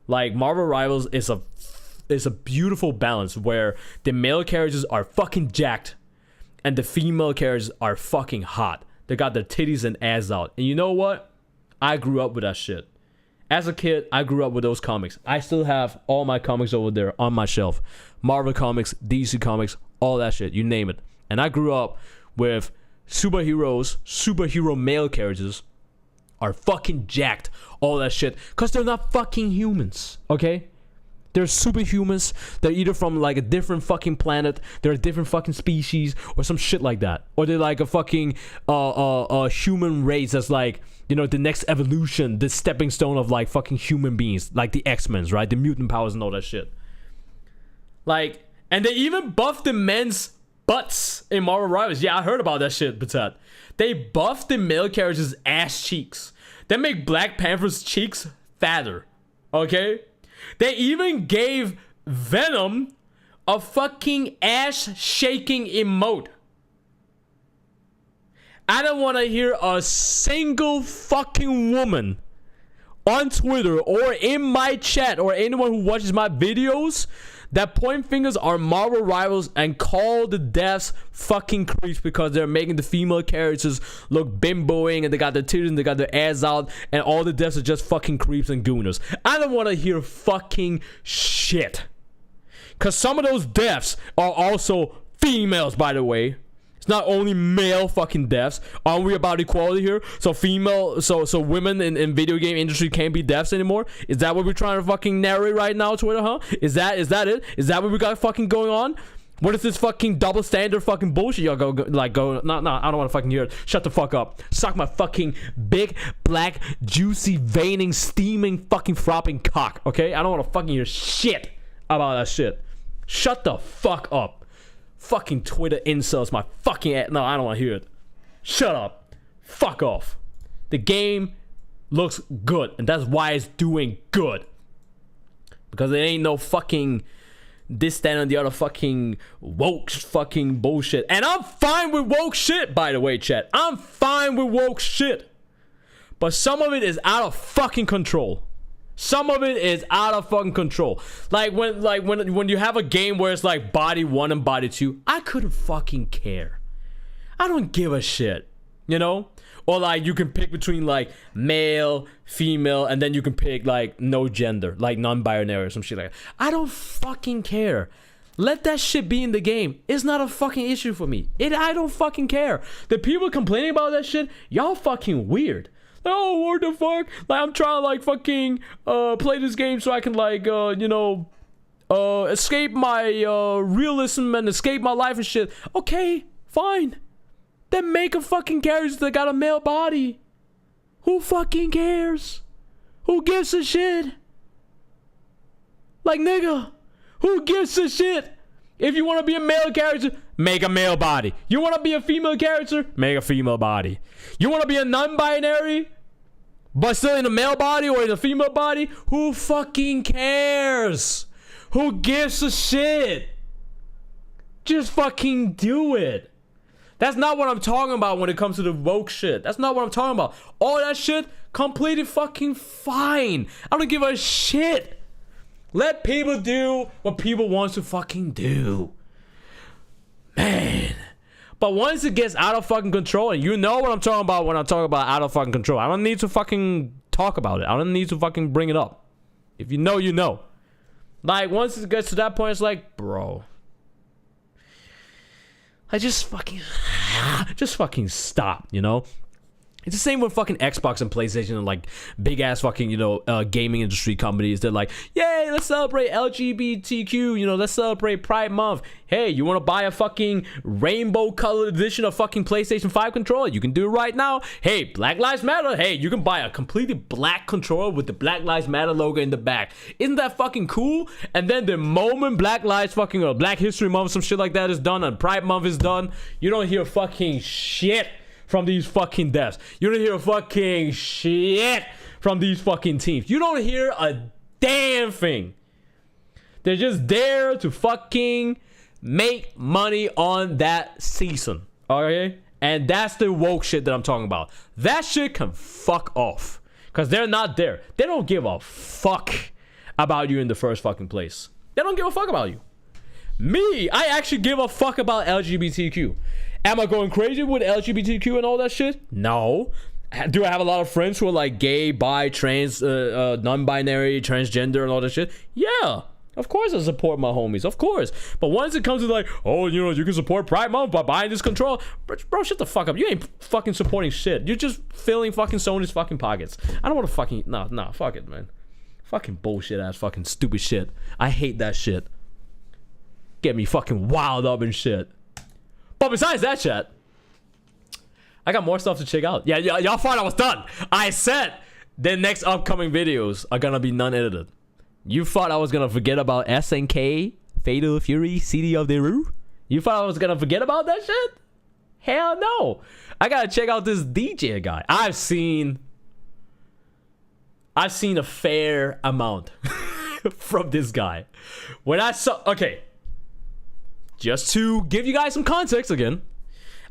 Like, Marvel Rivals is a beautiful balance where the male characters are fucking jacked and the female characters are fucking hot. They got their titties and ass out. And you know what? I grew up with that shit. As a kid, I grew up with those comics. I still have all my comics over there on my shelf. Marvel comics, DC comics, all that shit. You name it. And I grew up with superhero male characters are fucking jacked. All that shit. Because they're not fucking humans. Okay? They're superhumans. They're either from like a different fucking planet. They're a different fucking species or some shit like that. Or they're like a fucking human race that's like, you know, the next evolution, the stepping stone of like fucking human beings, like the X-Men, right? The mutant powers and all that shit. Like, and they even buffed the men's butts in Marvel Rivals. Yeah, I heard about that shit, Patat. They buffed the male characters' ass cheeks. They make Black Panther's cheeks fatter. Okay? They even gave Venom a fucking ass-shaking emote. I don't want to hear a single fucking woman on Twitter or in my chat or anyone who watches my videos that point fingers are Marvel Rivals and call the devs fucking creeps because they're making the female characters look bimboing and they got their titties and they got their ass out and all the devs are just fucking creeps and gooners. I don't want to hear fucking shit. Because some of those devs are also females, by the way. It's not only male fucking devs. Aren't we about equality here? So women in video game industry can't be devs anymore? Is that what we're trying to fucking narrate right now, Twitter, huh? Is that it? Is that what we got fucking going on? What is this fucking double standard fucking bullshit y'all go no, I don't want to fucking hear it. Shut the fuck up. Suck my fucking big, black, juicy, veining, steaming, fucking fropping cock, okay? I don't want to fucking hear shit about that shit. Shut the fuck up. Fucking Twitter incels my fucking ass. No, I don't want to hear it. Shut up. Fuck off. The game looks good, and that's why it's doing good. Because there ain't no fucking this, that, and the other fucking woke fucking bullshit. And I'm fine with woke shit, by the way, chat. I'm fine with woke shit. But some of it is out of fucking control. Some of it is out of fucking control. Like when you have a game where it's like body 1 and body 2, I couldn't fucking care. I don't give a shit, you know? Or like you can pick between like male, female, and then you can pick like no gender, like non-binary or some shit like that. I don't fucking care. Let that shit be in the game. It's not a fucking issue for me. I don't fucking care. The people complaining about that shit, y'all fucking weird. Oh, what the fuck? Like, I'm trying to, like, fucking, play this game so I can, like, escape my, realism and escape my life and shit. Okay, fine. Then make a fucking character that got a male body. Who fucking cares? Who gives a shit? Like, nigga, who gives a shit? If you want to be a male character, make a male body. You want to be a female character? Make a female body. You want to be a non-binary, but still in a male body or in a female body? Who fucking cares? Who gives a shit? Just fucking do it. That's not what I'm talking about when it comes to the woke shit. That's not what I'm talking about. All that shit, completely fucking fine. I don't give a shit. Let people do what people want to fucking do. Man. But once it gets out of fucking control, and you know what I'm talking about when I'm talking about out of fucking control, I don't need to fucking talk about it. I don't need to fucking bring it up. If you know, you know. Like, once it gets to that point, it's like, bro. I just fucking stop, you know? It's the same with fucking Xbox and PlayStation and like big ass fucking, gaming industry companies. They're like, yay, let's celebrate LGBTQ, let's celebrate Pride Month. Hey, you want to buy a fucking rainbow colored edition of fucking PlayStation 5 controller? You can do it right now. Hey, Black Lives Matter. Hey, you can buy a completely black controller with the Black Lives Matter logo in the back. Isn't that fucking cool? And then the moment Black Lives fucking or Black History Month, some shit like that is done and Pride Month is done, you don't hear fucking shit from these fucking devs. You don't hear fucking shit from these fucking teams. You don't hear a damn thing. They're just there to fucking make money on that season. Okay? And that's the woke shit that I'm talking about. That shit can fuck off. Because they're not there. They don't give a fuck about you in the first fucking place. They don't give a fuck about you. Me, I actually give a fuck about LGBTQ. Am I going crazy with LGBTQ and all that shit? No. Do I have a lot of friends who are like gay, bi, trans, non-binary, transgender and all that shit? Yeah. Of course I support my homies. Of course. But once it comes to like, oh, you can support Pride Month by buying this control. Bro, shut the fuck up. You ain't fucking supporting shit. You're just filling fucking Sony's fucking pockets. I don't want to fucking... Nah, fuck it, man. Fucking bullshit ass fucking stupid shit. I hate that shit. Get me fucking wild up and shit. But besides that, chat, I got more stuff to check out. Yeah, y'all thought I was done. I said the next upcoming videos are gonna be non-edited. You thought I was gonna forget about SNK, Fatal Fury, City of the Rue? You thought I was gonna forget about that shit? Hell no. I gotta check out this DJ guy. I've seen a fair amount from this guy. When I saw... Okay. Just to give you guys some context again,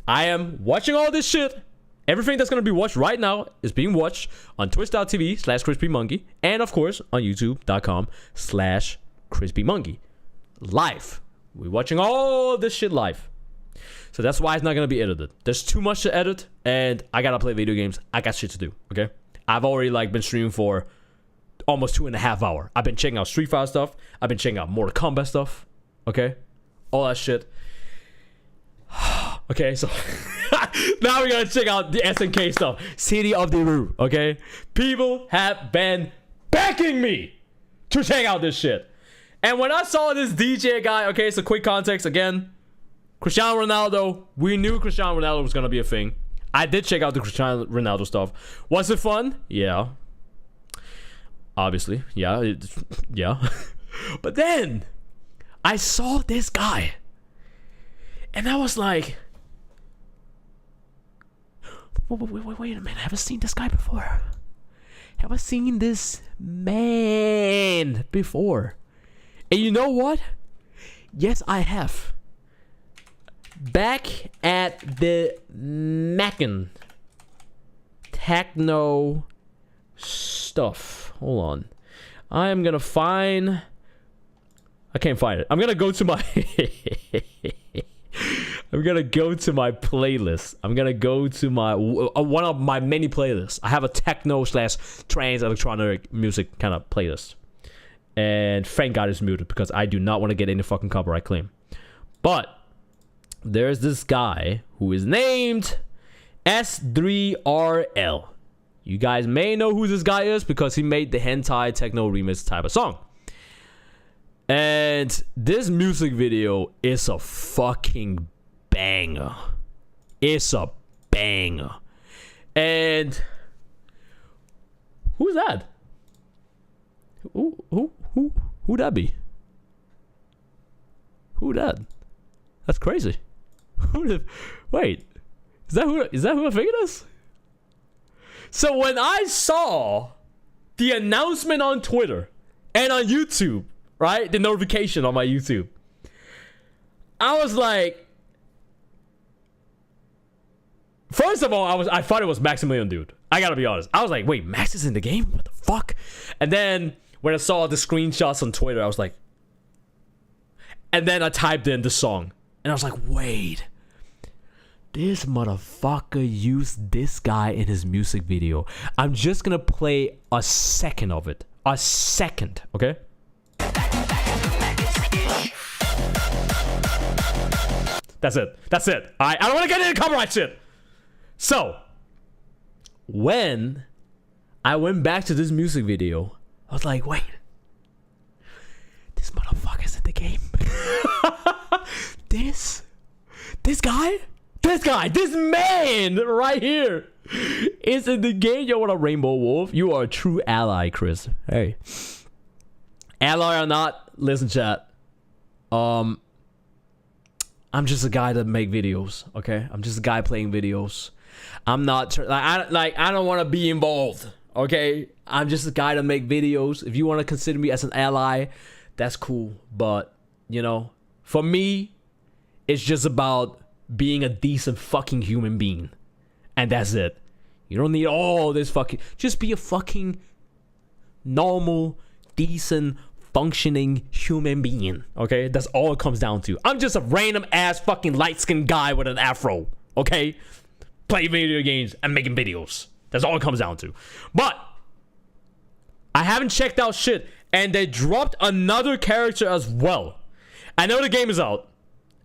I am watching all this shit. Everything that's going to be watched right now is being watched on twitch.tv/ChrisBMonkey and, of course, on youtube.com/ChrisBMonkey. Live. We're watching all this shit live. So that's why it's not going to be edited. There's too much to edit, and I got to play video games. I got shit to do, okay? I've already, been streaming for almost 2.5 hours. I've been checking out Street Fighter stuff. I've been checking out Mortal Kombat stuff, okay? All that shit. Okay, so now we gotta check out the SNK stuff. City of the Rue, okay? People have been begging me to check out this shit. And when I saw this DJ guy, okay, so quick context again. Cristiano Ronaldo. We knew Cristiano Ronaldo was gonna be a thing. I did check out the Cristiano Ronaldo stuff. Was it fun? Yeah. Obviously. Yeah. Yeah. But then I saw this guy, and I was like, wait a minute, I haven't seen this guy before. Have I seen this man before? And you know what? Yes, I have. Back at the Mackin Techno stuff. Hold on. I am gonna find. I can't find it. I'm gonna go to my. I'm gonna go to my playlist. I'm gonna go to my one of my many playlists. I have a techno / trance electronic music kind of playlist, and thank God it's muted because I do not want to get any fucking copyright claim. But there's this guy who is named S3RL. You guys may know who this guy is because he made the hentai techno remix type of song. And this music video is a fucking banger. It's a banger. And who's that? Who that be? Who that? That's crazy. Wait, is that who I think it is? So when I saw the announcement on Twitter and on YouTube, right, the notification on my YouTube, I was like, first of all, I thought it was Maximilian Dude. I gotta be honest. I was like, wait, Max is in the game? What the fuck? And then when I saw the screenshots on Twitter, I was like, and then I typed in the song, and I was like, wait. This motherfucker used this guy in his music video. I'm just gonna play a second of it. A second, okay? That's it. That's it. I don't want to get into copyright shit. So, when I went back to this music video, I was like, wait. This motherfucker's in the game. This man right here is in the game. Yo, what up, Rainbow Wolf? You are a true ally, Chris. Hey. Ally or not, listen, chat. I'm just a guy that make videos, okay? I'm just a guy playing videos. I'm not, I don't want to be involved, okay? I'm just a guy that make videos. If you want to consider me as an ally, that's cool. But, you know, for me, it's just about being a decent fucking human being. And that's it. You don't need all this fucking... Just be a fucking normal, decent, functioning human being. Okay? That's all it comes down to. I'm just a random ass fucking light-skinned guy with an afro. Okay? Playing video games and making videos. That's all it comes down to. But I haven't checked out shit. And they dropped another character as well. I know the game is out.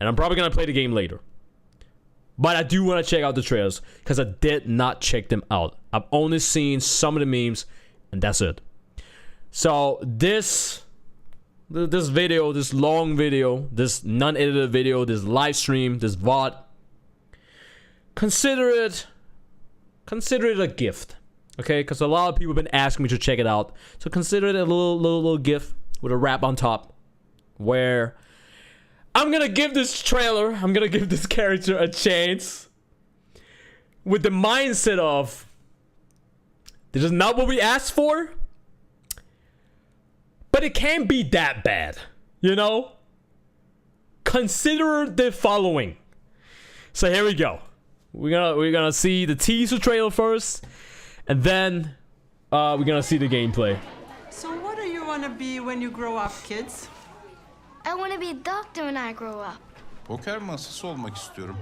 And I'm probably going to play the game later. But I do want to check out the trailers because I did not check them out. I've only seen some of the memes, and that's it. So this video, this long video, this non-edited video, this live stream, this VOD, consider it a gift, okay? Because a lot of people have been asking me to check it out, so consider it a little gift with a wrap on top, where I'm gonna give this trailer, I'm gonna give this character a chance with the mindset of this is not what we asked for, but it can't be that bad, you know? Consider the following. So here we go. We're gonna see the teaser trailer first, and then we're gonna see the gameplay. So what do you wanna be when you grow up, kids? I want to be a doctor when I grow up. Poker masası olmak istiyorum.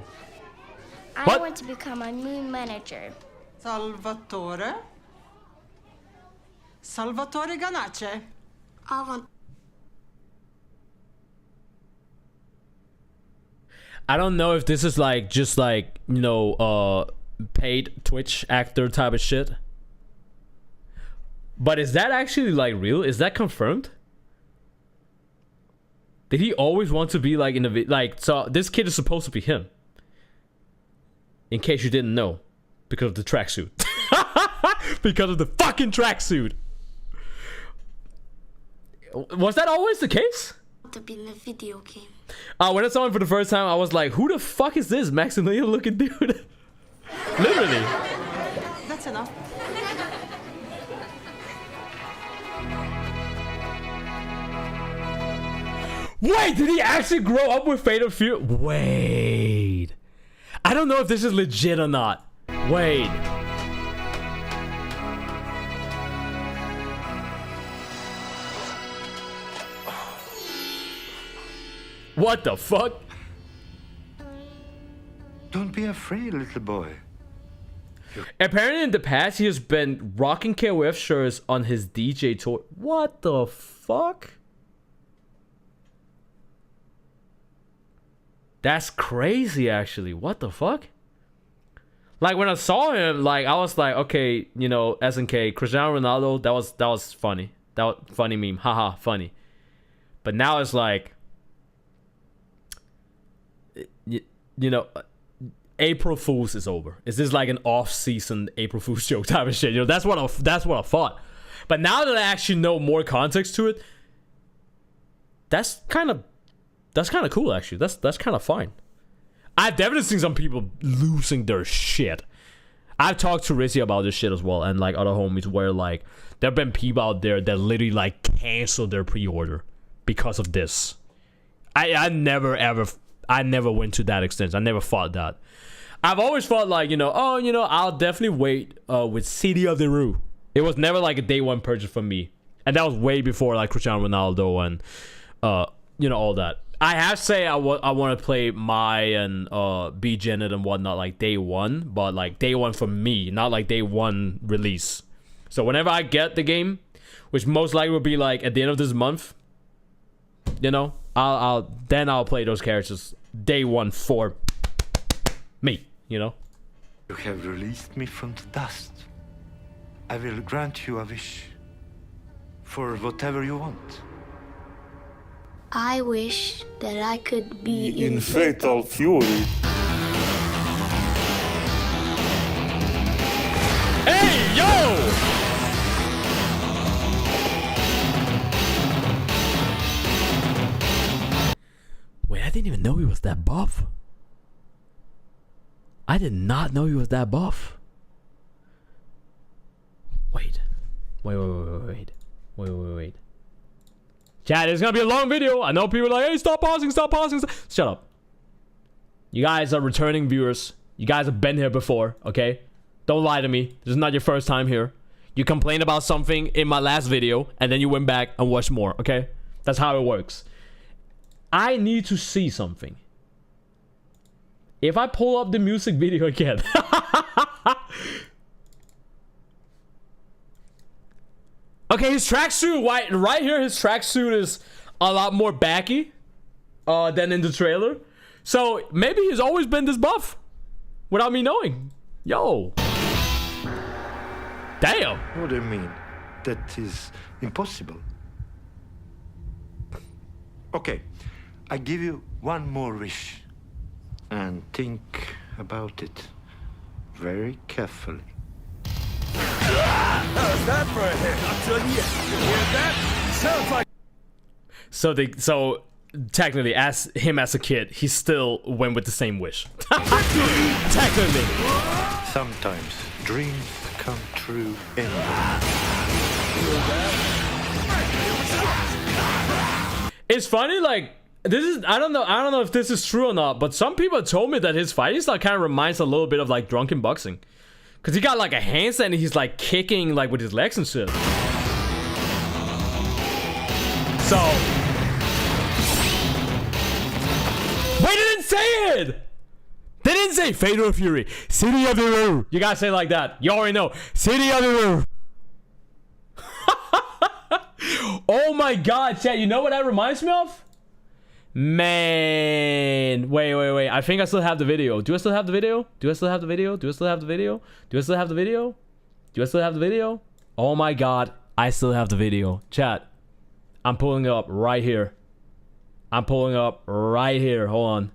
I What? want to become a new manager. Salvatore? Salvatore Ganache? I want... I don't know if this is like just like, you know, paid Twitch actor type of shit. But is that actually like real? Is that confirmed? Did he always want to be like in the like? So this kid is supposed to be him. In case you didn't know, because of the tracksuit. Because of the fucking tracksuit. Was that always the case? To be in a video game. When I saw him for the first time, I was like, "Who the fuck is this Maximilian looking dude?" Literally. That's enough. Wait, did he actually grow up with Fatal Fury? Wait. I don't know if this is legit or not. Wait. What the fuck? Don't be afraid, little boy. Apparently in the past he has been rocking KOF shirts on his DJ tour. What the fuck? That's crazy actually. What the fuck? Like when I saw him, like I was like, okay, you know, SNK, Cristiano Ronaldo, that was funny. That was funny meme. Haha, funny. But now it's like you know, April Fool's is over. Is this like an off-season April Fool's joke type of shit? You know, that's what I thought. But now that I actually know more context to it, that's kind of cool actually. That's kind of fine. I've definitely seen some people losing their shit. I've talked to Rizzy about this shit as well, and like other homies where like there have been people out there that literally like canceled their pre-order because of this. I never went to that extent. I never thought that. I've always thought like, you know, oh, you know, I'll definitely wait with City of the Rue. It was never like a day one purchase for me. And that was way before like Cristiano Ronaldo and you know, all that. I have to say I want to play Mai and B Janet and whatnot like day one, but like day one for me, not like day one release. So whenever I get the game, which most likely will be like at the end of this month, you know, I'll play those characters day one for me, you know. You have released me from the dust. I will grant you a wish for whatever you want. I wish that I could be In fatal fury. Hey, yo! Wait, I didn't even know he was that buff. I did not know he was that buff. Wait. Chat, it's gonna be a long video. I know people are like, hey, stop pausing. Shut up. You guys are returning viewers. You guys have been here before, okay? Don't lie to me. This is not your first time here. You complained about something in my last video, and then you went back and watched more, okay? That's how it works. I need to see something. If I pull up the music video again. Okay, his tracksuit, right here, his tracksuit is a lot more baggy than in the trailer. So maybe he's always been this buff without me knowing. Yo. Damn. What do you mean? That is impossible. Okay, I give you one more wish. And think about it very carefully. How's that for a hit? I'll tell you, you hear that? Sounds like... So technically, as a kid, he still went with the same wish. Technically. Sometimes dreams come true anyway. It's funny, like, this is, I don't know if this is true or not, but some people told me that his fighting style kind of reminds a little bit of like drunken boxing. Cause he got like a handstand and he's like kicking like with his legs and shit. So wait, they didn't say it! They didn't say Fatal Fury, City of the Rue. You gotta say it like that. You already know. City of the Rue. Oh my god, chat, you know what that reminds me of? Man, wait. I think I still have the video. Do I still have the video? Oh my god, I still have the video. Chat, I'm pulling it up right here. Hold on.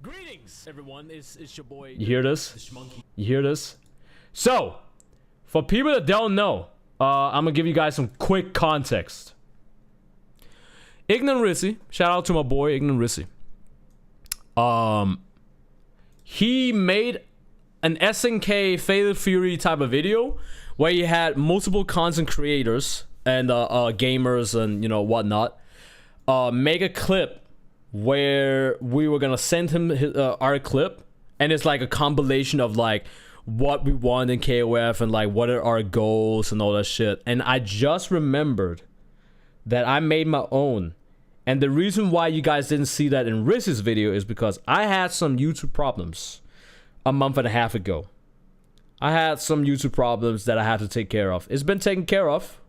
Greetings, everyone. It's your boy. You hear this? You hear this? So, for people that don't know, I'm gonna give you guys some quick context. Ignorant Rissy, shout out to my boy Ignorant Rissy. He made an SNK Fatal Fury type of video where he had multiple content creators and gamers and you know whatnot make a clip where we were gonna send him our clip, and it's like a compilation of like what we want in KOF and like what are our goals and all that shit. And I just remembered that I made my own, And the reason why you guys didn't see that in Riz's video is because I had some YouTube problems a month and a half ago. I had some YouTube problems that I had to take care of. It's been taken care of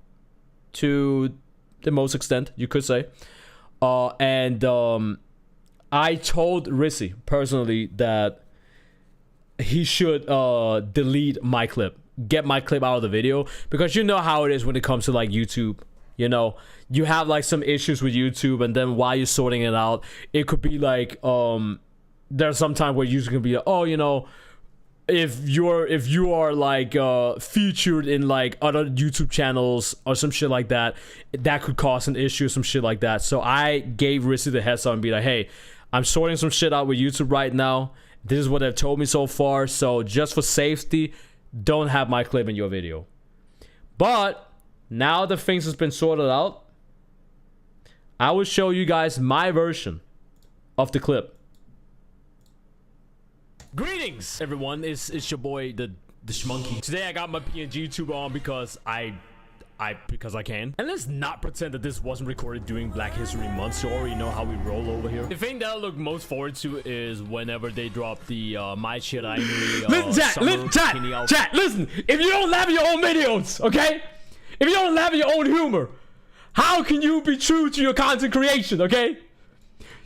to the most extent, you could say. I told Rizzy personally that he should delete my clip. Get my clip out of the video. Because you know how it is when it comes to like YouTube. You know, you have like some issues with YouTube, and then while you're sorting it out, it could be like there's some time where users can be like, oh, you know, if you are like featured in like other YouTube channels or some shit like that, that could cause an issue or some shit like that. So I gave Rizzy the heads up and be like, hey, I'm sorting some shit out with YouTube right now. This is what they've told me so far. So just for safety, don't have my clip in your video. But now that things has been sorted out, I will show you guys my version of the clip. Greetings, everyone. It's your boy, the ChrisBMonkey. Today I got my PNG tuber on because I can. And let's not pretend that this wasn't recorded during Black History Month. You already know how we roll over here. The thing that I look most forward to is whenever they drop the My Shit I Knew chat, listen. If you don't laugh at your own videos, okay? If you don't laugh at your own humor, how can you be true to your content creation, okay?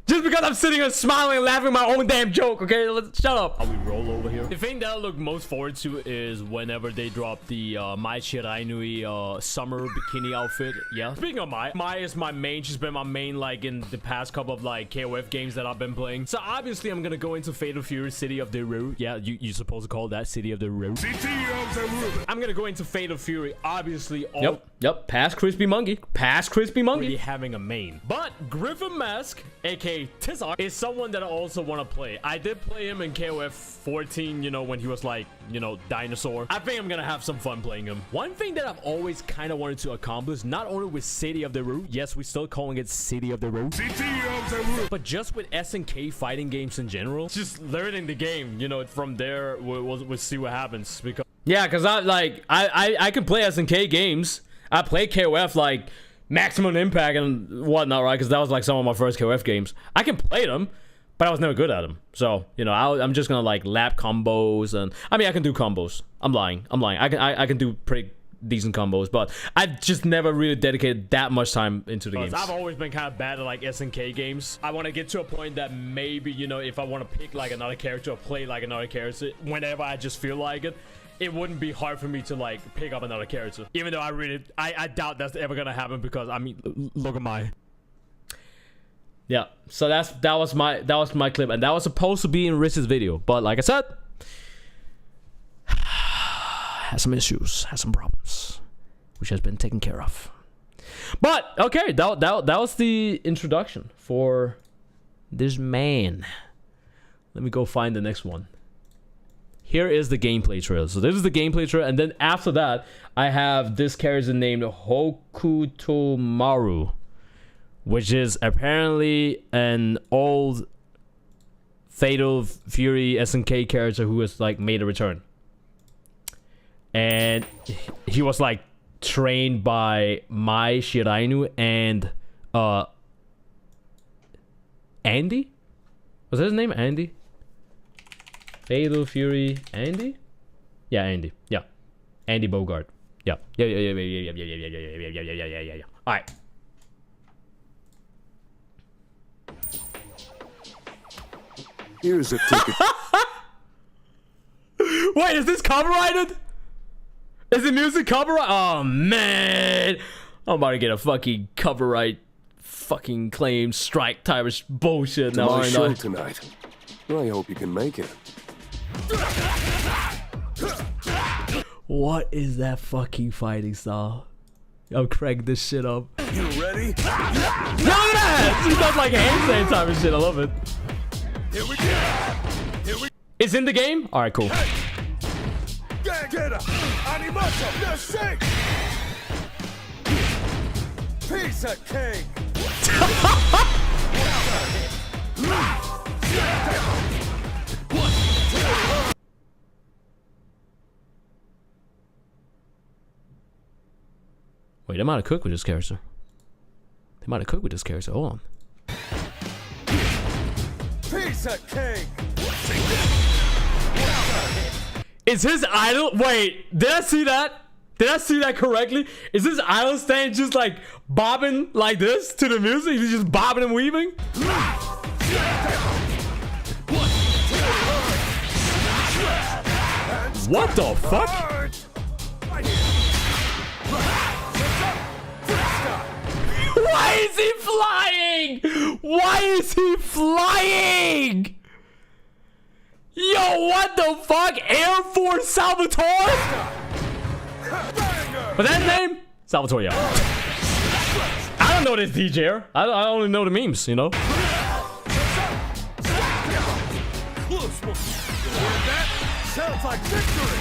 Just because I'm sitting here smiling and laughing at my own damn joke, okay? Let's shut up. How we roll over here. The thing that I look most forward to is whenever they drop the My Shit I Knew summer bikini outfit. Yeah. Speaking of Mai is my main. She's been my main like in the past couple of like KOF games that I've been playing. So obviously I'm gonna go into Fatal Fury City of the Rue. Yeah, you're supposed to call that City of the Rue. I'm gonna go into Fatal Fury. Obviously. Yep. Past ChrisBMonkey. Past ChrisBMonkey. Really having a main. But Griffin Mask, aka Tizok, is someone that I also want to play. I did play him in KOF 14, you know, when he was like, you know, dinosaur. I think I'm gonna have some fun playing him. One thing that I've always kind of wanted to accomplish, not only with City of the Rue, yes, we're still calling it City of the Rue, but just with SNK fighting games in general, just learning the game, you know, from there we'll see what happens. Because because I can play SNK games. I play KOF like Maximum Impact and whatnot, right? Because that was like some of my first KOF games. I can play them, but I was never good at them. So, you know, I'm just gonna like lap combos, and I mean I can do combos. I'm lying. I can do pretty decent combos, but I've just never really dedicated that much time into the games. I've always been kind of bad at like SNK games. I want to get to a point that maybe, you know, if I want to pick like another character or play like another character whenever I just feel like it, it wouldn't be hard for me to like pick up another character. Even though I doubt that's ever gonna happen, because I mean, look at my. Yeah, so that was my clip, and that was supposed to be in Riz's video, but like I said, has some issues, has some problems, which has been taken care of. But okay, that was the introduction for this man. Let me go find the next one. Here is the gameplay trailer. So this is the gameplay trailer, and then after that, I have this character named Hokutomaru, which is apparently an old Fatal Fury SNK character who has like made a return. And he was like trained by Mai Shirainu and Andy? Was that his name? Andy? Fatal Fury Andy? Yeah, Andy. Yeah. Andy Bogart. Yeah. Yeah. Alright. Here's a ticket. Wait, is this copyrighted? Is the music copyrighted? Oh man. I'm about to get a fucking copyright fucking claim strike type of bullshit now. My show tonight. I hope you can make it. What is that fucking fighting style? I'll crank this shit up. You ready? Look at that! She does like handstand type of shit. I love it. Here we go. It's in the game? Alright, cool. Hey. Get her. Animato. Now shake. Piece of cake. Wait, they might have cooked with this character. Hold on. Piece of cake. Is his idol? Wait, did I see that? Did I see that correctly? Is his idol stand just like bobbing like this to the music? He's just bobbing and weaving? What the fuck? Why is he flying? Why is he flying? Yo, what the fuck? Air Force Salvatore? Was that his name? Salvatore, yeah. I don't know this DJ. I only know the memes, you know? Sounds like victory.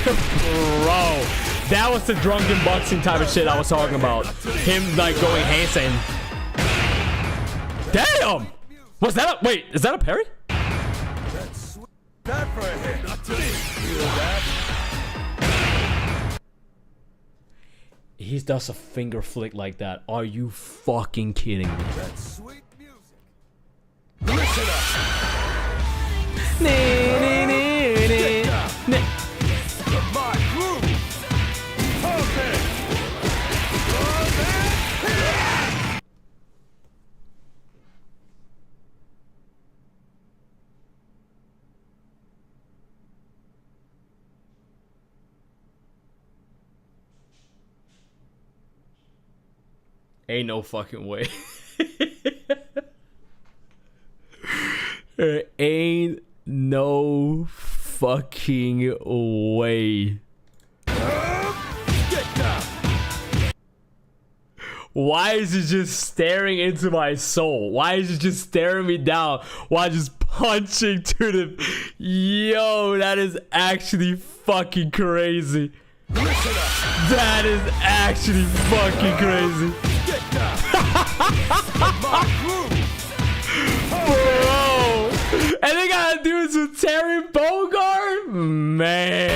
Bro, that was the drunken boxing type of shit I was talking about. Him like going handstand. Damn! Was that a wait? Is that a parry? That for a hit. Not to feel that. He does a finger flick like that. Are you fucking kidding me? That's sweet music. Listen up. My groove. Okay. Ain't no fucking way. There ain't no fucking way. Why is he just staring into my soul? Why is he just staring me down while just punching to the... Yo, that is actually fucking crazy. That is actually fucking crazy. Bro, and they gotta do it with Terry Bogard? Man.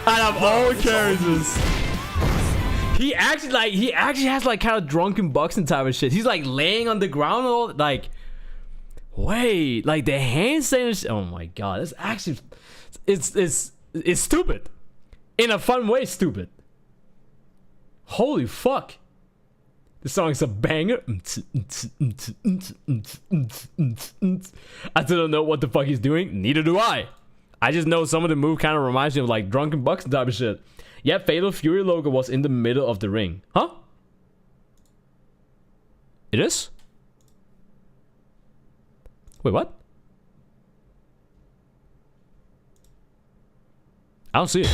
Out of all characters. He actually has like kind of drunken boxing type of shit. He's like laying on the ground and all like, wait, like the handstand. Oh my god, that's actually it's stupid. In a fun way, stupid. Holy fuck. This song is a banger. I still don't know what the fuck he's doing. Neither do I. I just know some of the move kind of reminds me of like drunken boxing type of shit. Yet Fatal Fury logo was in the middle of the ring. Huh? It is? Wait, what? I don't see it.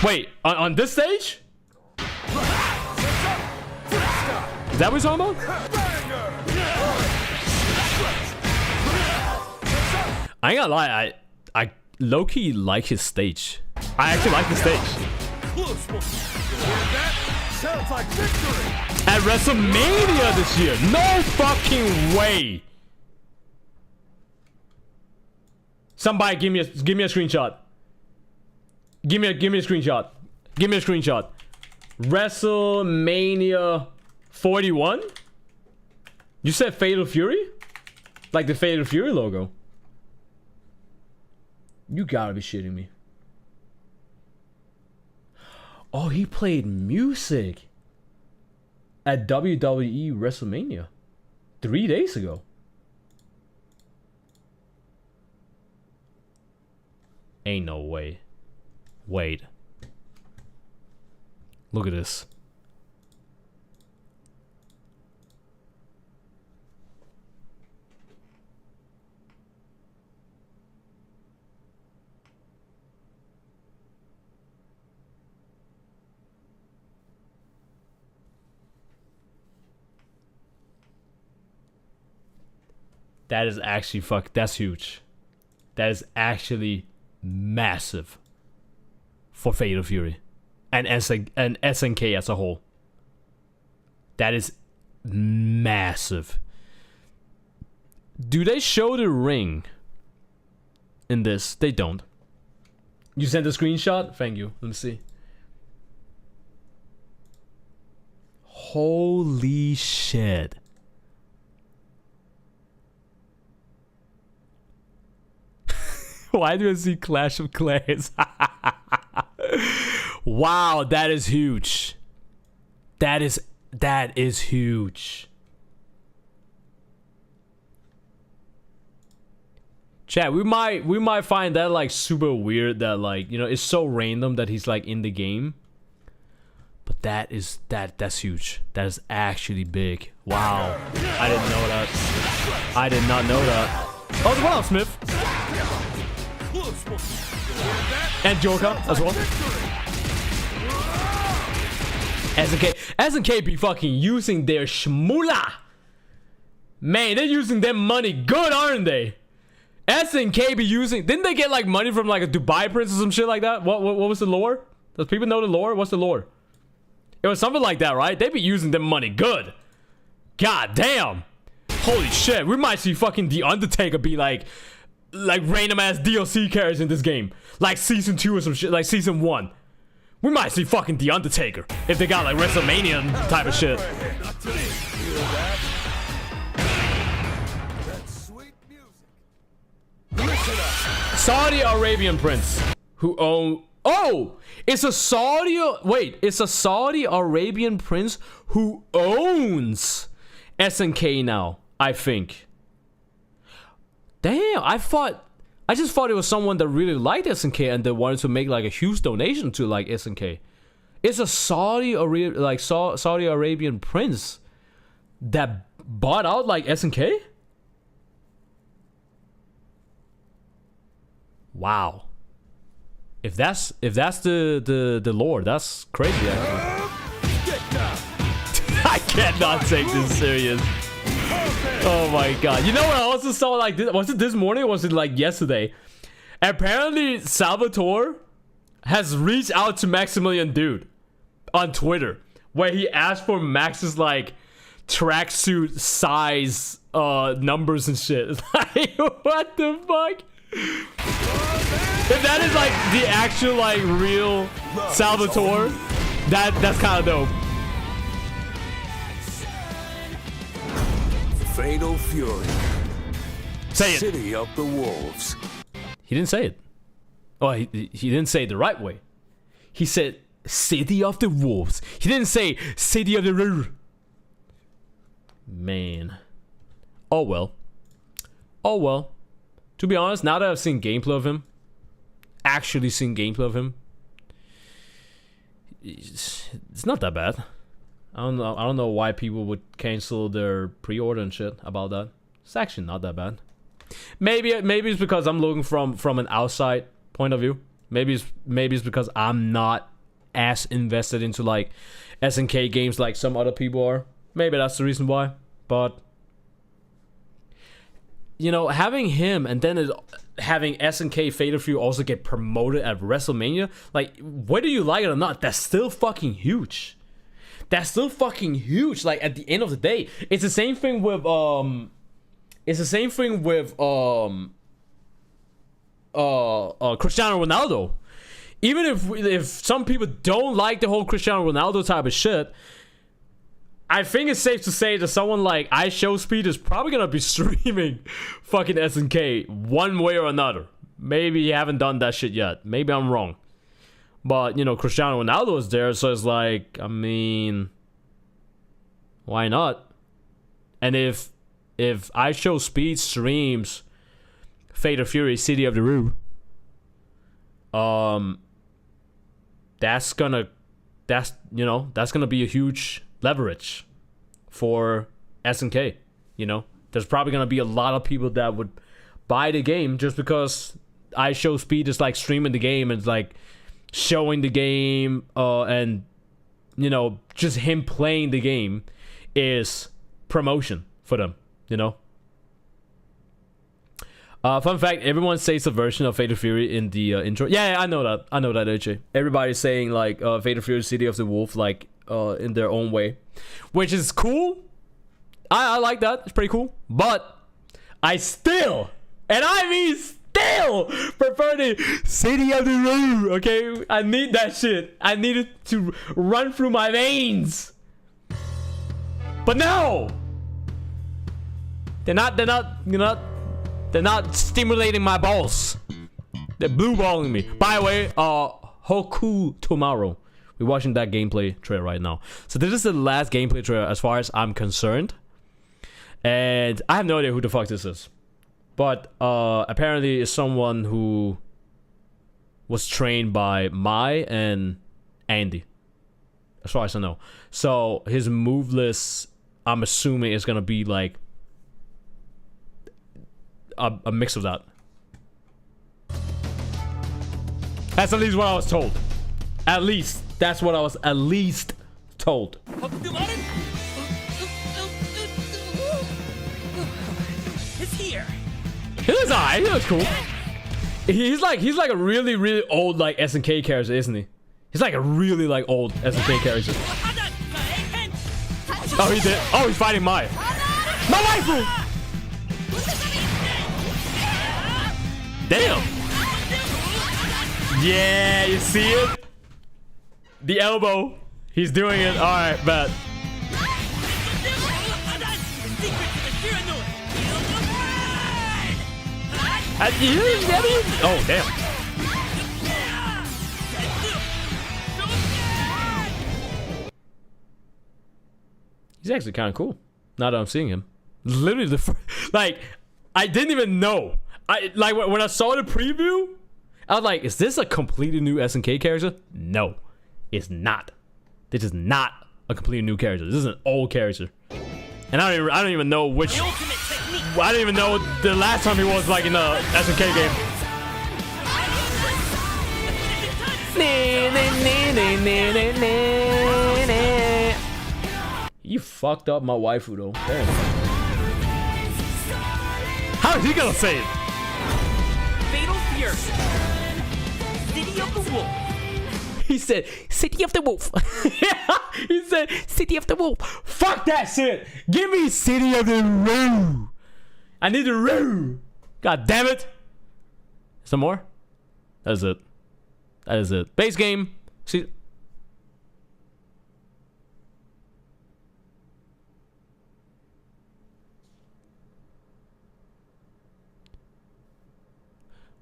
Wait, on this stage? Is that what he's talking about? I ain't gonna lie, I low-key like his stage. I actually like the stage. Sounds like victory. At WrestleMania this year. No fucking way. Somebody give me a screenshot. Give me a screenshot. Give me a screenshot. WrestleMania 41? You said Fatal Fury? Like the Fatal Fury logo. You gotta be shitting me. Oh, he played music at WWE WrestleMania 3 days ago. Ain't no way. Wait. Look at this. That is actually that's huge. That is actually massive for Fatal Fury and SNK as a whole. That is massive. Do they show the ring in this? They don't. You sent a screenshot? Thank you. Let me see. Holy shit. Why do I see Clash of Clans? Wow, that is huge. That is huge. Chat, we might find that like super weird that like, you know, it's so random that he's like in the game. But that's huge. That is actually big. Wow. I didn't know that. I did not know that. Oh, well, Smith. And Joker as well. SNK be fucking using their shmoolah. Man, they're using their money good, aren't they? SNK be using... Didn't they get like money from like a Dubai prince or some shit like that? What was the lore? Does people know the lore? What's the lore? It was something like that, right? They be using their money good. God damn. Holy shit. We might see fucking The Undertaker be like random ass DLC characters in this game. Like season 2 or some shit. Like season 1. We might see fucking The Undertaker. If they got like WrestleMania type of shit. Saudi Arabian prince who own... Oh! It's a Saudi... Wait, it's a Saudi Arabian prince who owns SNK now, I think. Damn, I just thought it was someone that really liked SNK and they wanted to make like a huge donation to like SNK. It's a Saudi Arabian prince that bought out like SNK? Wow. If that's the lore, that's crazy actually. I cannot take this serious. Oh my god. You know what I also saw like this? Was it this morning or was it like yesterday? Apparently Salvatore has reached out to Maximilian Dude on Twitter where he asked for Max's like tracksuit size numbers and shit. It's like what the fuck? If that is like the actual like real Salvatore, that's kind of dope. Fatal Fury. Say it. City of the Wolves. He didn't say it. Oh, he didn't say it the right way. He said City of the Wolves. He didn't say City of the Rur. Man. Oh well. Oh well. To be honest, now that I've seen gameplay of him, actually seen gameplay of him, it's not that bad. I don't know why people would cancel their pre-order and shit about that. It's actually not that bad. Maybe it's because I'm looking from an outside point of view. Maybe it's because I'm not as invested into like SNK games like some other people are. Maybe that's the reason why. But you know, having him and then having SNK Fatal Fury also get promoted at WrestleMania, like whether you like it or not, that's still fucking huge. That's still fucking huge. Like at the end of the day, it's the same thing with Cristiano Ronaldo. Even if some people don't like the whole Cristiano Ronaldo type of shit, I think it's safe to say that someone like iShowSpeed is probably gonna be streaming fucking SNK one way or another. Maybe you haven't done that shit yet. Maybe I'm wrong. But, you know, Cristiano Ronaldo is there, so it's like, I mean, why not? And if iShowSpeed streams Fatal Fury City of the Rue, that's gonna be a huge leverage for SNK. You know, there's probably gonna be a lot of people that would buy the game just because iShowSpeed is like streaming the game and like showing the game, and you know, just him playing the game is promotion for them, you know. Fun fact, everyone says a version of Fatal Fury in the intro. Yeah, I know that, AJ. Everybody's saying like Fatal Fury City of the Wolf like in their own way, which is cool. I like that. It's pretty cool. But I still, and I mean still, prefer the City of the Rue. Okay, I need that shit. I need it to run through my veins. But no! They're not stimulating my balls. They're blue balling me. By the way, Hoku tomorrow. We're watching that gameplay trailer right now. So this is the last gameplay trailer as far as I'm concerned. And I have no idea who the fuck this is. But apparently it's someone who was trained by Mai and Andy. As far as I know. So his move list, I'm assuming, is gonna be like a mix of that. That's at least what I was told. At least. That's what I was at least told. It's here. He looks alright. He looks cool. He's like a really, really old like SNK character, isn't he? He's like a really like old SNK character. Oh, he did. Oh, he's fighting Mai. My waifu! Damn. Yeah, you see it? The elbow. He's doing it. Alright, bet. Oh, damn. He's actually kind of cool. Now that I'm seeing him. Literally the like, I didn't even know. Like when I saw the preview, I was like, is this a completely new SNK character? No, it's not. This is not a completely new character. This is an old character. And I don't even know which. I don't even know the last time he was like in a SNK game. You fucked up my waifu though. Damn. How is he gonna say it? Fatal Fury. City of the Wolf. He said, City of the Wolf. He said, City of the Wolf. Fuck that shit. Give me City of the Roo. I need the Roo. God damn it. Some more? That is it. That is it. Base game. See.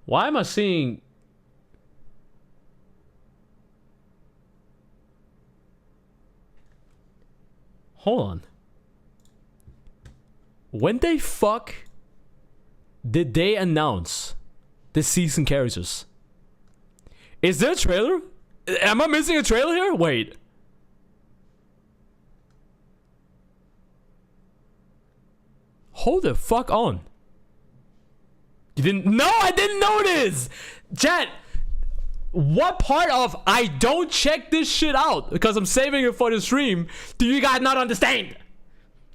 Why am I seeing... Hold on. When they fuck did they announce the season characters? Is there a trailer? Am I missing a trailer here? Wait. Hold the fuck on. You didn't? No, I didn't notice. Chat. What part of I don't check this shit out because I'm saving it for the stream do you guys not understand?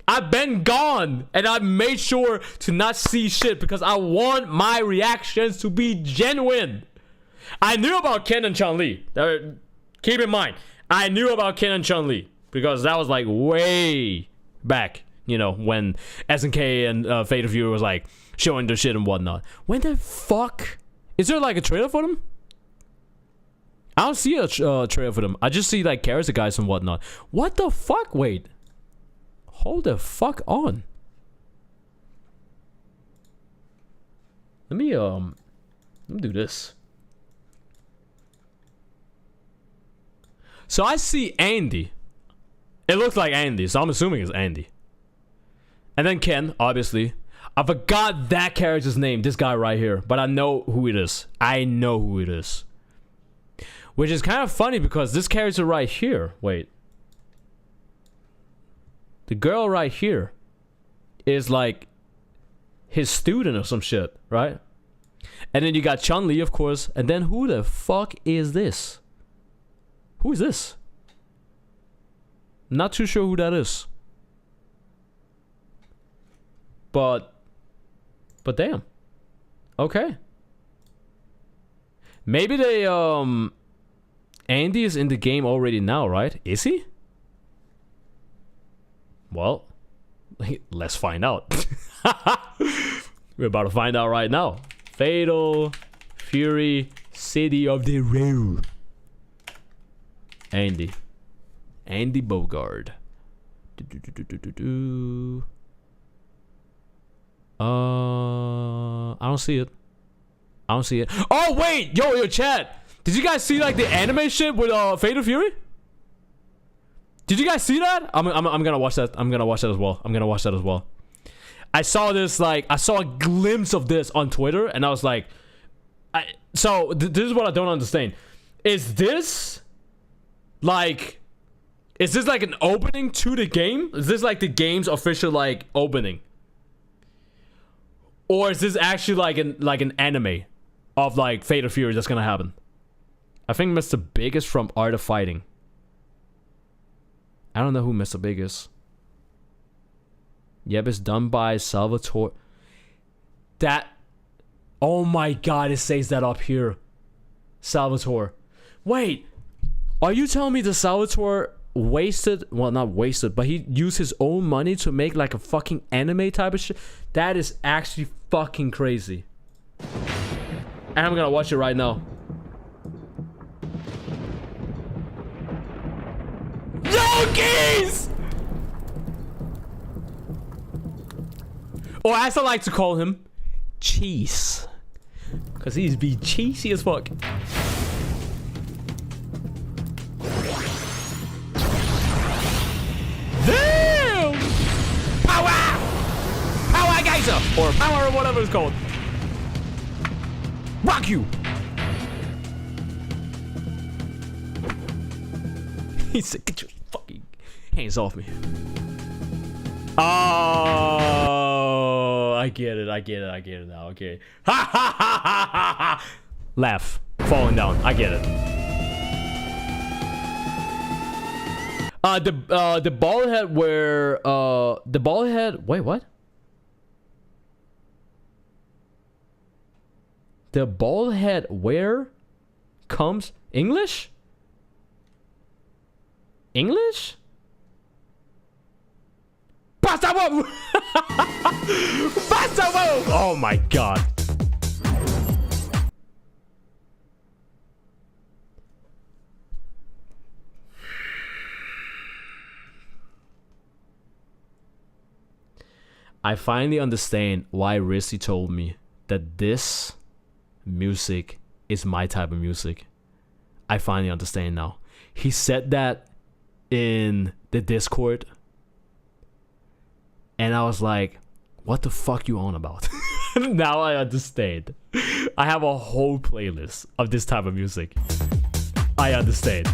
I've been gone and I made sure to not see shit because I want my reactions to be genuine. I knew about Ken and Chun-Li. Keep in mind, I knew about Ken and Chun-Li because that was like way back, you know, when SNK and Fate of Fury was like showing their shit and whatnot. When the fuck? Is there like a trailer for them? I don't see a trailer for them. I just see like character guys and whatnot. What the fuck? Wait. Hold the fuck on. Let me do this. So I see Andy. It looks like Andy, so I'm assuming it's Andy. And then Ken, obviously. I forgot that character's name, this guy right here, but I know who it is. I know who it is. Which is kind of funny because this character right here, wait. The girl right here is like his student or some shit, right? And then you got Chun-Li, of course. And then who the fuck is this? Who is this? Not too sure who that is. But damn. Okay. Maybe they Andy is in the game already now, right? Is he? Well, let's find out. We're about to find out right now. Fatal Fury City of the Roo. Andy Bogard. I don't see it. I don't see it. Oh wait, yo, chat. Did you guys see like the anime shit with Fatal Fury? Did you guys see that? I'm gonna watch that. I'm gonna watch that as well. I'm gonna watch that as well. I saw this like I saw a glimpse of this on Twitter, and I was like, so this is what I don't understand. Is this like an opening to the game? Is this like the game's official like opening? Or is this actually like an anime of like Fatal Fury that's gonna happen? I think Mr. Big is from Art of Fighting. I don't know who Mr. Big is. Yep, it's done by Salvatore. That. Oh my god, it says that up here. Salvatore. Wait. Are you telling me the Salvatore wasted, well, not wasted, but he used his own money to make like a fucking anime type of shit? That is actually fucking crazy. And I'm gonna watch it right now. Yo, geese! Or as I like to call him, Cheese. Cause he's be cheesy as fuck. Damn! Power! Power geyser! Or power or whatever it's called. Rock you! He said, get your fucking hands off me. Oh, I get it now, okay. Ha ha ha ha ha ha! Laugh. Falling down. I get it. The bald head where the bald head, wait, what? The bald head where comes English? English? Basta move! Basta move! Oh my god. I finally understand why Rizzy told me that this music is my type of music. I finally understand now. He said that in the Discord, and I was like, what the fuck you on about? Now I understand. I have a whole playlist of this type of music. I understand.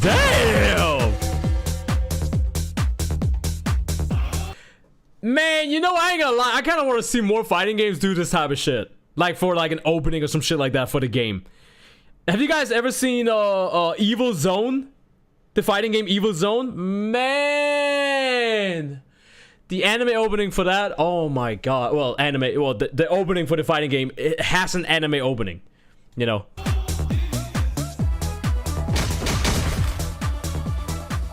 Damn! Man, you know, I ain't gonna lie. I kind of want to see more fighting games do this type of shit. Like for like an opening or some shit like that for the game. Have you guys ever seen Evil Zone? The fighting game Evil Zone? Man! The anime opening for that? Oh my god. Well, anime. Well, the opening for the fighting game, it has an anime opening. You know?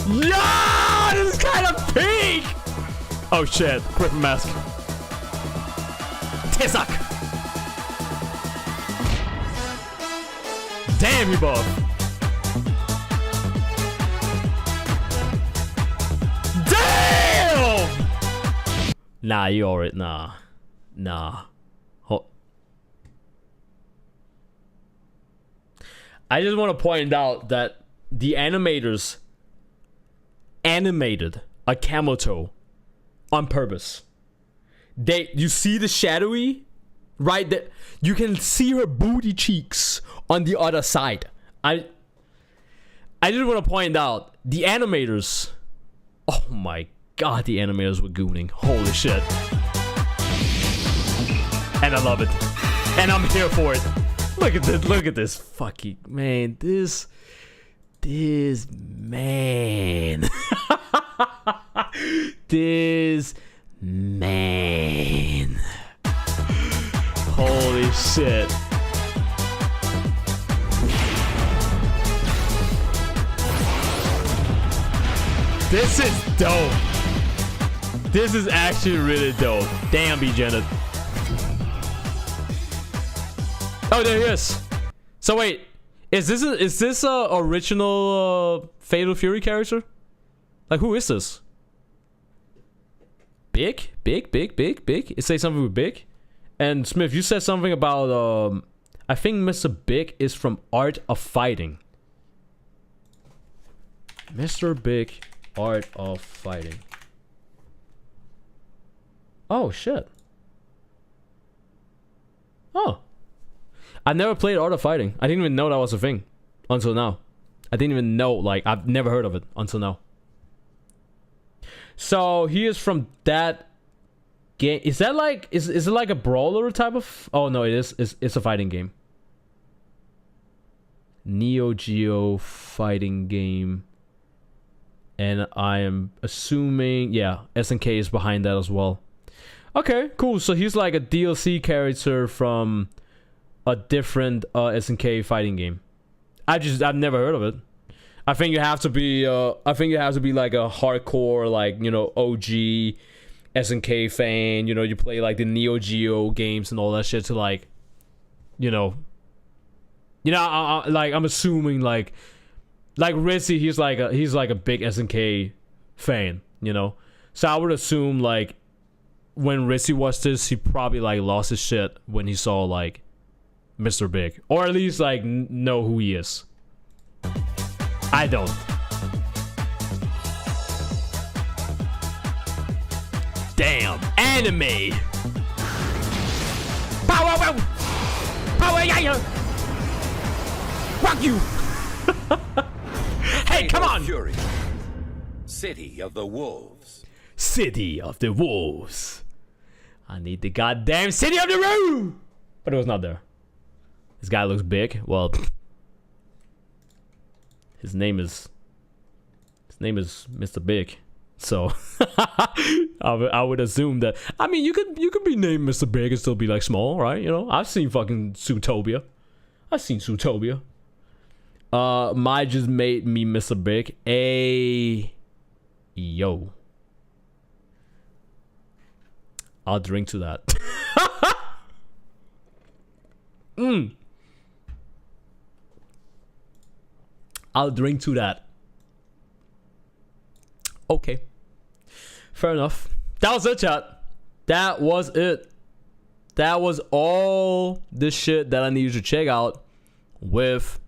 Yeah! This is kind of peak! Oh shit. Quick mask. Tisak! Damn you both. Damn! Nah, you alright. Nah. I just want to point out that the animators animated a camel toe on purpose. You see the shadowy right there? You can see her booty cheeks on the other side. I just want to point out the animators. Oh my god, the animators were gooning. Holy shit. And I love it. And I'm here for it. Look at this fucking man. This man. This man. Holy shit. This is dope. This is actually really dope. Damn, B. Janet. Oh, there he is. So wait, Is this a original Fatal Fury character? Like, who is this? Big? It say something with Big? And Smith, you said something about I think Mr. Big is from Art of Fighting. Mr. Big, Art of Fighting. Oh shit. Oh. I never played Art of Fighting. I didn't even know that was a thing until now. I didn't even know, like, I've never heard of it until now. So he is from that game. Is that like, is it like a brawler type of? Oh no, it is. It's a fighting game. Neo Geo fighting game. And I am assuming, yeah, SNK is behind that as well. Okay, cool. So he's like a DLC character from a different SNK fighting game. I've never heard of it. I think you have to be like a hardcore, like, you know, OG SNK fan. You know, you play like the Neo Geo games and all that shit to, like, you know, like, I'm assuming like Rizzy, he's like a big SNK fan, you know. So I would assume, like, when Rizzy watched this, he probably like lost his shit when he saw like Mr. Big, or at least like know who he is. I don't. Damn, anime. Power, power, yeah. Fuck you. Hey, come on. Fury. City of the Wolves. City of the Wolves. I need the goddamn City of the Wolves. But it was not there. This guy looks big. Well, his name is Mr. Big. So I would assume that. I mean, you could be named Mr. Big and still be like small, right? You know, I've seen fucking Zootopia. My just made me Mr. Big. Yo. I'll drink to that. I'll drink to that. Okay. Fair enough. That was it, chat. That was it. That was all the shit that I needed to check out with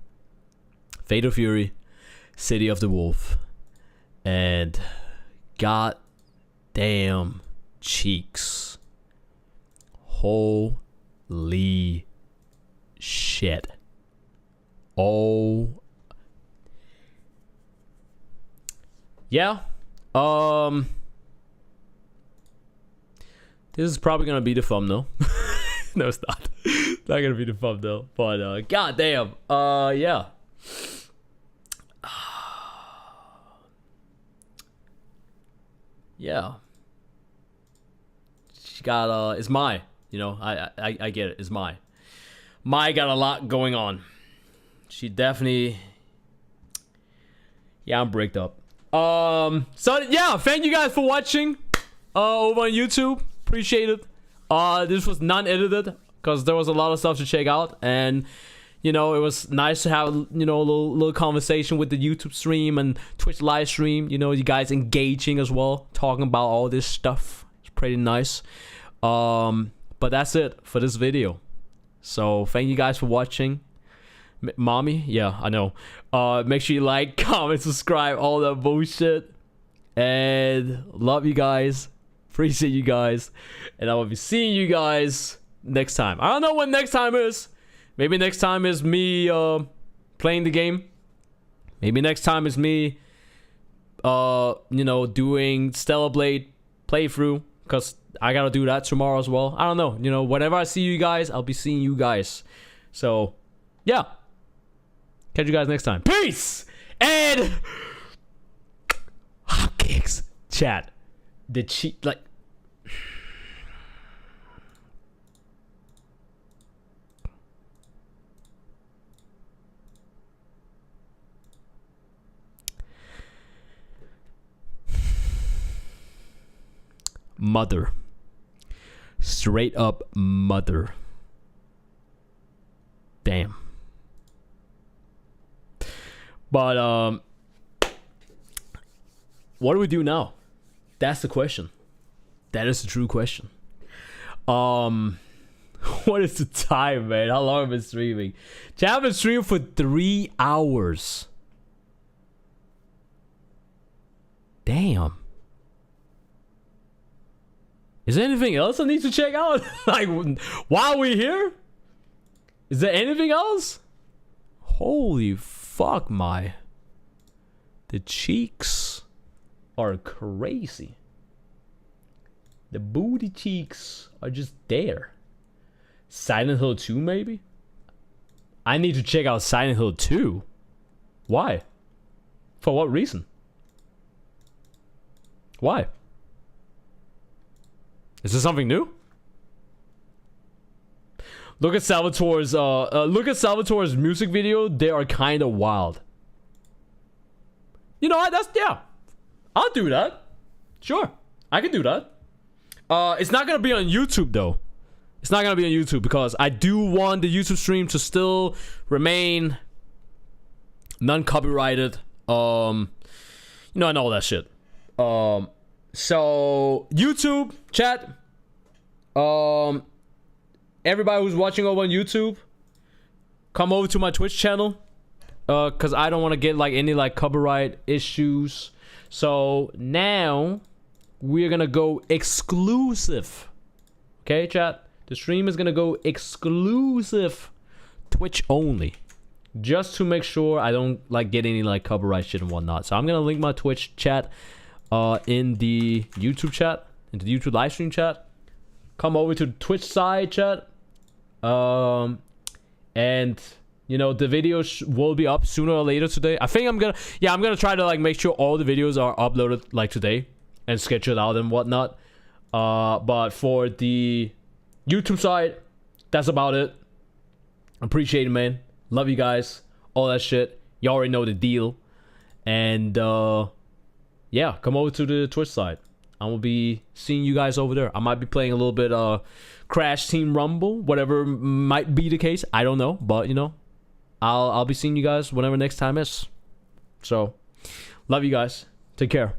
Fatal Fury, City of the Wolf. And god damn cheeks. Holy shit. Oh. Yeah. This is probably gonna be the thumbnail. No, it's not. Not gonna be the thumbnail. But god damn. Yeah. Yeah. She got it's my, you know, I get it. It's my got a lot going on. She definitely, yeah, I'm bricked up. So yeah, thank you guys for watching over on YouTube. Appreciate it. This was non-edited because there was a lot of stuff to check out, and you know, it was nice to have, you know, a little conversation with the YouTube stream and Twitch live stream. You know, you guys engaging as well, talking about all this stuff. It's pretty nice. But that's it for this video. So thank you guys for watching. Mommy, yeah, I know. Make sure you like, comment, subscribe, all that bullshit. And love you guys. Appreciate you guys. And I will be seeing you guys next time. I don't know when next time is. Maybe next time is me playing the game. Maybe next time is me you know, doing Stellar Blade playthrough, because I gotta do that tomorrow as well. I don't know. You know, whenever I see you guys, I'll be seeing you guys. So yeah. Catch you guys next time. Peace! And hotcakes. Chat. The cheat, like, mother. Straight up mother. Damn. But what do we do now? That's the question. That is the true question. What is the time, man? How long have I been streaming? I've been streaming for 3 hours. Damn. Is there anything else I need to check out? Like, while we're here? Is there anything else? Holy fuck, my. The cheeks are crazy. The booty cheeks are just there. Silent Hill 2, maybe? I need to check out Silent Hill 2. Why? For what reason? Why? Is this something new? Look at Salvatore's music video. They are kind of wild. You know what? Yeah. I'll do that. Sure. I can do that. It's not gonna be on YouTube though. It's not gonna be on YouTube because I do want the YouTube stream to still remain non-copyrighted. And all that shit. So YouTube chat, everybody who's watching over on YouTube, come over to my Twitch channel, cause I don't want to get like any like copyright issues. So now we're gonna go exclusive. Okay, chat. The stream is gonna go exclusive, Twitch only, just to make sure I don't like get any like copyright shit and whatnot. So I'm gonna link my Twitch chat in the YouTube chat, into the YouTube live stream chat. Come over to the Twitch side chat. And the videos will be up sooner or later today. I think I'm gonna try to like make sure all the videos are uploaded like today and scheduled out and whatnot. But for the YouTube side, that's about it. Appreciate it, man. Love you guys. All that shit. You already know the deal. And yeah, come over to the Twitch side. I will be seeing you guys over there. I might be playing a little bit Crash Team Rumble, whatever might be the case. I don't know, but I'll be seeing you guys whenever next time is. So, love you guys. Take care.